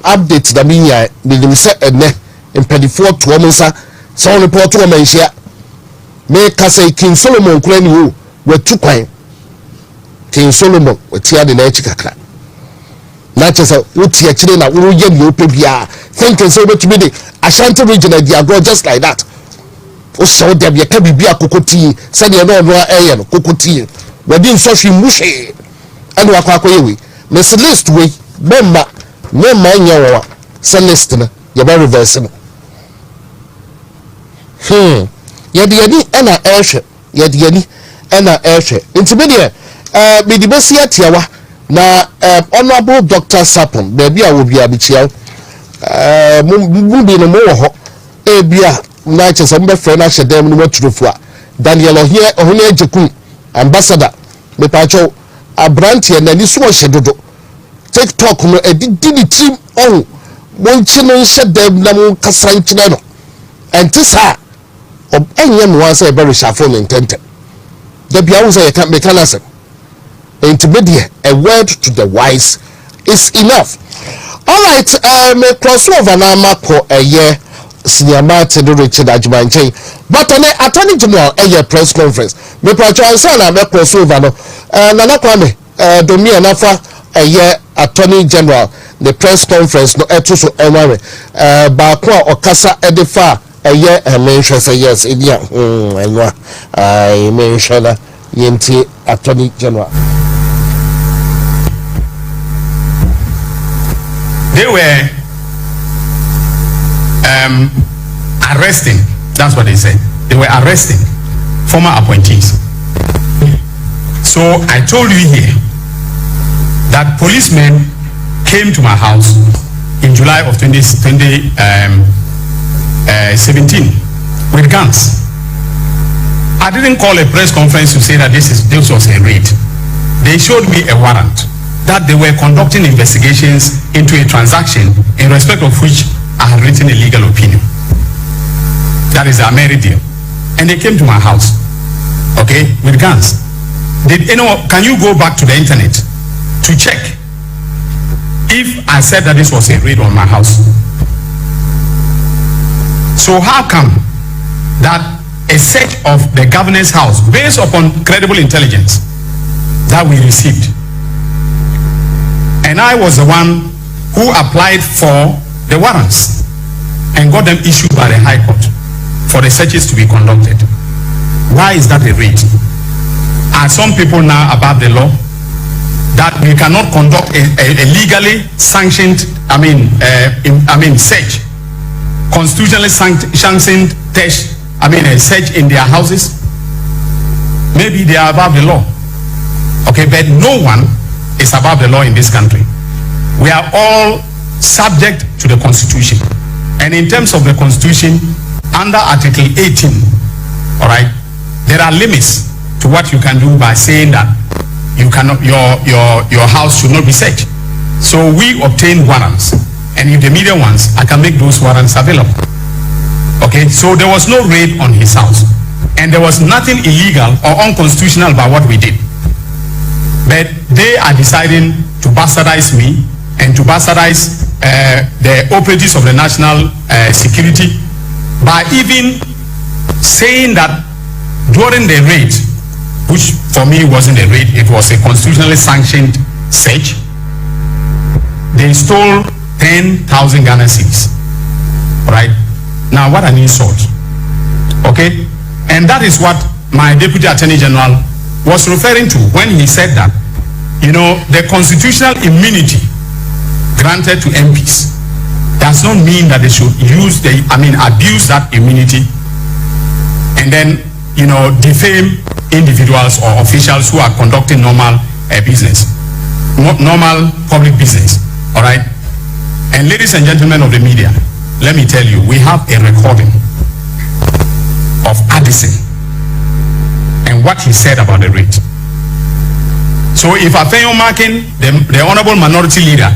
update da me ya me say ene impedifor to omonsa so report to omanhia me ka say King Solomon kurani wo watu kwan King Solomon watia de na echi kakra na chese wuti akire na wo ye ni ope bia thinking say betumi de Ashanti region dey go just like that o so dem ye ka bibia kokoti say de no no eye no kokoti wadi nso hwe muhwe and wakwakoye we me list we memma nya wo say list na ye ba reverse no yɛde yɛni ɛna ɛhwɛ yɛde yɛni ɛna ɛhwɛ nti bi deɛ mede bɛsi atiawa na honorable Dr. Sapon baabi a wo bia bikyia mu bi no mo wɔ hɔ ebia na kyɛ sɛ mbɛfrɛ na hyɛ dɛm no maturofo a Daniel ohune agyeku ambassador me pacho abrantie na ni so hyɛ dodo TikTok no edidi ni team on monchi no hyɛ dɛm na mo kasa nkyerɛ no ente sa enye no wan say be reshafo no ntente da bia wo say ka mekanase intibedie a word to the wise is enough. All right, me crossover na mako eye Senior Martin Richard Ajumanche, but on the Attorney General a press conference. Me patrol sana me crossover no nana kwame domi anafa a Attorney General the press conference no etuso enware ba kwa okasa edefa a mention say yes idia enwa I mention yenti Attorney General. They were arresting, that's what they said. They were arresting former appointees. So I told you here that policemen came to my house in July of 2017 with guns. I didn't call a press conference to say that this was a raid. They showed me a warrant that they were conducting investigations into a transaction in respect of which I had written a legal opinion. That is our married deal. And they came to my house, okay, with guns. Can you go back to the internet to check if I said that this was a raid on my house? So how come that a search of the governor's house based upon credible intelligence that we received, and I was the one who applied for the warrants and got them issued by the High Court for the searches to be conducted? Why is that a raid? Are some people now above the law that we cannot conduct a legally sanctioned, search, constitutionally sanctioned test, a search in their houses? Maybe they are above the law. Okay, but no one is above the law in this country. We are all subject to the Constitution. And in terms of the Constitution, under Article 18, all right, there are limits to what you can do by saying that you cannot, your house should not be searched. So we obtain warrants, and if the media wants, I can make those warrants available. Okay, so there was no raid on his house, and there was nothing illegal or unconstitutional about what we did. But they are deciding to bastardize me and to bastardize the operatives of the national security by even saying that during the raid, which for me wasn't a raid, it was a constitutionally sanctioned search, they stole 10,000 Ghana cedis. Right? Now what an insult. Okay? And that is what my Deputy Attorney General was referring to when he said that, the constitutional immunity granted to MPs does not mean that they should abuse that immunity and then, defame individuals or officials who are conducting normal business, normal public business. All right? And ladies and gentlemen of the media, let me tell you, we have a recording of Addison and what he said about the raid. So if Afenyo Markin, the honorable minority leader,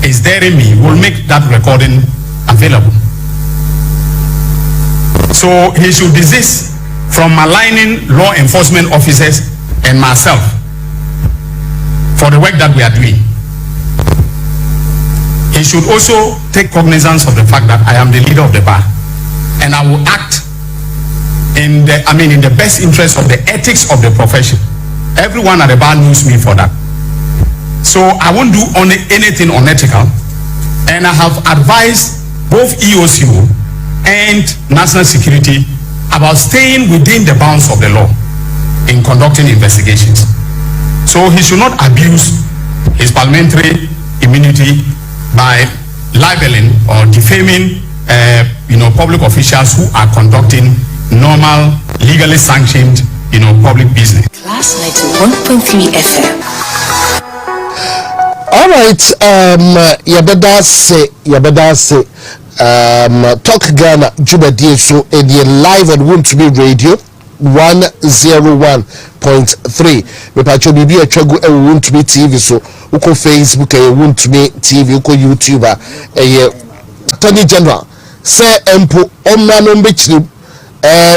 is daring me, will make that recording available. So he should desist from maligning law enforcement officers and myself for the work that we are doing. He should also take cognizance of the fact that I am the leader of the bar, and I will act in the best interest of the ethics of the profession. Everyone at the bar knows me for that. So I won't do anything unethical, and I have advised both EOCO and National Security about staying within the bounds of the law in conducting investigations. So he should not abuse his parliamentary immunity by libeling or defaming public officials who are conducting normal, legally sanctioned, public business. Class 91.3 FM. All right, yabeda say Talk Ghana Juba DSO and live on Won't Be Radio 101.3. Me pacho bibi atwago e Won't Be TV so uko Facebook e Won't Be TV uko YouTube e Attorney General say empo omra no mbechiri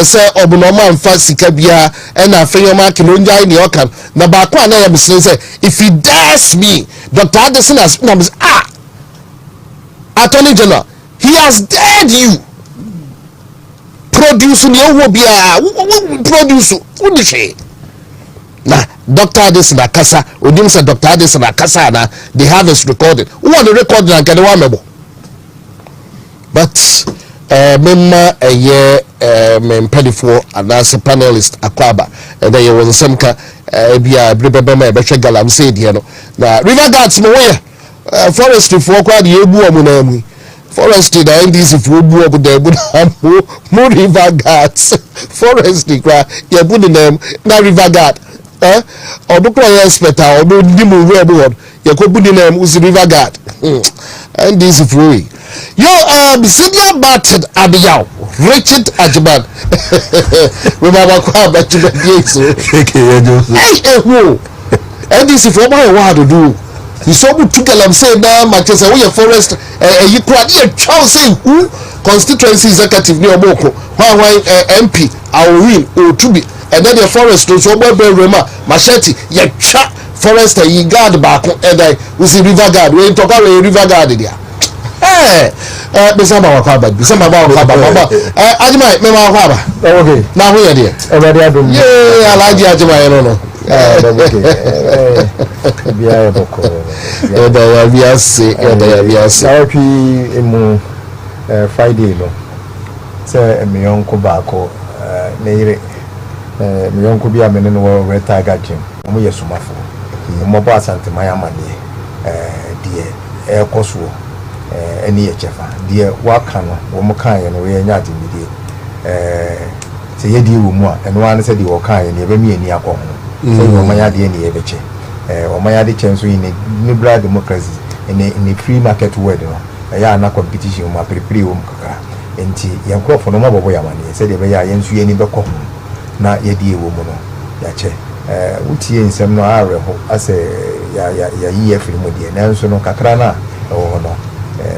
say obunoma mfa sika bia e na afeyoma ke no njai ne okan na ba kwa na ya misle say if he dares me Dr. Addison has Attorney General, he has dared you. Produce Now, Dr. Addison Akasa, Udim said Dr. Addison Akasa, they have this recording. Who want the recording and get one member? But member a year Pedifo and as a panelist Akwaba, and there was some Bia Bribabama Becha Galamsey, now River Guards no way. Forestry for quite the Ebu Forestry, the NDC for Bubu, the more River Guards. Forestry, you put the name, now River Guard. Or the player expector, or no Dimu Rebel, you could put the name was River Guard. NDC free. Yo, senior battered Abiyaw, Richard Ajiman. Remember, but you NDC for my what to do. You saw me to galamsey now, Manchester, we forest, you could hear Charles say who constituency executive near Moko, why MP, our win, or to be, and then the forest, so Rema, Machete, you chat forest, you guard back, and I was in River Guard, we talk about River Guard there. Besama wakaba, besama wakaba, Ajima, Mema wakaba. Okay. Now we are there. Yeah, I like the Ajima, no. Friday no say me yonko baako ne yire me yonko bi amene no wo reta gagem mo yesumafo mo bo Asante mayamane die ekoso eni echefa die waka no wo mo kan ye no ye nya adimidie se ye die wo mu a eno an se die wo kan ye ne be mi ani akọ so wo manya de ne ye beche wo manya de chenso ni liberal democracy in free market world no ya na competition ma prepare wo mkaka enti yankofo no mabobo yamane se de be ya yensu ye ni beko na ye die wo mu no ya che utie nsem no areho ase ya yi efiri mu de nanso no kakra na wo no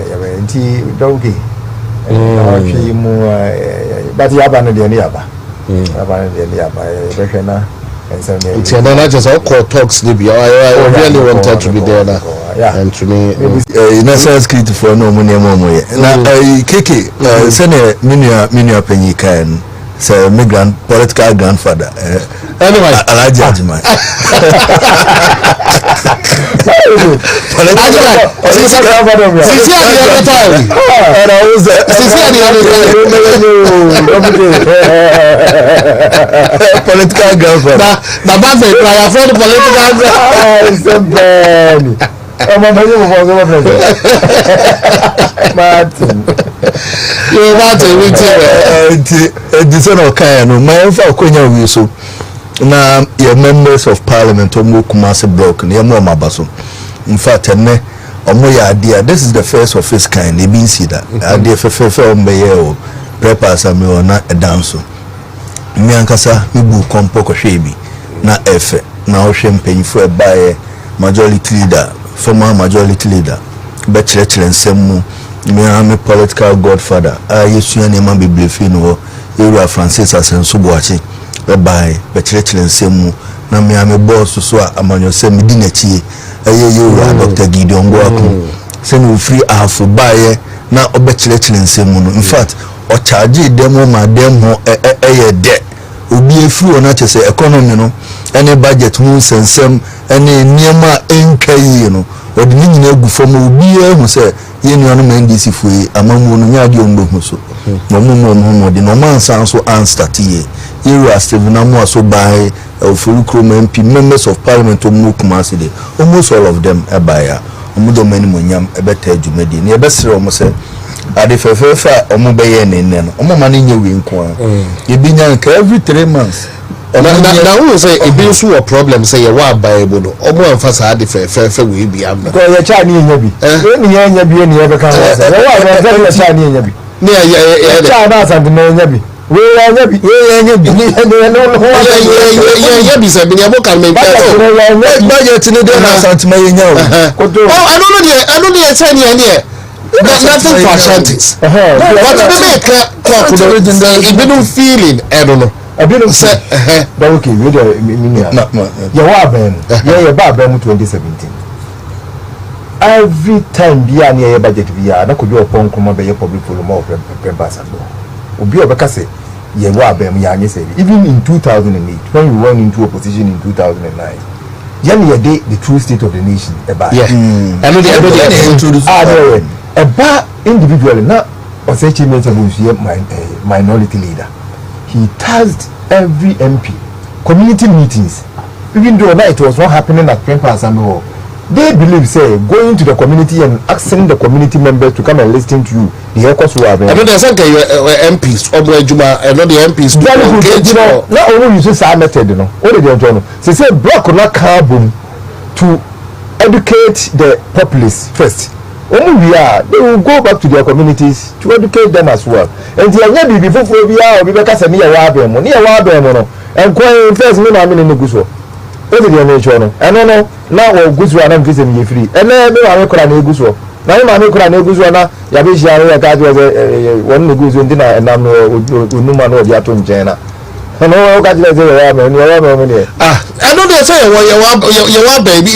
ya be enti dogi na twi mu but ya ba no de ne ya ba aba no de ne ya ba be hwe na it's not just all call talks Libya. I really wanted to be there and to me national security for no money more now keke send minia penny can say migrant political grandfather anyway Alhaji Ajima political grandfather na ba fe cry for the political grandfather Martin no my fa konya wi so na your members of parliament omo Kumasi block na yemo mabaso in fact ene omo ya ade this is the first of its kind e bin see that ade fefe ombe o prepares am na edanso mi ankasa mi bu kompo ko hwebi na efe na o hwe mpanyifo e bae majority leader former majority leader be chire nsem mu me am political godfather yesu ya nema biblefi no Arr3st Francis Asenso Boachi be bae be chire nsem mu na me am boss so amanyose me di nachi Arr3st Dr. Gideon Gwako se no free afu bae na obe chire nsem mu no in fact o charge demo ma demo de obi efiri ona chese economy no any budget hu sensem any niema enkai no odi ni nyina egu fom obi ehu se ye nuanu NDC fue amamu no nya de ombo hu so no mo de no man san so an start ye Arr3st na mo so by ofurukro MP members of parliament omo Kumasi de almost all of them ebaya omo do mani mo nyam ebeta adwumadi ne ebesere omo se ade fefefa omo be ye nenne no omo ma nye wi nko a ebinya nka every 3 months na who say ebi so a problem say ye wa bible no omo emphasize ade fefefa we bi am ko ye cha ni nya bi ni nya bi ni ye be kan say ye wa cha ni nya bi ni ye cha na Asante na nya bi we nya bi ye bi say bi ni abo kan me budget ni dey na Asante ma ye nya o I don't know say ni nothing for Ashantis. What do they talk it didn't feeling I don't know. I didn't say but okay we dey you wa ben you ba ben 2017 every time bia na your budget bia na ko bi opon kuma be public forum of ambassador obi obeka say you wa ben ya anye say even in 2008 when we went into opposition in 2009 you dey the true state of the nation about I know they introduce about individually not or say minority leader. He tasked every MP community meetings, even though it was not happening at Ashanti. They believe say going to the community and asking the community members to come and listen to you. The echoes were there. I know there's MPs or Juma. I know the MPs. Not only use this method, you know. Only the journal. They say block not carbon to educate the populace first. Only we are, they will go back to their communities to educate them as well. And the other before we are, we because near Wabem, and going first, me, I mean, in the Guswa. What is your nature? And no, now Guswa and visiting you free. And then I could have Guswa. Now I'm a Guswana, Yabisha, I was one Guswa dinner, and I'm no man of Yaton Jana. I know I know they say you want baby.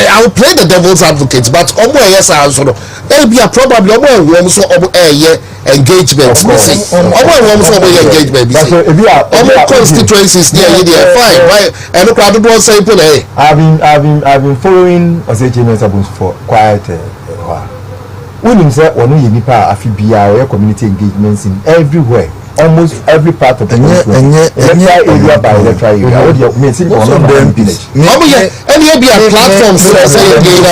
I will play the devil's advocate, but yes, I also maybe a probably so engagement. Engagement. Constituencies there, fine. Why? And look, I don't want to say put hey. I've been following Ashanti for quite a while. When you say when you nipa afibia community engagements in everywhere. Almost every part of the area by electoral area. What do you mean? Most of them platforms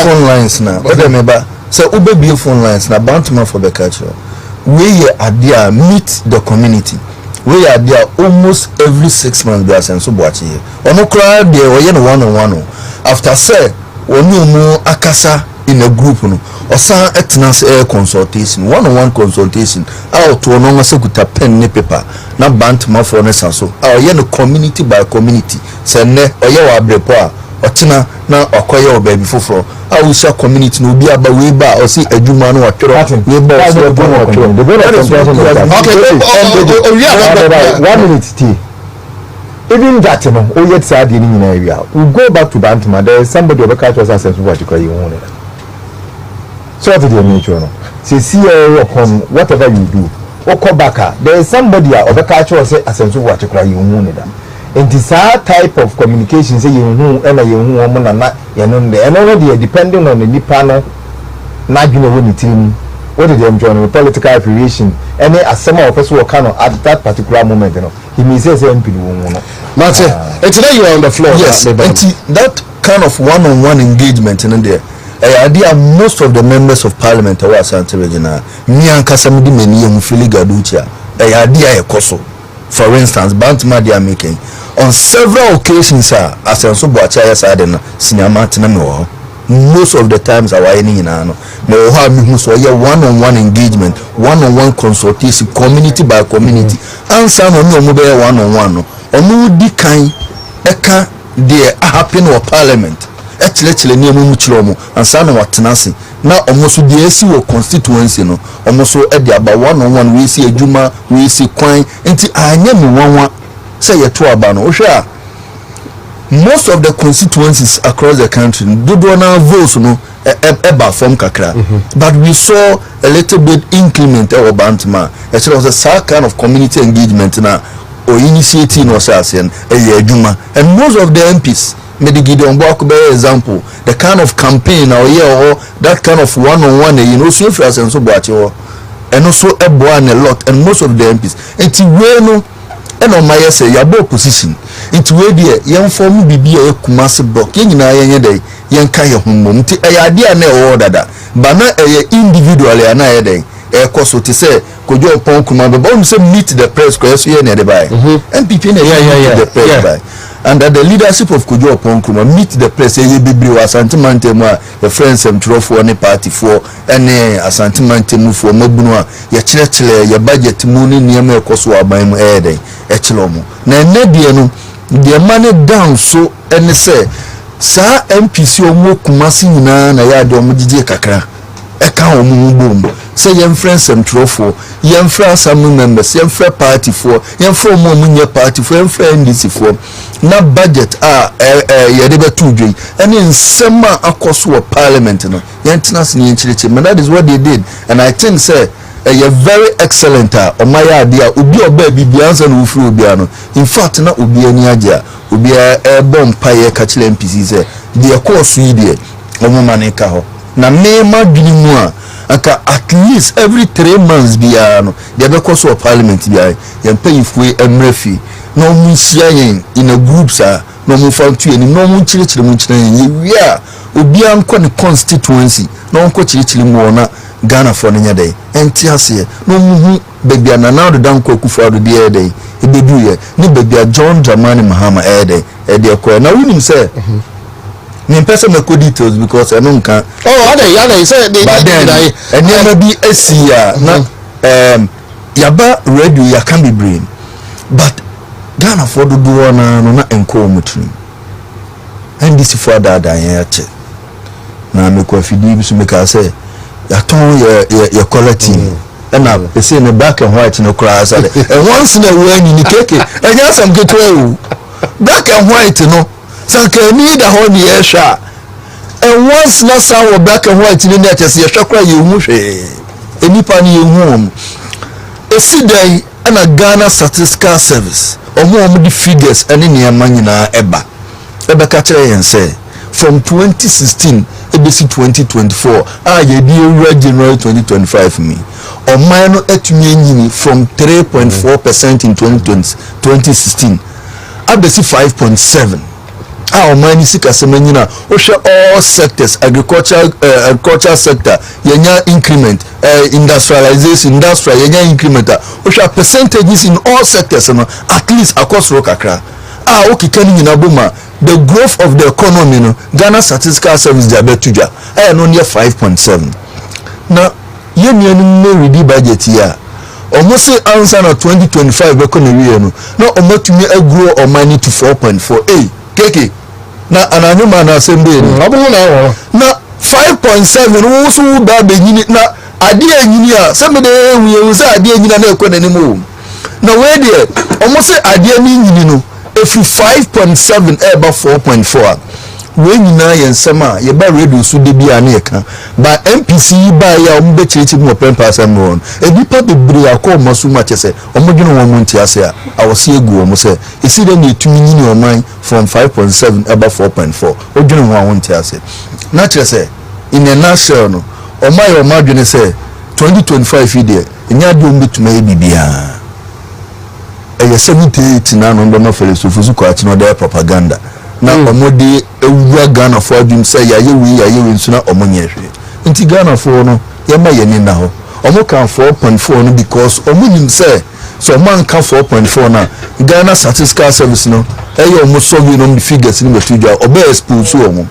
phone lines now. What do you mean? So be phone lines now. Bantama for the culture. We are there meet the community. We are there almost every 6 months. We are saying so watch here. Ono crowd there. We are one. After say onu mo akasa in a group no. Osa etnas consultation one-on-one consultation out to no sekuta pen ne paper na bantama for ne sanso ye no community by community se ne oye wa brepo a otena na okoye oba bi foforo a usa community no bi aba we ba o si adwuma no watwero we ba so the board okay 1 minute tea even that you know o yet sad in area we go back to bantama there is somebody over catch us as what you call you own. So what the nature no see upon whatever you do or come back there is somebody over culture say asenso what you cry you hu ne da and this type of communication say you hu and you hu omo na you know and already depending on the nipa no na dwene wo ni tin what did them join political affiliation any asema of person work at that particular moment you know he may say MP no Mate today you are on the floor. Yes, that kind of one-on-one engagement in there. Idea most of the members of parliament are Ashanti regional. Me and Kasamidi many fili gaducha. Idea koso. For instance, Bantama they are making on several occasions, Asenso Boacha Saden, Sinamatina no. Most of the times our any in ano. No one-on-one engagement, one-on-one consultation, community by community. And some no mobile one-on-one. Omu di kind eka de happen or parliament. Actually near muchlomo and son of Watanasi. Now almost the AC or constituency no almost so at the about one-on-one we see a Juma, we see coin until I never one say a 2 abano. Sure. Most of the constituencies across the country do not vote no eba from kakra. But we saw a little bit increment or bantama. Actually was a kind of community engagement now or initiating or saying a Juma. And most of the MPs Medigideon Bok by example, the kind of campaign or that kind of one-on-one, you know, so fast and so bacho, and also a a lot, and most of the MPs. It's well, and on my say, your position. It's where the young form be a Kumasi block, young day, young Kaya Humum, a idea no order that, but not a individually an idea. koso te say kojo opon kuma be bon say meet the press ko yeso ye na de bai MPP na meet the press bai under the leadership of kojo opon kuma meet the press ye bebre wa Asante Mantemu a your friends emtrofo ne party for ene Asante Mantemu for mabunu a ye kyerɛkyerɛ ye budget mu ne niam ekoso aban mu den ekyelomo na enedie no the money down so ene say sa MPC omo kumasi nyina na ya de omo gigi kakra eka omo bom say yem friends emtrofo yem friends some members yem friend party for yem friend omo munye party for yem friend NDC for na budget ye de betu dwe ene nsema akoso parliament no yentenas ni enchiriche but that is what they did and I think say you're very excellent omaya dia obi oba bibia ansa no ufuru obi ano in fact na obi ani agya obi bom paye ka chile MPC say dia course yi dia omoma ne ka ho na me ma dwini mu a aka at least every 3 months bia no dia be course of parliament bia yem payifue emrefi no mu sia yen in a groups no mu fantu eni no mu chirichiri mu chira yen wi a obi anko ne constituency no onko chirichiri mu ona Ghana for nyade enti ase no muhu baby anana do dan ko kufu ado de ede ebedu ye ni baby John Dramani Mahama ede ko na winim say me person me ko details because I don't can I say they enema bi asia na yaba radio ya can be brain but Ghana for do na no na enko mutun NDC for dada ya che na me ko afidi bi so me ka say yaton your quality and now they say in the black and white no crash and once in a way ni keke and yes I'm get well black and white no so can need a whole year sha and once na sound black and white ni net say shakwa you hu hwe enipa ni hu e see dey na Ghana Statistical Service omo the figures and ni amanyina eba ka kire yen say from 2016 ABC 2024 ye di January 2025 me o mine etumi enyini from 3.4% in 2016 ABC 5.7 o mine sika semanyina o hwe all sectors agricultural sector yenya increment industrialization industrial yenya increment o hwe percentages in all sectors no at least across kakra okikani nyina boma the growth of the economy no Ghana Statistical Service diabetuja no near 5.7 na yenu no ready budget here almost answer na 2025 economy no na omatumi agro or money to 4.4 keke na ananyuma na assembly na 5.7 wo so ba benyini na ade anyini a semede ewu say ade anyina na economy mo na we there almost ade ni nyini no if you 5.7 eba 4.4 we nyina yen sema ye ba radio so de bia na yeka ba MPC ba ya ombe chichi mu pempa ron edipa bebre akọ masu ma chese omodwene won mu ntiase a awose egu omo se esi de na etumi nyini oman from 5.7 eba 4.4 odwene won ntiase na chese in a nation no omay omadwene se 2025 ide nya de ombetuma e bibia 78 na no ndo filosofi su kwa chino da propaganda na omodi ewua Ghana for adwum say ya yewi nsu na omonyehwe nti Ghana for no ye ma yeni na ho omo kan 4.4 no because omunim say so man kan 4.4 na Ghana Statistical Service no eyo omo so wi no figures ni betudwa obe expose omo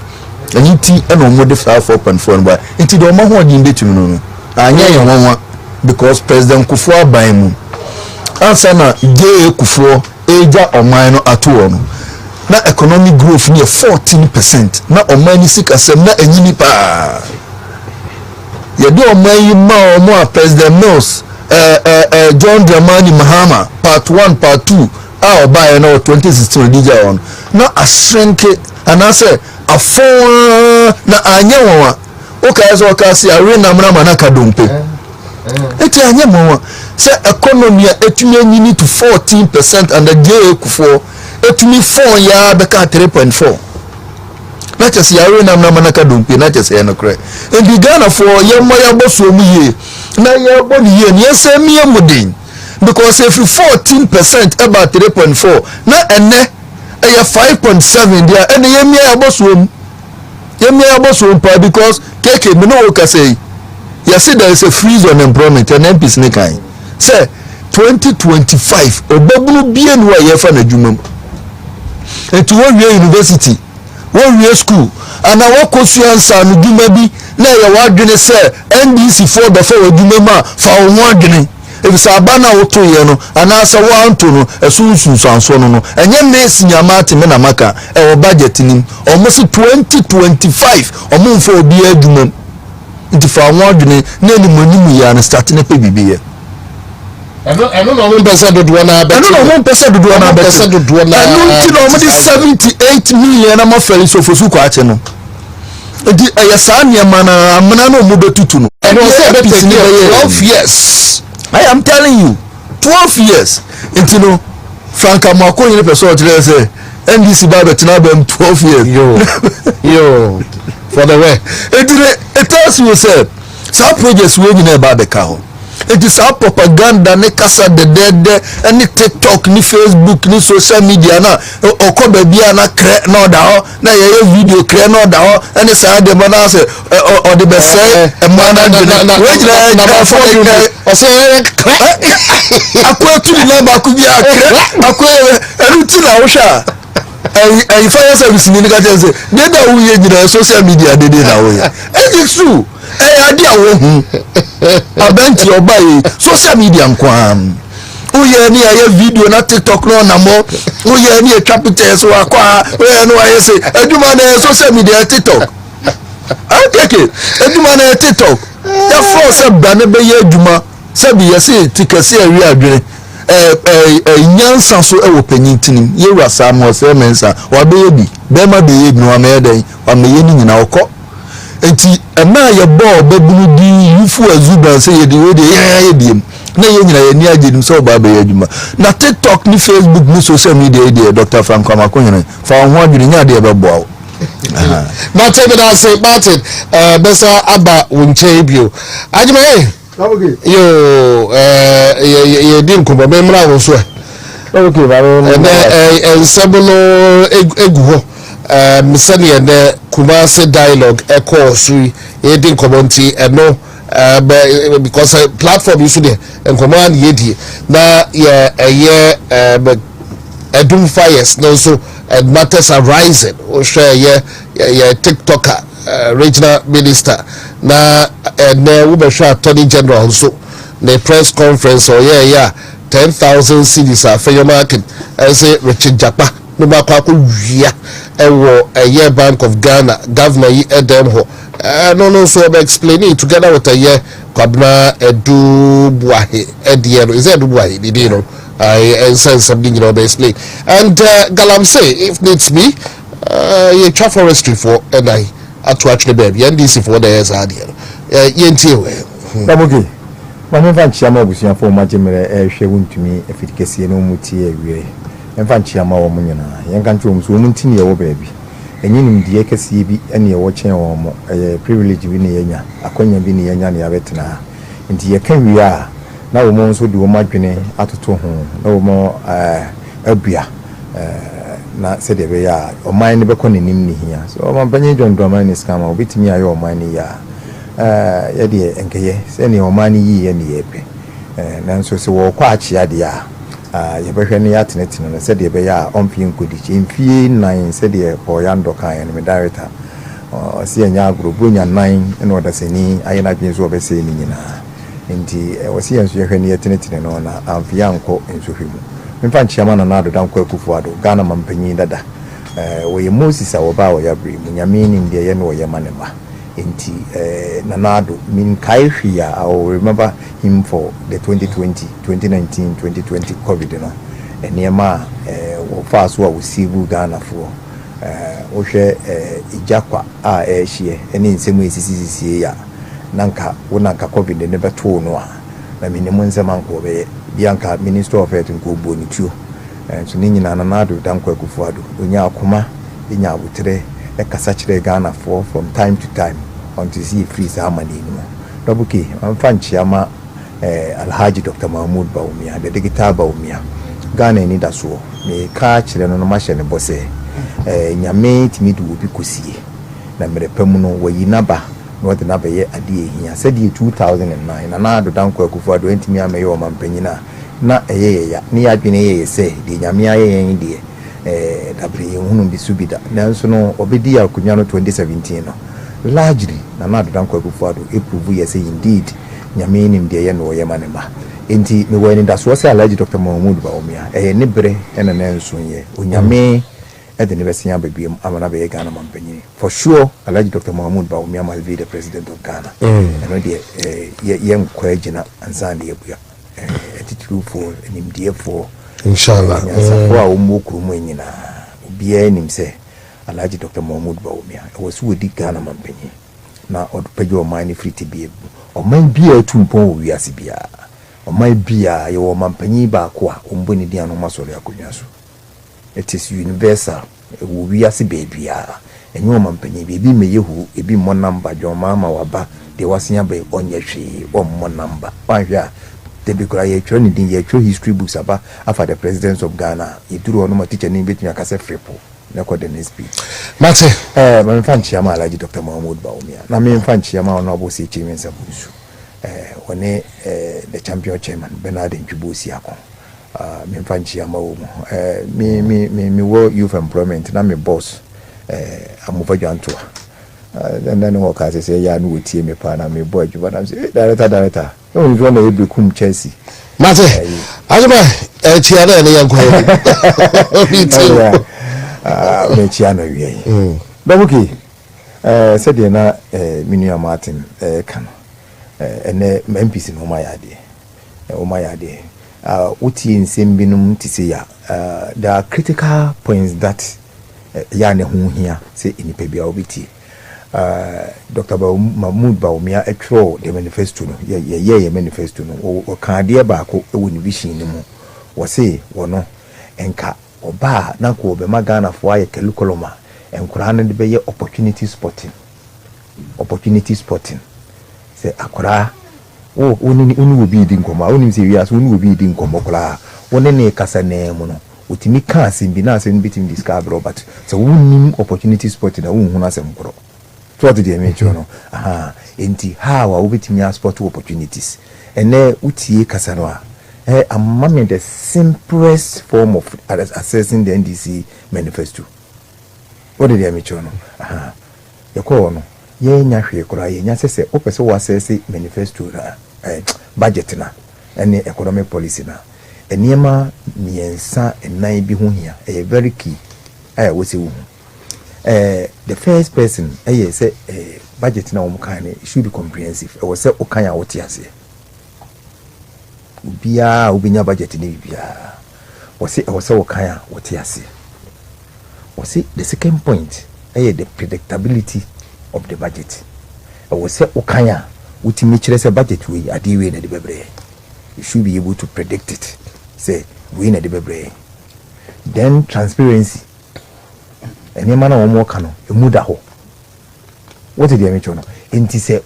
aniti na omo de 4.4 ba nti do omo ho odin betumi no anya ye wonwa because President Kufu aban mu ansana je Kufu eja oman no atowo no na economic growth near 14% na omani sika sem na enyini pa ye do omani ma omo President Mills John Dramani Mahama part 1 part 2 oba na 2016 dija on na asrenke anase afon na anyewa okazo okasi arena mna na kadompe eti anyewa se economy etumi enyini to 14% and the day Kufu etumi phone ya beka 3.4 na chese ya na manaka dompe na chese ya no kre endi Ghana for ye mo ya boso mu ye na ye boni ye ni ese mi emudin because if 14% about 3.4 na ene e 5.7 dia ene ye mi ya boso pa because keke me no ka say You see there is a freeze on employment and MPs ne kan. Say 2025 obabulu bien wa ye fa na dwuma. Etu wo wie university, wo wie school, ana wo kosu ansa no dwuma bi na ye wadwene say NDC for the for dwuma ma fa wo adwene. If sabana woto ye no ana sa wo anto no esunsun sanso no enye nesi nyamate me na maka e wo budget nim almost 2025 omumfo obi adwuma nti fa wo adwene na ni monimu ya na start na pe bibiye. Eno no mo pese dodo na abeti. Eno no mo pese dodo na abeti. Eno ti no mo di 78 million na mo fere so fosu kwa ache no. Edi ayasa niam na amana no mo betutu no. Eno se beti 12 years. I am telling you 12 years. Enti no Franka Mako yin person o tire say NDC ba betina bem 12 years. Yo. For the way. It tells you say some projects we nyina ba be ka ho. It is our propaganda ne kasa de any TikTok ni Facebook ni social media na okoba bia na kre na oda ho na ye video kre na oda ho any say de mana say o de be say e mana we jira na for o say akwa tu ni ba ku bia kre akwa enu ti na wo sha e fire service ni ka say de da wo ye jira social media de na wo ye it is true adi awo hu abenti obaye social media nkwam uye ni aye video na TikTok no na mo uye ni etwa pictures wa kwa uye no aye say eduma na social media TikTok akeke eduma na TikTok ya force bane be ye eduma se bi ye say tikase awi adwene nyansa so e wo panyintinim ye wasa mo se mensa wa be ye bi be ma be ye bi no wa me den wa me ye ni nyina okọ enti ema ye bo babulu di yufu azuba say ye di we de ye diem na ye nyina ye ni ajenim so ba ba ye adwuma na TikTok ni Facebook ni social media de Dr. Frank Amakonye fa ho adwene nya de be bo na tebe da say Martin besa aba wonche bio ajima yo ye din ko ba memra wo so okay ba ensebolo egu ho misani ene Kumasi dialogue echo sui ye din komonti eno because platform you should command yedi na ye edum fires no so matters are rising o share ye TikToker regional minister na we be sure Attorney General so the press conference or 10,000 cedis are for your market say Richard Japa no ba kwa wia ewo a Bank of Ghana governor yi edem ho no so be explain it together with a year kwabna edu buahe ediero is edu buahe bi no I sense something be explain and galamsey if needs me ye tra forestry for and I to actually be NDC for the years adiero yentie we baboge mama van chiama busia for majemere hwe wuntumi efitikese no muti ewie emfa nchiama wo munyina yenka ntwe so muntini ye wo baabi enyinim die kese bi ene ye wo chen wo mo privilege bi ne yenya akonya bi ne yenya ne yabetena nti ye kan wi a na wo mo nso di wo madwene atoto ho na wo mo abua na se de be ya o man ne be ko nenim ne hia so o man banye dwondwa man ne skama obitimi ayo o man ne ya ye de enkeye se ne o man ne yi ye ne ye pe na nso se wo kwa achia de ya ye behwe ne yatenetino na se de be ya onfie nkodi chi mfie 9 se de o ya ndoka ya ne director o se nya agrubu nya 9 ene oda seni ayena dwen so be se ni nyina nti o se yenso ye hwe ne yatenetino no na amfie anko enso hwemu mfa nchiama na nado dan kwakufu ado Ghana mampanyi dada wo ye Moses awoba wo ya bri munyamini ndiye ye no ye manema nti na nado min kaihia I remember him for the 2019 COVID no eniema wo faso wa usibu Ghana fo wo hwe ijakwa a ehie eni nsemu esisisi ya nanka wonanka COVID ne beto no a na minimum nsema nko be bianca Minister of Health nko boni tuo so ni nyina na nado dan kwakufu ado onya akoma enya abutre e kasa kire Ghana for from time to time until see freeze amani no dobuki amfa nchiama Alhaji Dr. Mahmoud Baumia the digital Baumia Ghana ni daso me ka kire no ma hye ne bose nyame timi du obi kosie na mere pamu no wayi naba na wɔde na bɛyɛ adeɛ hia sɛdeɛ 2009 na na adoda nkɔ akufo ado ntimi amɛyɛ wɔ mampanyina na ɛyɛ ya ne yɛadwene yɛ sɛ deɛ nyame ayɛ yɛn deɛ dabre yɛhunu bi so bi da nanso no ɔbɛdi akonnwa no 2017 no largely na na adoda nkɔ akufo ado ɛprove yɛ sɛ indeed nyame nim deɛ yɛ no wɔyɛ ma ne ma enti mewɔ anidasoɔ sɛ alagye Dr. Mahmoud Bawumia ɛyɛ ne berɛ ɛna na nso yɛ onyame ɛde ne bɛsia babiam amana bɛyɛ Ghana mampanyini for sure alagye Dr. Mahmoud Bawumia must be the president of Ghana ɛno deɛ yɛnkɔ agyina ansa ne yɛbua ɛtitirifoɔ nimdeɛfoɔ inshallah nyansafoɔ a wɔmmɔ kurom nyinaa obiara nim sɛ alagye Dr. Mahmoud Bawumia ɛwɔ so wɔdi Ghana mampanyini na ɔdopagye ɔman ne firi tibia ɔman biara tu mpɔn wɔ wiase biara ɔman biara yɛwɔ mampanyin baako a ɔmbɔ ne din ano masɔre akonnwa so it is universal ɛwɔ wiase baabiara ɛnyɛ ɔmampanyin bi ebi mmɛyɛ hu ebi mmɔ namba dwɔma ma waba deɛ wasen aba ɔnyɛ hwee ɔmmɔ namba wanhwɛ a debi kora yɛtwerɛ ne din yɛtwerɛ history books aba afa the presidents of Ghana yɛduru hɔ no ma teacher ne bɛtumi aka sɛ fripo na kɔ the next speech mate mamfa nkyeama alagye Dr. Mahmoud Bawumia na memfa nkyeama ɔno abɔsɛ Chieftaincy bunsu wɔne the champion chairman Bernard Ntwibosi akɔ memfa nkyeama wɔ mu me wɔ youth employment na me boss amofa dwantoa then wɔ ka sɛ yɛ no wɔtie me paa na me boy adwuma na sɛ director ɛwɔ nso na yɛbɛkum Chelsea mate azuma chia na ne yankɔ me chia na wie babuki sɛdeɛ na minua Martin ka no ene MPC no ma yade wotie nsɛm binom te sɛ ya there are critical points that ya ne ho hia sɛ enipa bia obetie Dr. Mahmoud Bawumia etro the manifesto no ye manifesto no o ka de baako ewo ne vision no mu wo se wo no enka oba na ko be magana fo aye curriculum a enkura no de be ye opportunity spotting se akora oni obi di nkoma oni se wi aso oni obi di nkoma kora woni ne kasa na mu no otimi ka asem bi na asem bitim discover but so wonim opportunity spotting na wo hu na asem koro so what dey make you know enti how a wobetimi spot opportunities ene utie kasa no a amame the simplest form of assessing the NDC manifesto what dey make you know yeko no ye nya hwe kora ye nya sese opese wo assess manifesto na budget na ene economic policy na eniema miensa enan bi ho hia very key wo se wo the first person say budget na wo kan it should be comprehensive was say o kan ya wote ase bia obinya budget ni bia was say o kan ya wote ase was say the second point the predictability of the budget was say o kan ya wotimi kire say budget we ade we na de bebre you should be able to predict it say we na de bebre then transparency eni mana wo mo ka no emuda ho what did you mean no enti say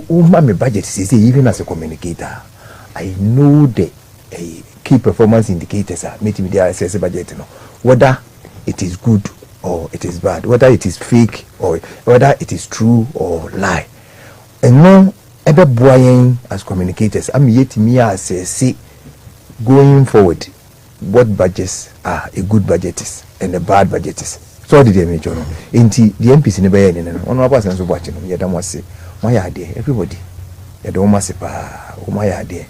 ma me budget say even as a communicator I know the key performance indicators are meeting the assess budget no whether it is good or it is bad, whether it is fake or whether it is true or lie. And no ever boying as communicators I'm yet me assess going forward what budgets are a good budget is and a bad budget is. So did they make you know? Inti the MPs in the Bay and on our person so watching them. You don't want to say, my idea, everybody. You don't want to say, my idea.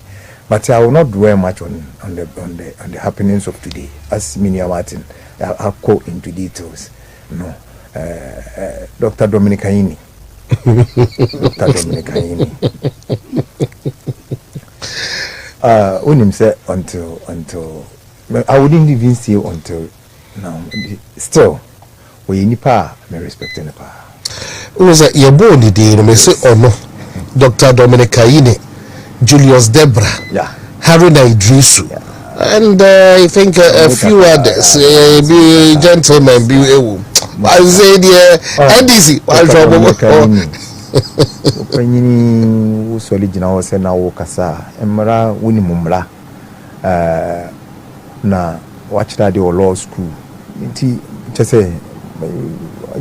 But I will not dwell much on the happenings of today. As Minia Martin, I'll go into details. No, Dr. Dominicaini. Dr. Dominicaini. Unim said until I wouldn't even say until now. Still. We nipa me respect nipa. Was that your body day me say oh no Dr. Dominicaini, Julius Debra, Harry Idrisu, and I think a few others be gentlemen be I say the NDC Openyini wo solid na wo se na wo kasa emra woni mumra na watch that the law school nti say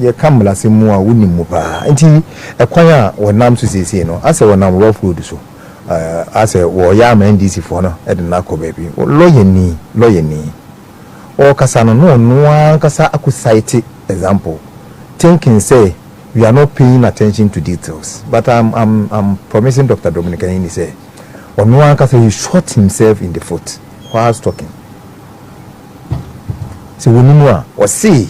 ye kamla se mu a woni mu pa nti ekwan a wonam so sese no ase wonam rough road so ase wo ya ma NDC fo no e de na ko baby lawyer ni o kasa no kasa akusite example thinking say we are not paying attention to details, but I'm promising Dr. Dominica Ini say no kasa he shot himself in the foot while talking. So we know or see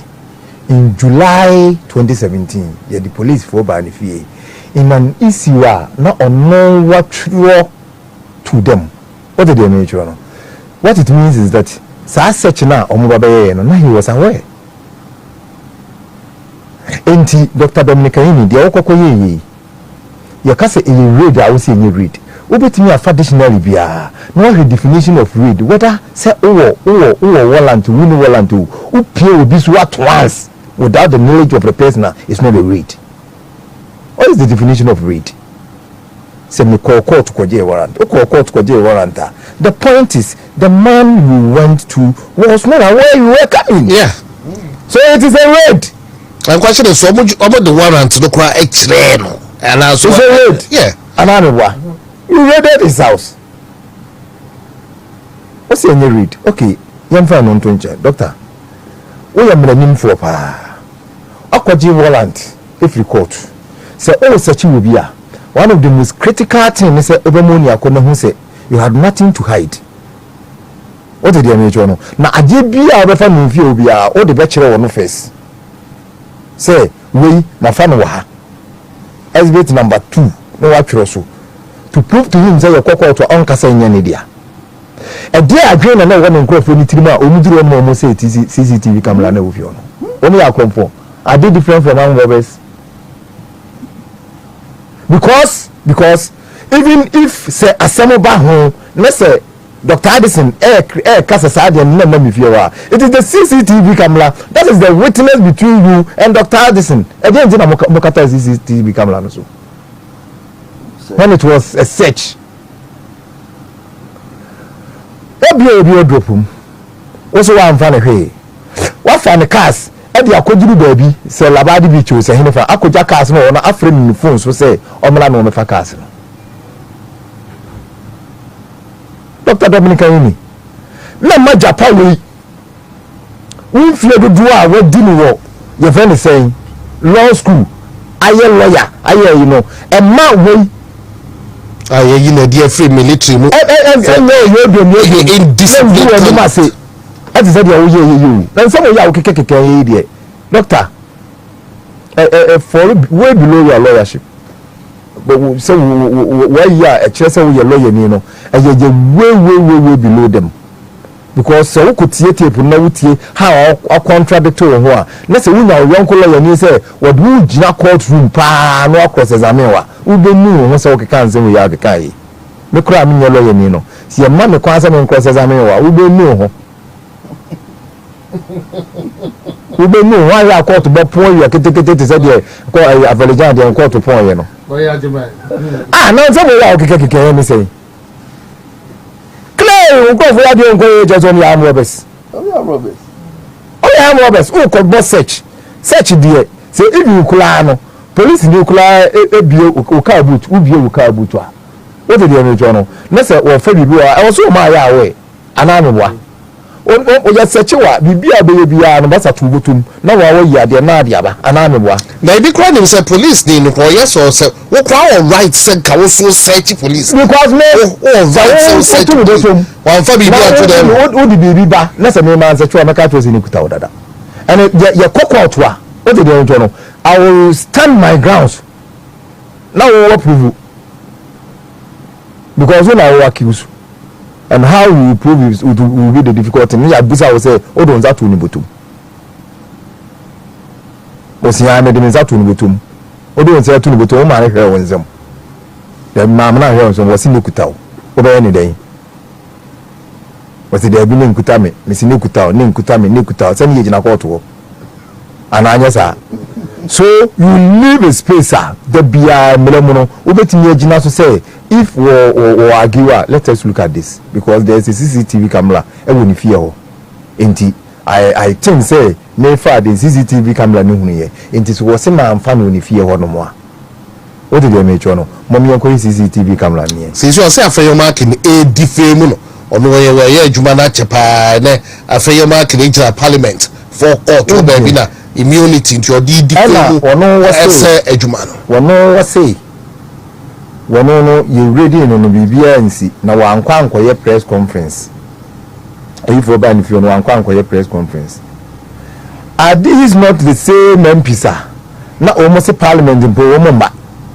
in July 2017, yeah, the police for Banifie in an issue not on what to them. What did they make? What it means is that such now he was aware. Enti Dr. Dominica Ini the okokoye ye kase e read I will say you read. Obetimi afa dictionary bia no the definition of read whether say warrant win warrant who pay obi so at once without the knowledge of the person is not a read. What is the definition of read? Say me call court kwaje warrant. Call court kwaje warrant. The point is the man you went to was not aware you were coming. Yeah. So it is a raid. I'm questioning so much about the warrant no kwa X-ray no. And also it's a raid. Yeah. Another you raided his house. What's your read? Okay, young fan on 20. Doctor, we are millennium for pa. Akwaji warrant if you court. Say all such will be one of the most critical things is Ebemonia Kona who say you had nothing to hide. What did you make? No, now I did be our reference view be all the bachelor on face. Say we my fan waha. Exhibit number 2 no watch so. To prove to him say your kokko to onkasa nyane dia e dia adwen na won nkrofo ni tirima omuduro mo say CCTV camera na ofio no oni akomfo are they different from armed robbers? Because even if say asemoba ho na say Dr. Addison kasa saade na mami fiewa it is the CCTV camera that is the witness between you and Dr. Addison e dey ntina mo kata CCTV camera no so when it was a search. Obi drop him. Also one fan hey. What fan the cars? Ebi akoduru baby say labadi beach o say hinifa akoja cars no na afrem ni phone so say omla no me fa cars no. Dr. Dominica Ini. Na ma Japan we. We feel do a we di ni wo. Your friend is saying law school. Aye lawyer. Aye you know. E ma we you know dear free military no indiscipline say that is that you then some of you keke here doctor for way below your lawyership but so where you are a chance we lawyer ni no way below them because so could tie tape na wutie how contradict to ho a na say wunya yonko lawyer ni say what do gina courtroom pa no cross examine wa u be nu ho say o keka nse we ya keka yi me kura me lawyer ni no si e ma me kwa say me cross examine wa u be nu ho u be nu wa ya court bo pon ya ketekete te say dey ko avelejan dey court pon ye no boya jema na say we ya keka me say go for that go just on armed robbers. Armed robbers. Who could boss search there. Say if you kula police ni kula ebie oka boot, ubie oka boot wa. What did you do no? Na say o fa bibi wa. I was so my ya we. Anamwa. O ya search wa bibi abeye bia no basa tubutum. Na wa wo ya de na ade aba. Anamwa. Na ibi kwa ni say police ni no yes or say wo kwa all right say ka wo so search police. Because me right search one for bibi to them. Wo di bibi ba. Na say me man say twa meka to say ni kuta odada. And your court wa. What did you do no? I will stand my grounds. Now we will prove you. Because when I will accuse and how you prove it will be the difficult thing. Me abusa will say, "Oh, don't that to ni botum." Osi ya me de that to ni botum. Oh, don't say to ni botum. O ma na hwe wonzem. The man na hwe wonzem was ni kuta o. O be any day. Was there be ni kuta me. Me si ni kuta o, ni kuta me, ni kuta o. Say ni gina court o. Ananya sa. So you leave a space the bia melemono obetimi agina so say if or argue let us look at this because there is a CCTV camera e woni fie ho enti I think say me fa the CCTV camera no hunu ye enti so wo se ma amfa no ni fie ho no mo a what did they make no mommy enko CCTV camera ni se so say afeyo mark ni e different mu no ono ye adwuma na chepa na afeyo mark ni jira parliament for court o ba bi na immunity to di different ono wo say adwuma no wono wo say wono no you ready no bibia nsi na wankwa ankoye press conference if you ban if you no wankwa press conference are these not the same MPs na almost parliament in Pomba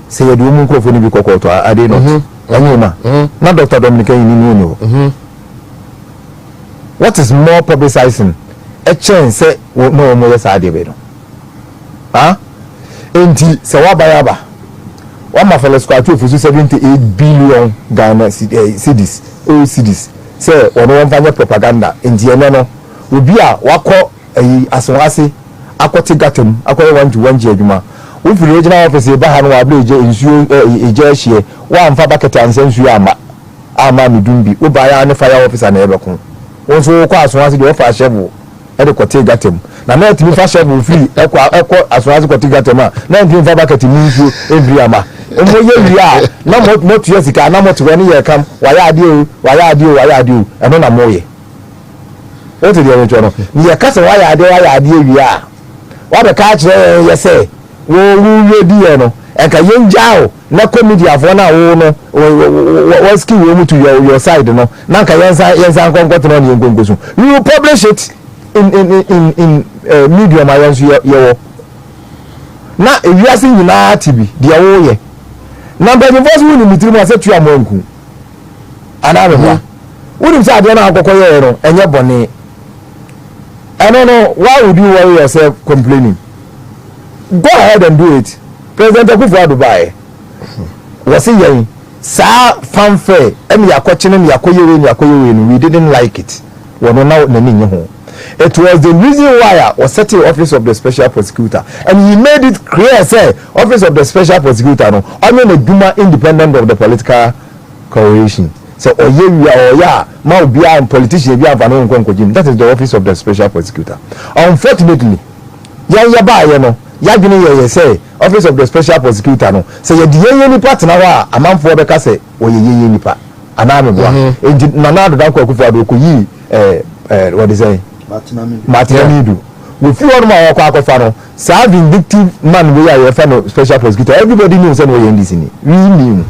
say you do microphone bi kokoto are they not anyoma na Dr. Dominic ni what is more publicizing a chance say no mo yes ade be no enti se wa bayaba wa ma fellow squad to 78 billion Ghana cedis say ono won fanya propaganda enti ene no obi a wakọ asonwase akọte gatem akọye 1 to 1 je adwuma wo fi regional office ba ha no wa bleje nsuo eje ahie wa mfa bucket ansa nsuo ama medumbi wo ba ya ne fire officer na ebekon wo so kọ asonwase de ofa shebu e de kote gatem na na timi fa shebu free ekọ asonwase kote gatem a na timi fa bucket nsuo every ama omo ye wi a na mo tuye sika na mo tuwe ni ye kam wa ya ade o eno na mo ye o te dey no ni ye kase wa ya ade wi a wa be ka kire ye say wo ready ye no e ka ye njao na comedy afo na wo no wo ski wo mu to your side no na ka yensa nkonkoto no ni ngongosu you publish it in medium ayansu ye na ewiase nyina tibi dia wo ye number the first one in mitri mo say tu amonku anabe ba woni say ade na akokoye no enye bone no why would you worry yourself complaining? Go ahead and do it. President Akufo Dubai was saying sa fanfare emi yakochine mi yakoyewe we didn't like it. We no now nani ho. It was the reason why was set the office of the special prosecutor, and he made it clear say office of the special prosecutor no only duma independent of the political coalition. So ma obi a politician bi anfano nkonkojim. That is the office of the special prosecutor. Unfortunately ya ba ye no ya dwene ye say office of the special prosecutor no say ye de nipa tena wa amanfo be ka say o ye nipa aname boa enti nana do dan ko Akufo Addo ko yi what is say Martinamidu we feel on my akwafa no say vindictive man we are no special prosecutor everybody knows say no ye NDC ni we knew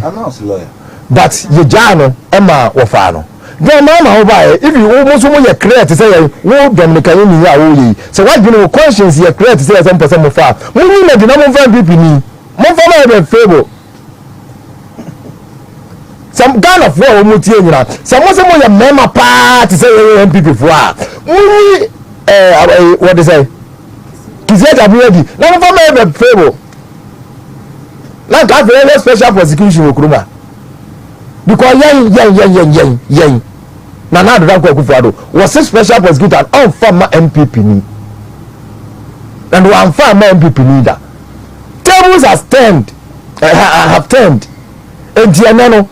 announce lawyer but ye jano ema wofa no no mama oba if you almost mo ye create say wo Dominican ni ya wo yi so what you know conscience ye create say some person mo fa mo ni na dina mo fa pipi ni mo fa na be favor some kind of war mo tie nyina some mo say mo ye mema party say ye MPP for a mo ni what they say kizeta buedi na mo fa na be favor na ka fe special prosecution okuruma because yen na do Akufo Addo was a special prosecutor on former MPP ni and one former MPP leader tables have turned and no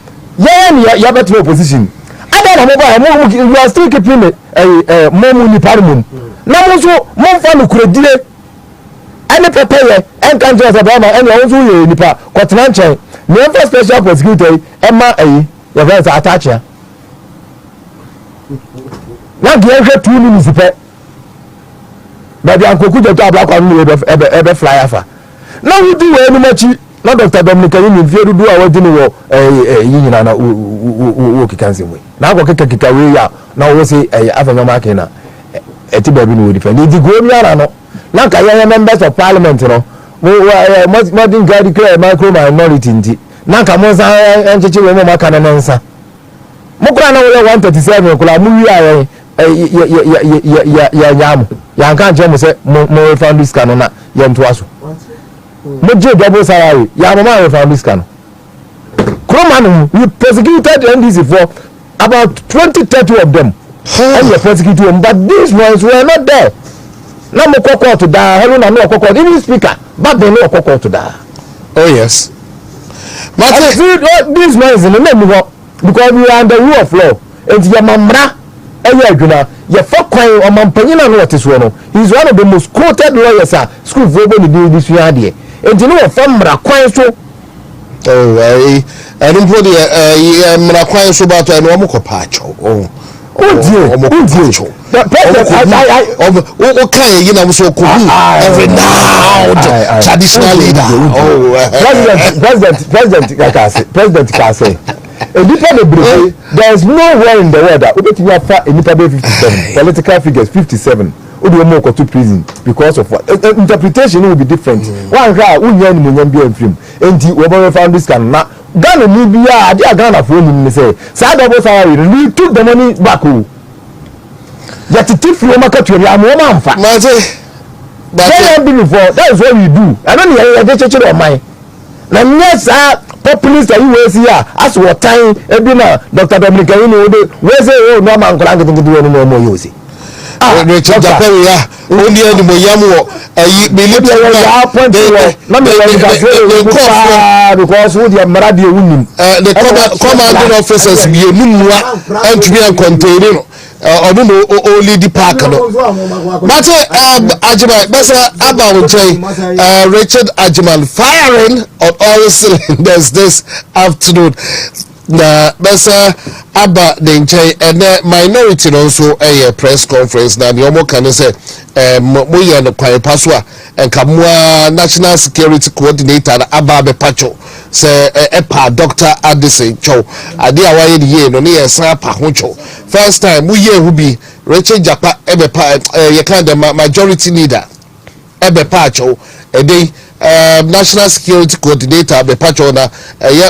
ya better opposition ada na mo you are still keeping mo ni parliament na mo so mo fa no kuredire any prepare and can just about my and also ye nipa kwatena nchen me for special prosecutor Emma your friends attach ya na ge hwe 2 minutes pe ba bi ankoku je to abla kwa no ebe fly afa na we do we no machi na Dr. Dominic ni vie dudu a wadi ni wo yinyina na wo kikanse we na akọ keka we ya na wo say afanya mark na eti ba bi no defend di go mi ara no na ka ye members of parliament no modern guard declare micro minority nti na ka mo sa encheche we mo maka na nsa mo kura na we 137 kula mu wi aye ya nyam ya kan je mo se mo found this can na ye nto aso mo je double salary ya mo ma we found this can Kromanu we prosecuted NDC for about 20-30 of them and we prosecuted them but these ones were not there na mo kokko to da hello na no kokko even speaker but they no kokko to da oh yes but these ones in the name because we are under rule of law and your mamra ɛyɛ adwuna yɛfa kwan ɔmampanyina no wɔte soɔ no he is one of the most quoted lawyers a school fo bɔ ne din di sua adeɛ enti no wɔfa mmara kwan so ɛno mpo deɛ mmara kwan so bato ɛno ɔmo kɔ paakyɛw okay, you know, so every now traditional leader. President Kase. There is nowhere in the world that we have 57 political figures 57 who do more to prison because of what interpretation will be different. One guy who be film and we found this can not Ghana Libya, Ghana for him say we took the money back. That it if you market your woman fat. But before that is what we do. I don't know the church of mine. Now yes, populist that you will see as what time every now Dr. Dominic where say oh no man can do no more you see. Richard Japaria only any more yamu believe because who the Maradia winning the commanding officers be and to be containing ọdún only the park no but Ajimal besa about Richard Ajimal firing on all cylinders this afternoon na besa aba the and minority also a press conference na the omo kan say mo ye no kwan paso a nkamua national security coordinator aba be pacho say epa Dr. Addison Chow ade a waye the ye no ne ye san pa ho chow first time mo ye hu bi Richard Japa ebe pa ye kan the majority leader ebe pa chow ede national security coordinator be pacho na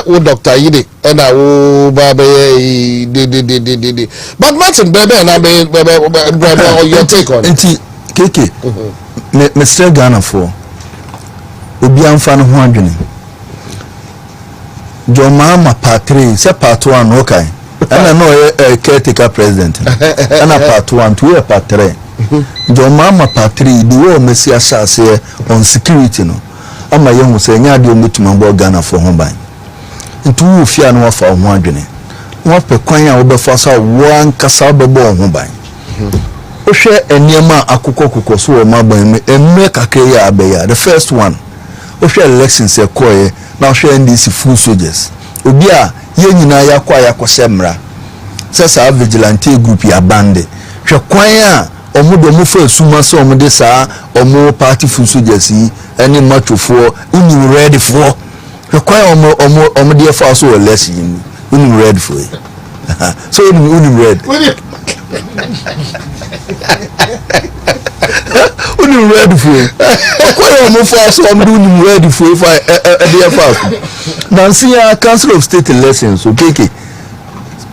wo Dr. Yide and wo ba be but Martin bebe na be your take on it keke Mr. Ghana for obi amfa no ho adwene jo mama patre se part 1 okay ana no caretaker president ana part 1 to part 3 jo mama patre the way Messi asase on security no ama yehu se nya de ometuma bo Ghana for ho ban ntu wo fia no wafa ho adwene wo pe kwan a wo be fa sa wo ankasa be bo ho ban o hwe eniema akokokoko so wo maban emme kakre ya abeya the first one o hwe elections e koye na o hwe NDC full soldiers obi a ye nyina yakwa yakosemra sesa vigilante group ya bande hwe kwan a omudo mu fa suma so omde saa omo party full soldiers yi eni matofo uni ready for hwe kwan omde fa so election uni ready for so uni ready uni ready for kwan omo fa so omde uni ready for if I dey fast Nancy Council of State elections okay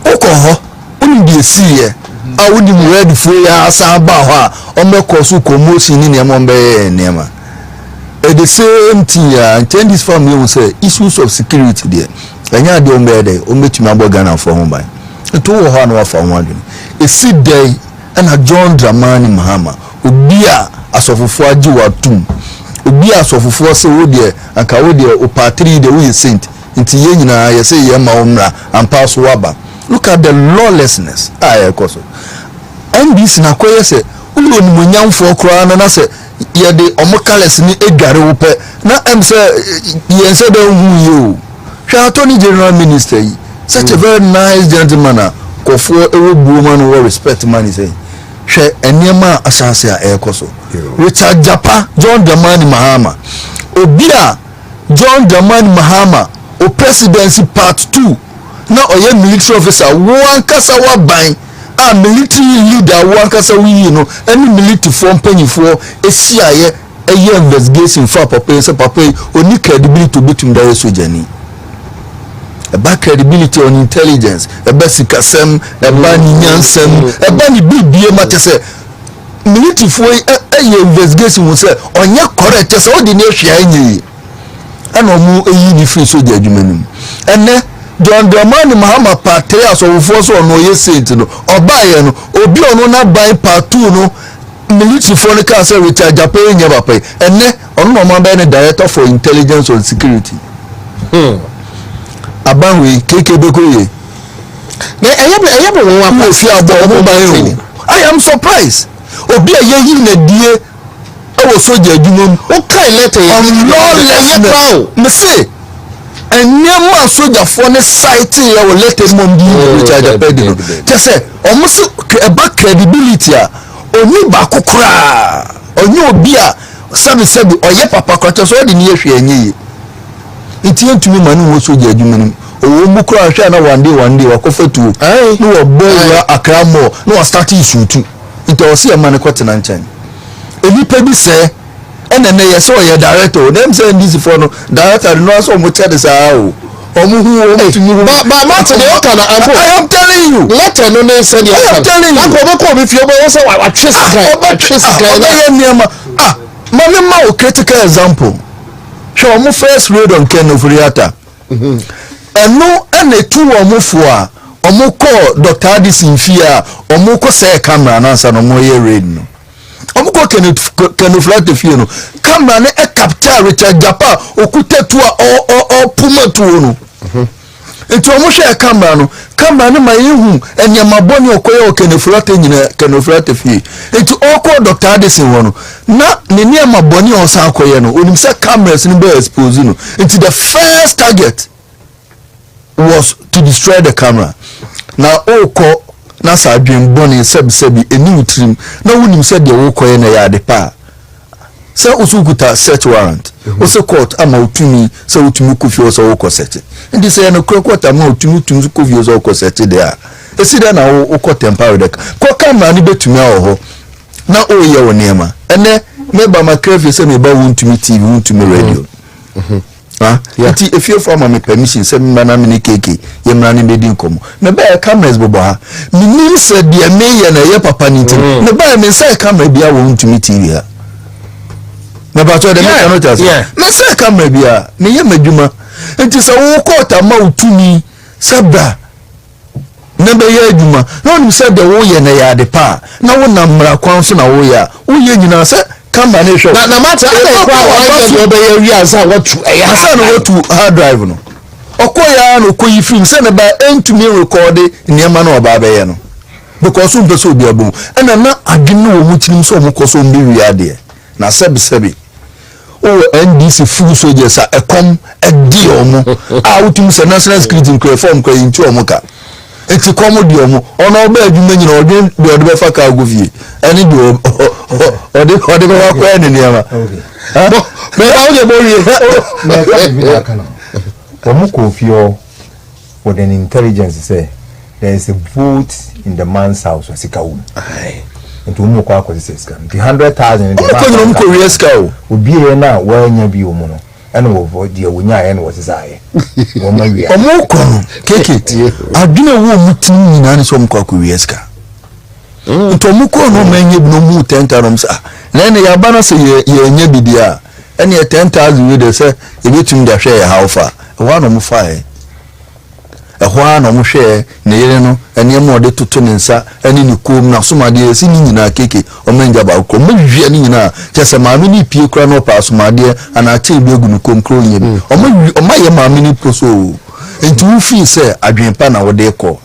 okoho uni dey see here I would be ready for ya saba ha omekosu promotion ni niam ombe niam at the same thing and this family will say issues of security there anya de ombe dey ometumi abo Ghana for home by to wo ha no afa ho adwene e sit there and John Dramani Mahama obi a asofofo agi watum obi a asofofo se wo de anka wo de o patri de we saint nti ye nyina ye say ye ma omra ampa so waba. Look at the lawlessness. Ekoso. NDC na koye se ulu ni munyamfo kra na se ye de omokales ni edware wo pe na em se ye se de hu you. Hwa Attorney General Minister yi such a very nice gentleman kofo ewo buoma no respect man say hwe eniema asase a ekoso. Richard Japa John Dramani Mahama obi a John Dramani Mahama o presidency part 2 na oye military officer one kasa wa ban a military leader one kasa wi no any military form penifo esiaye eye investigation for papa say papa oni credibility to bitum da soldier ni e ba credibility on intelligence e ba sikasem e ba ni nyansem e ba ni bibie mate say military for eye investigation wo say onye correct say o di na hwia anyi ana mu eyi ni free soldier adwumanim ene John Dramani Mahama Patria so force no ye saint no obaye no obi ono na buy part 2 no military for the say Richard Japan nya bapa enne ono no man be director for intelligence and security abanwe kekebekoye I am surprised. Obi a ye na die ewo soja adwuma o kai letter on lawlessness me say enema soja for ne site ya wo letter mom di Richard Pedro te say omo so eba credibility a oni ba kokora onye obi a sabi oye papa kwata so de ne yehwe anyi iti entumi manu wo soja adwuma nim owo mu kura hwe na one day wakofatu no wo boya akramo no start issue tu itosi e mane kwatena nchan enipa bi se ene ne ye so ye director dem say NDC for no director no so mo tell this how omu hu o tuni ba Martin e oka na I am telling you letter no ne say I am telling you ko be fie bo wo say wa trace guy mama ma o critical example show omu first road on Ken Ofuriata eno ene tu omu fo a omu ko Dr. Addison Fia omu ko say camera na sa no mo ye raid no omu ko Ken Ofuriata Fia no camera ne e capture Richard Japa okuta tu a puma tu no enti omu share camera no ma yehu enyama boni okoye Ken Ofuriata nyina Ken Ofuriata Fia enti oko Dr. Addison wono na ne nyama boni on sa akoye no onim say cameras ni be expose no enti the first target was to destroy the camera. Now oko na sa adwen boni sebi eni utrim na wonim said the oko ye na ya de pa say usukuta search warrant ose court ama utumi say utumi kofi oso oko search ndi say na court ama utumi kofi oso oko search there esi there na oko temporary de ko camera ni betumi awo na oye woniema ene meba makrefi say me ba wontumi TV wontumi radio iti if you form my permission say me na me keke ye mra ne bedi nkomo me ba cameras bobo ha minim say dia me ye na ye papa ni tin me ba me say camera bia wo ntumi TV ha me ba to de me cannot just me say camera bia me ye madwuma enti say wo kota ma utumi sabra na be ye adwuma na onu say de wo ye na ya de pa na wo na mra kwan so na wo ya wo ye nyina say camera ne show na matter e kwa wa be ye wi asa what asa no what hard drive no okoya no koyi film say na ba entumi record niema na oba be ye no because un person obi abom na na adwene wo mutinim so mo koso mbi wi ade na sebi o NDC full soldiers a ekom edi omo a utim se national security reform kwa inti omo ka eti komo di omo ona oba adwuma nyina odwen de odbe fa ka agofie eni de ode ba kwa eni niama me ba ode borie me ka bi da kana omo kofio with an intelligence say there is a vote in the man's house wasika wo nti omo kwa akwese seska nti 100,000 in the man's house ko rieska o obi e na wanya bi omo no ene wo dia wonya ye no wosisaye wo ma wi omo ko keke adwene wo mutim nyina ne so mkwa ko rieska nti omo ko no manye bi no mu 10,000 sa na ne ya bana se ye nya bidia ene 10,000 we de se e betum da hwe ya haufa wa no mu fae ehwa no mu hwe ne yere no ene mo de toto ne nsa ene ni kom na somade esi ni nyina keke o manja ba ko mo hwe ni nyina kyese maame ni pie kura no pa somade ana che bi egu ni kom kro nye bi o ma ye maame ni proso enti wo fi se adwenpa na wo de ko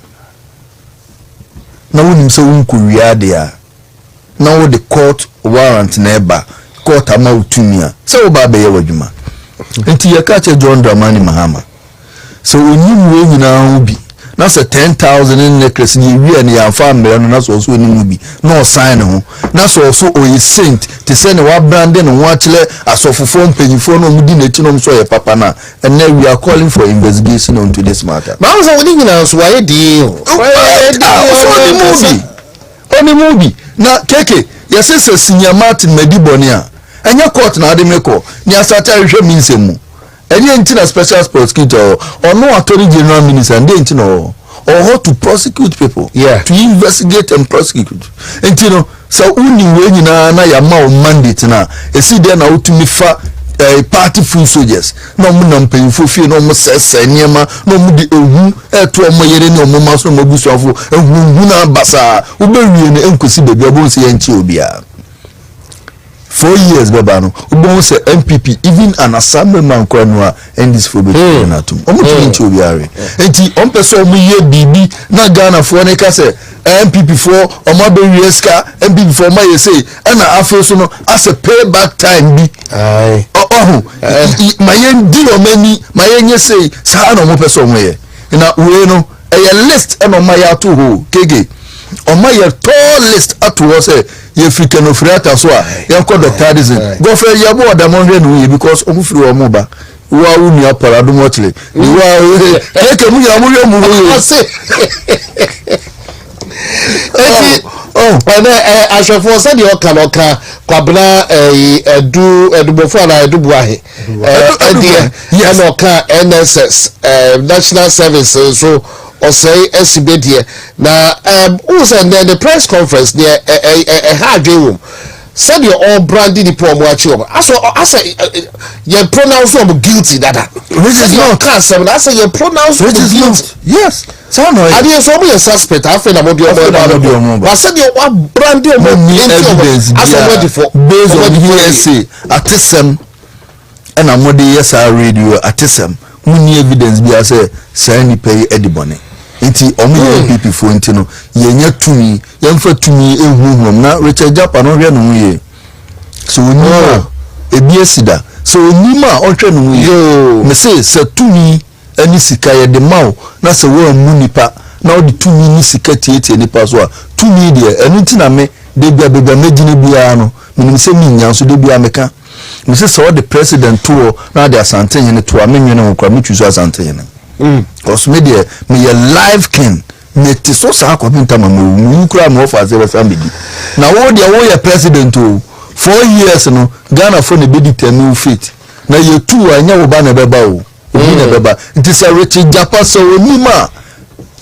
na wonim se won ko wiade a na wo de court warrant na eba court ama utumia se wo ba be ye wadwuma enti ye ka che John Dramani Mahama so onyim we nyina ho bi na se 10,000 in necklace ni wi na ya fa mbere no na so so onyim bi na o sign ho na so so o ye saint te se ne wa brand ne ho akile asofofo mpanyifo no mu di na ti no so ye papa na and now we are calling for investigation onto this matter ba so woni nyina so waye di oni movie na keke yesese Senior Martin Mediboni a enya court na ade meko ni asata hwe minsemu eni enti na special prosecutor or no attorney general minister and enti no or how to prosecute people to investigate and prosecute enti no so uni we nyina na ya ma o mandate na esi de na utumi fa party full soldiers no mu na mpanyifo fie no mu sese niema no mu di ehu eto omo yere ni omo maso no busuafo ehu na basa ubewie ne enkosi bebi obonsi ye nchi obia 4 years beba no ubon say MPP even an assemblyman kwa no NDC for be na tum omo tumi obi are enti on person omo ye bibi na Ghana for ne ka say MPP for omo be wieska MPP for ma ye say na afro so no as a payback time bi ai mayen di o mani mayen ye say sa na omo person omo ye na we no a list and on my to who kege on my tall list at was a ye freaking of rata so ya call Dr. Dizzy go for your board among because omufri o moba wa uni apara do motly wa take mu ya mu say Ashanti said you can kwabna edubofo na edubuahe NSS National Service so or say SBD now who's and then the press conference there a hard room said you all branded the poor watch over as you pronounce them guilty that which is not cancer I say you pronounce which is guilty yes so no I didn't so be a suspect I feel about your I said you all branded evidence as already for based on USA at some and I'm what the yes radio at some muni evidence be as say ni pay edibone nti omo MPP fo nti no yenya tumi yemfa tumi ehuhum na Richard Japa no hwe no ye so onima ebi esida so onima onhwe no ye me say tumi ani sika ye de mawo na se wo amunipa na odi tumi ni sika tietie nipa so a tumi de enu nti na me de bia megine bia no me se mi nyanso de bia meka me say so the president to na de Asante yen to amenwe no kwa me chuso Asante yen cause me there me a live king me ti so sa kwa binta mama mu kura me offer say family na wo de wo ye president o 4 years no Ghana for ne be determine fate na ye tu anya wo ba na beba o obi na beba nti say Richard Japa so onima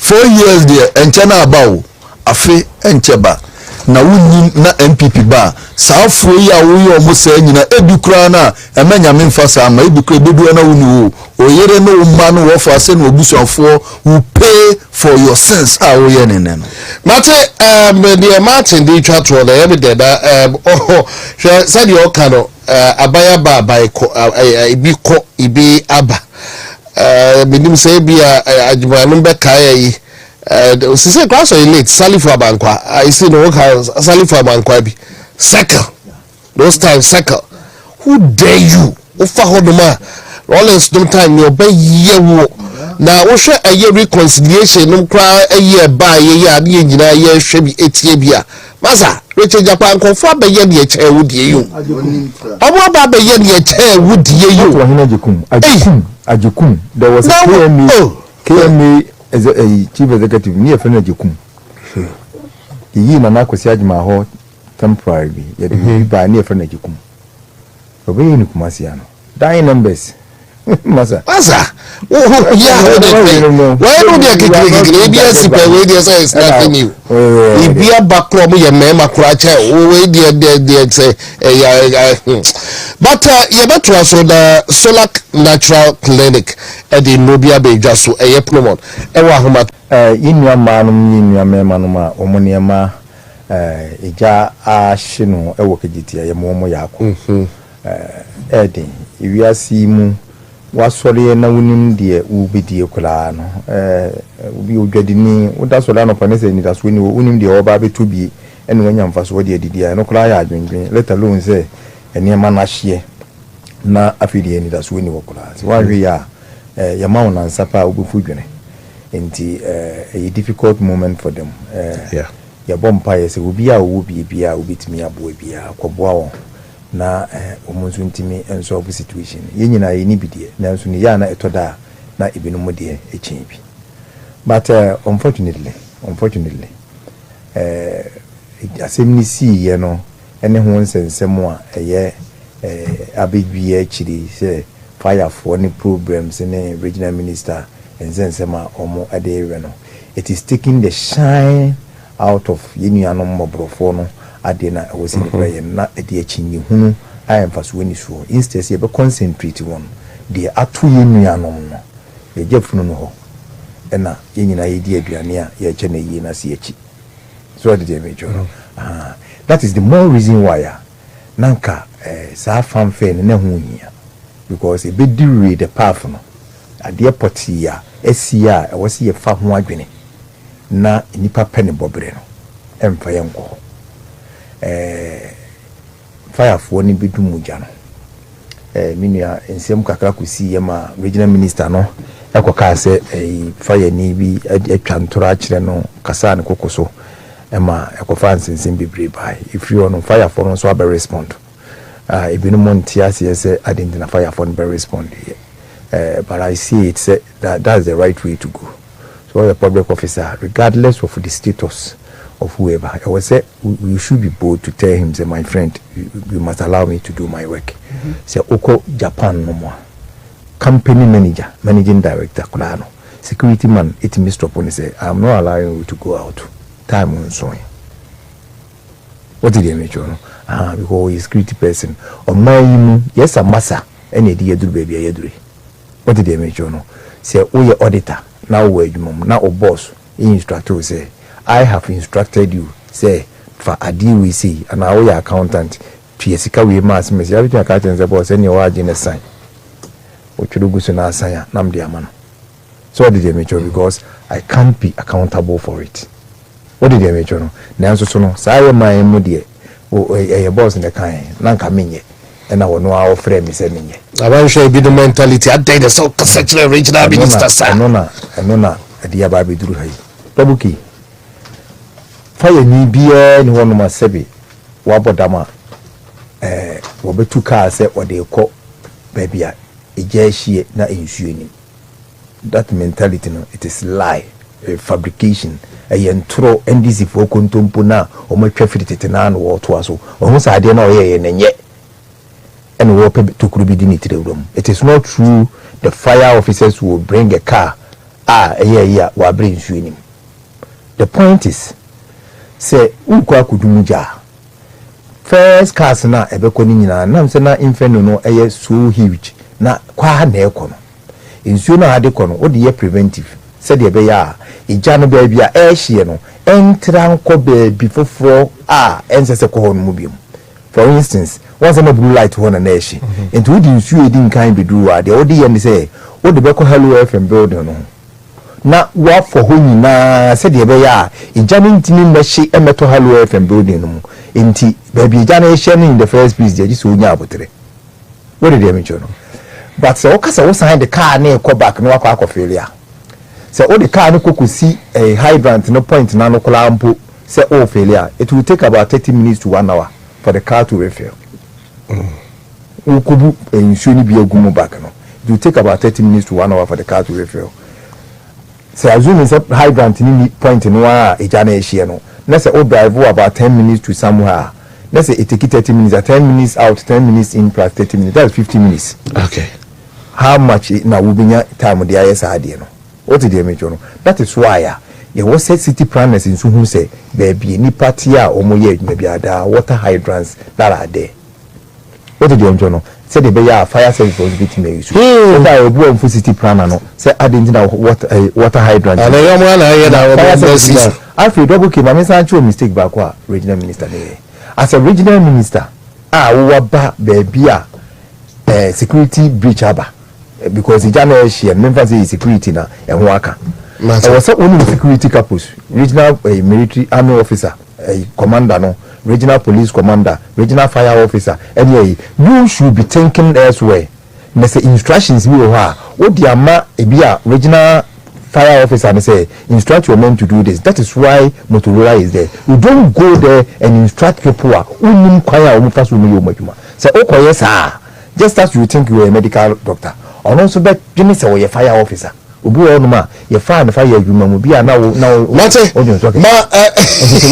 4 years there enche na aba o afi enche ba na wuni na MPP ba sa fo ya wo ye omo sa nyina edukura na emanya me mfa sa ma edukura bedu na wuni wo oyere no ma no wo fa se no obusuafo will pay for your sins a wo ye nene no mate the Martin di twatro na everyday da said you kano abaya ba by ibi ko ibi aba minim say bia ajumanu be kai yi say class or late Salifu Abankwa I see no Salifu Abankwa bi circle those times circle who dare you ofa hodoma Rollins no time you obey ye wo na wo hwe aye reconciliation no kra aye ba ye ya na nyina ye hwe bi etie bia masa Richard Japa nkonfo abaye ne eche wudie yu obo aba abaye ne eche wudie yu ajekum there was a KMA as a chief executive near Fenajikum. He na kwesi ajima ho temporary ye de ba near Fenajikum. Obe ni kumasiano. Dying numbers. Masa. Yeah, why no dey kekere ABS pe we dey say is nothing new. Ibia bakro mo ye mema kurache we dey say but ye better so the Solar Natural Clinic at the Nobia Beja so a promote ewa homa inwa manum mema no ma omoniema eja ahino ewo kegitia ye mo yako edin iwiasi mu wasori na wunim de ubidie kula no ubi odwadini udasori no panese ni daso ni wunim de oba betubi ene wanya mfaso de didia no kula ya adwendwen let alone say eniema na hye na afidie ni daso ni wokula si wanwe ya ya mawo na nsapa obufu dwene enti a difficult moment for them ya bompa yese obi a wo bia obitimi abo bia kwboa won na omunsu ntimi enso of situation yenyina ye ni bidie na enso ni ya na etoda na ibinu modie echin bi but unfortunately asemni si ye no ene ho nsensem a eye abedwie chiri se fire for any problems in regional minister ensensem a omo ade no it is taking the shine out of yenuanom mobrofo no adena was in the prayer na ade achinyi hunu ayemfaso wani so instead ye be concentrate on the atu yenuanom no ye jefunu no ho ena yenyina ye di aduane a ye che na na se achi so did they make that is the more reason why nanka saa fanfare ne ho hia because e be diri the path no ade poti ya esia e wose ye fa ho adwene na nipa pene bobre no emfa yenko firefo ni bidumu ja no minua ensem kakra kusi ye ma regional minister no ekoka se fire ni bi atwa ntora kire no kasa ne kokoso ema ekofa nsensen bebre bai if you on fire for no so be respond ebinu montia say identify fire for be respond but I see it say that's the right way to go. So the public officer, regardless of the status of whoever, I would say you should be bold to tell him, say, my friend, you must allow me to do my work. Say Oko Japan no more. Company manager, managing director, Kulano, security man, it missed upon say, I'm not allowing you to go out. Time on sewing. What did they make you know? Because he's a security person. On my yes, a massa, any idea do baby a yedri. What did they make you know? Say, oh, your auditor, now where you mom, now a boss, instructor say, I have instructed you, say, for a deal we see, and now your accountant, Piesica, we must miss everything. I can't say, boss, any word in a sign. What you do, go to Nasaya, Nam Diaman. So, what did they make you? Because I can't be accountable for it. What did they make you? Now, so no, say, my immediate, a boss in the kind, Nanka Minye. And I will know our friend is saying, I want to be the mentality. I take the so sexual regional minister, sir. I know, a dear baby drew her. Tabuki. Fire ni beer, no one must say, Wabodama. Wabe 2 cars, say what they call baby, a jeshi na insuring. That mentality, no, it is lie, a fabrication, a yentro, NDC for Kuntumpuna, or my traffic tenan or twaso, almost I didn't know and yet. And we open to Krubidini to the room. It is not true the fire officers will bring a car. We'll bring you. The point is, say, Ukwa Kudumuja. First cars na ebekonina, Namsena Inferno no so huge. Na kwa nekono. Insuna hadekono, what the year preventive. Said the beya, Ijano baby, no, entranko before 4 ensese kohon mubium. For instance, once a blue light on a nation, and to do you didn't kind be do the OD and say, what the Beko Hello FM building no. Now, what for whom na said the Baya, in Jamming Timmy Meshi and Meto Hello FM building no. In T, baby Janation in the first piece, they just would yabutre. What did they mention? But so Okasa was signed the car near Quebec, no aqua failure. So all the car no could see a hydrant, no point, nano colampo, say, oh, failure. It will take about 30 minutes to 1 hour. For the car to refill. Ukubu insuni be a gumo back. It will take about 30 minutes to 1 hour for the car to refill. So assume it's a hydrant in point in one a generation. Let's say drive about 10 minutes to somewhere. Let's say it take 30 minutes, 10 minutes out, 10 minutes in plus 30 minutes. That's 50 minutes. Okay. How much now will be time with the ISRD? What did they make? That is why. There was city planners in who say there be any party or maybe other water hydrants that are there. What did you know? Say the Bay fire service was beating the issue. I will go for city planner. No, say I didn't know what a water hydrant. And I feel double keep. I'm saying mistake back. Regional minister there. As a regional minister, waba baby security breach aba because the general she members is security na and waka. I was only security couples, regional military army officer, commander, no, regional police commander, regional fire officer. Anyway, you should be thinking elsewhere. There's instructions we have. What the ama a regional fire officer and say instruct your men to do this. That is why Motorola is there. You don't go there and instruct people who say, okay, yes, sir. Just as you think you are a medical doctor. Or also bet you say a fire officer. Obi o no ma ye fa na fa ye adwuma mu bia na mate o dey talk ma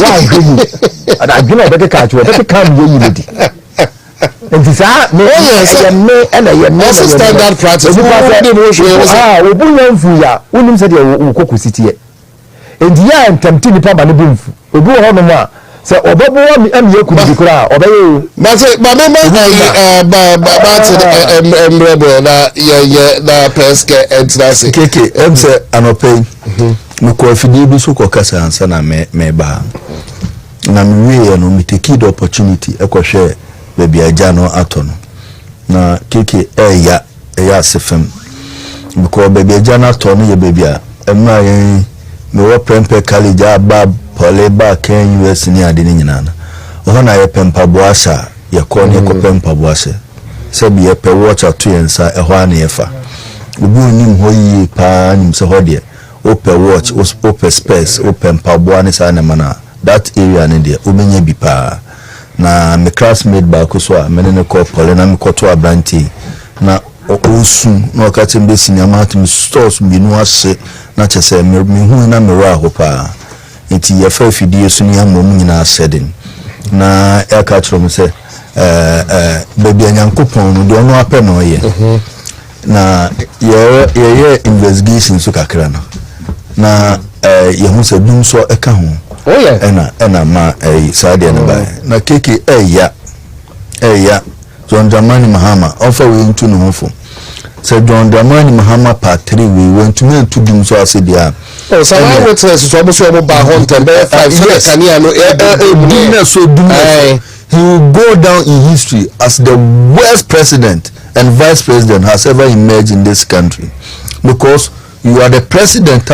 why you adwuma be ka chu be ka mu yi lady and sa me me standard practice obu nfu ya unim se de ukoko sitie and ya ntamti nipa ba ne bimfu obi ho no ma se obobo am ye kudi kura obaye mate ba me emrebo na ye na peske entrance keke emse anopay no ko afidi bi so ko kasa ansa na me ba na me no me take the opportunity e ko hwe baby ajano atono na keke eya sefem because baby ajano atono ye baby a emma yen me wo prempe college aba pole ba ken US ni ade ni nyina na ho na ye pempa boasa ye ko ne ko pempa boasa se bi ye pe watch ato yensa e ho ana ye fa obi onim ho yi pa nim se ho de open watch open space open pabo ani sa na mana that area ne de obenya bi pa na me classmate ba ko so a me ne ko pole na me ko to abranti na osu na ka tembe sinema atum stores bi no ase na chese me hu na me wa ho pa enti ye fa fidie so ni amom nyina aseden na e ka tro me se baby anyankopon no de ono apɛ no ye na ye investigation so kakra no na ye hu se dum so eka ho ena ma sade na ba na keke eya John Dramani Mahama offer we into no hofo se John Dramani Mahama part 3 we went to me to dum so ase dia so I witness so mo ba hunter be 5 years kania no he will go down in history as the worst president and vice president has ever emerged in this country, because you are the president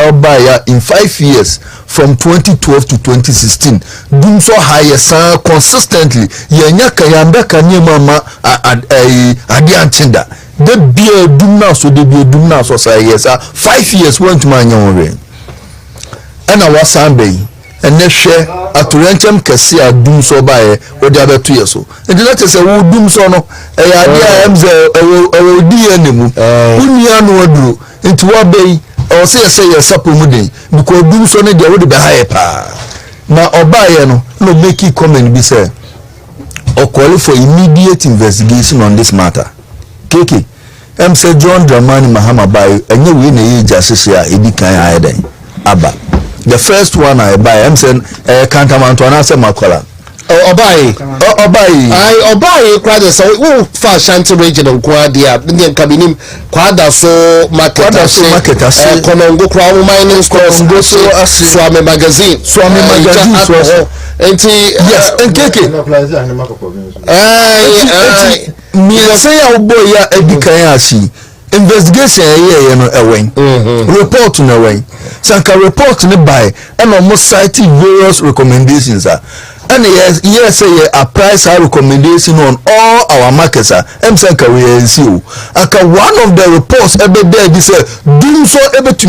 in 5 years from 2012 to 2016. Doing so higher consistently. Yenya kayamba kanye mama adiantinda. The beer dumna so the beer dumna so say yes 5 years went to my young and I was Sunday. And ne share aturenchem kese adum so bae odi abeto yeso and let us say wo dum so no e ya dia emze e di enemu unia no aduru nti wo bei o say yesapo mu den because dum so ne dia wo de be haye pa na obaye no make comment be say or call for immediate investigation on this matter keke say John Dramani Mahama bae enye we na ye jasese a edi kan ayeden aba. The first one I buy, I'm saying, Cantamanto, and I say Makola. Obai, Quada, so who far Ashanti region and Quadia, Indian Cabinim, Quada, so market, Conongo Crown mining stores, Swami magazine, and yes, and Kiki. Me say, oh boy, Edikayashi. Investigation away. Report on away. Sanka report ne by and almost citing various recommendations and yes a price high recommendation on all our markets Sanka we see aka one of the reports ebe there this dum so ebe to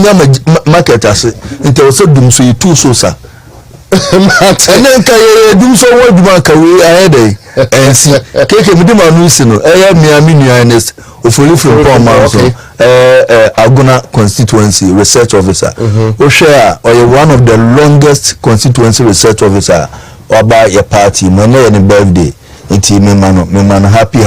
market as until so dum so you too so sir and then dum so what market we ahead and see keke me dem announce no me nuanest ofoli from Palma Aguna constituency research officer share or one of the longest constituency research officer or by your party money any birthday inti me man happy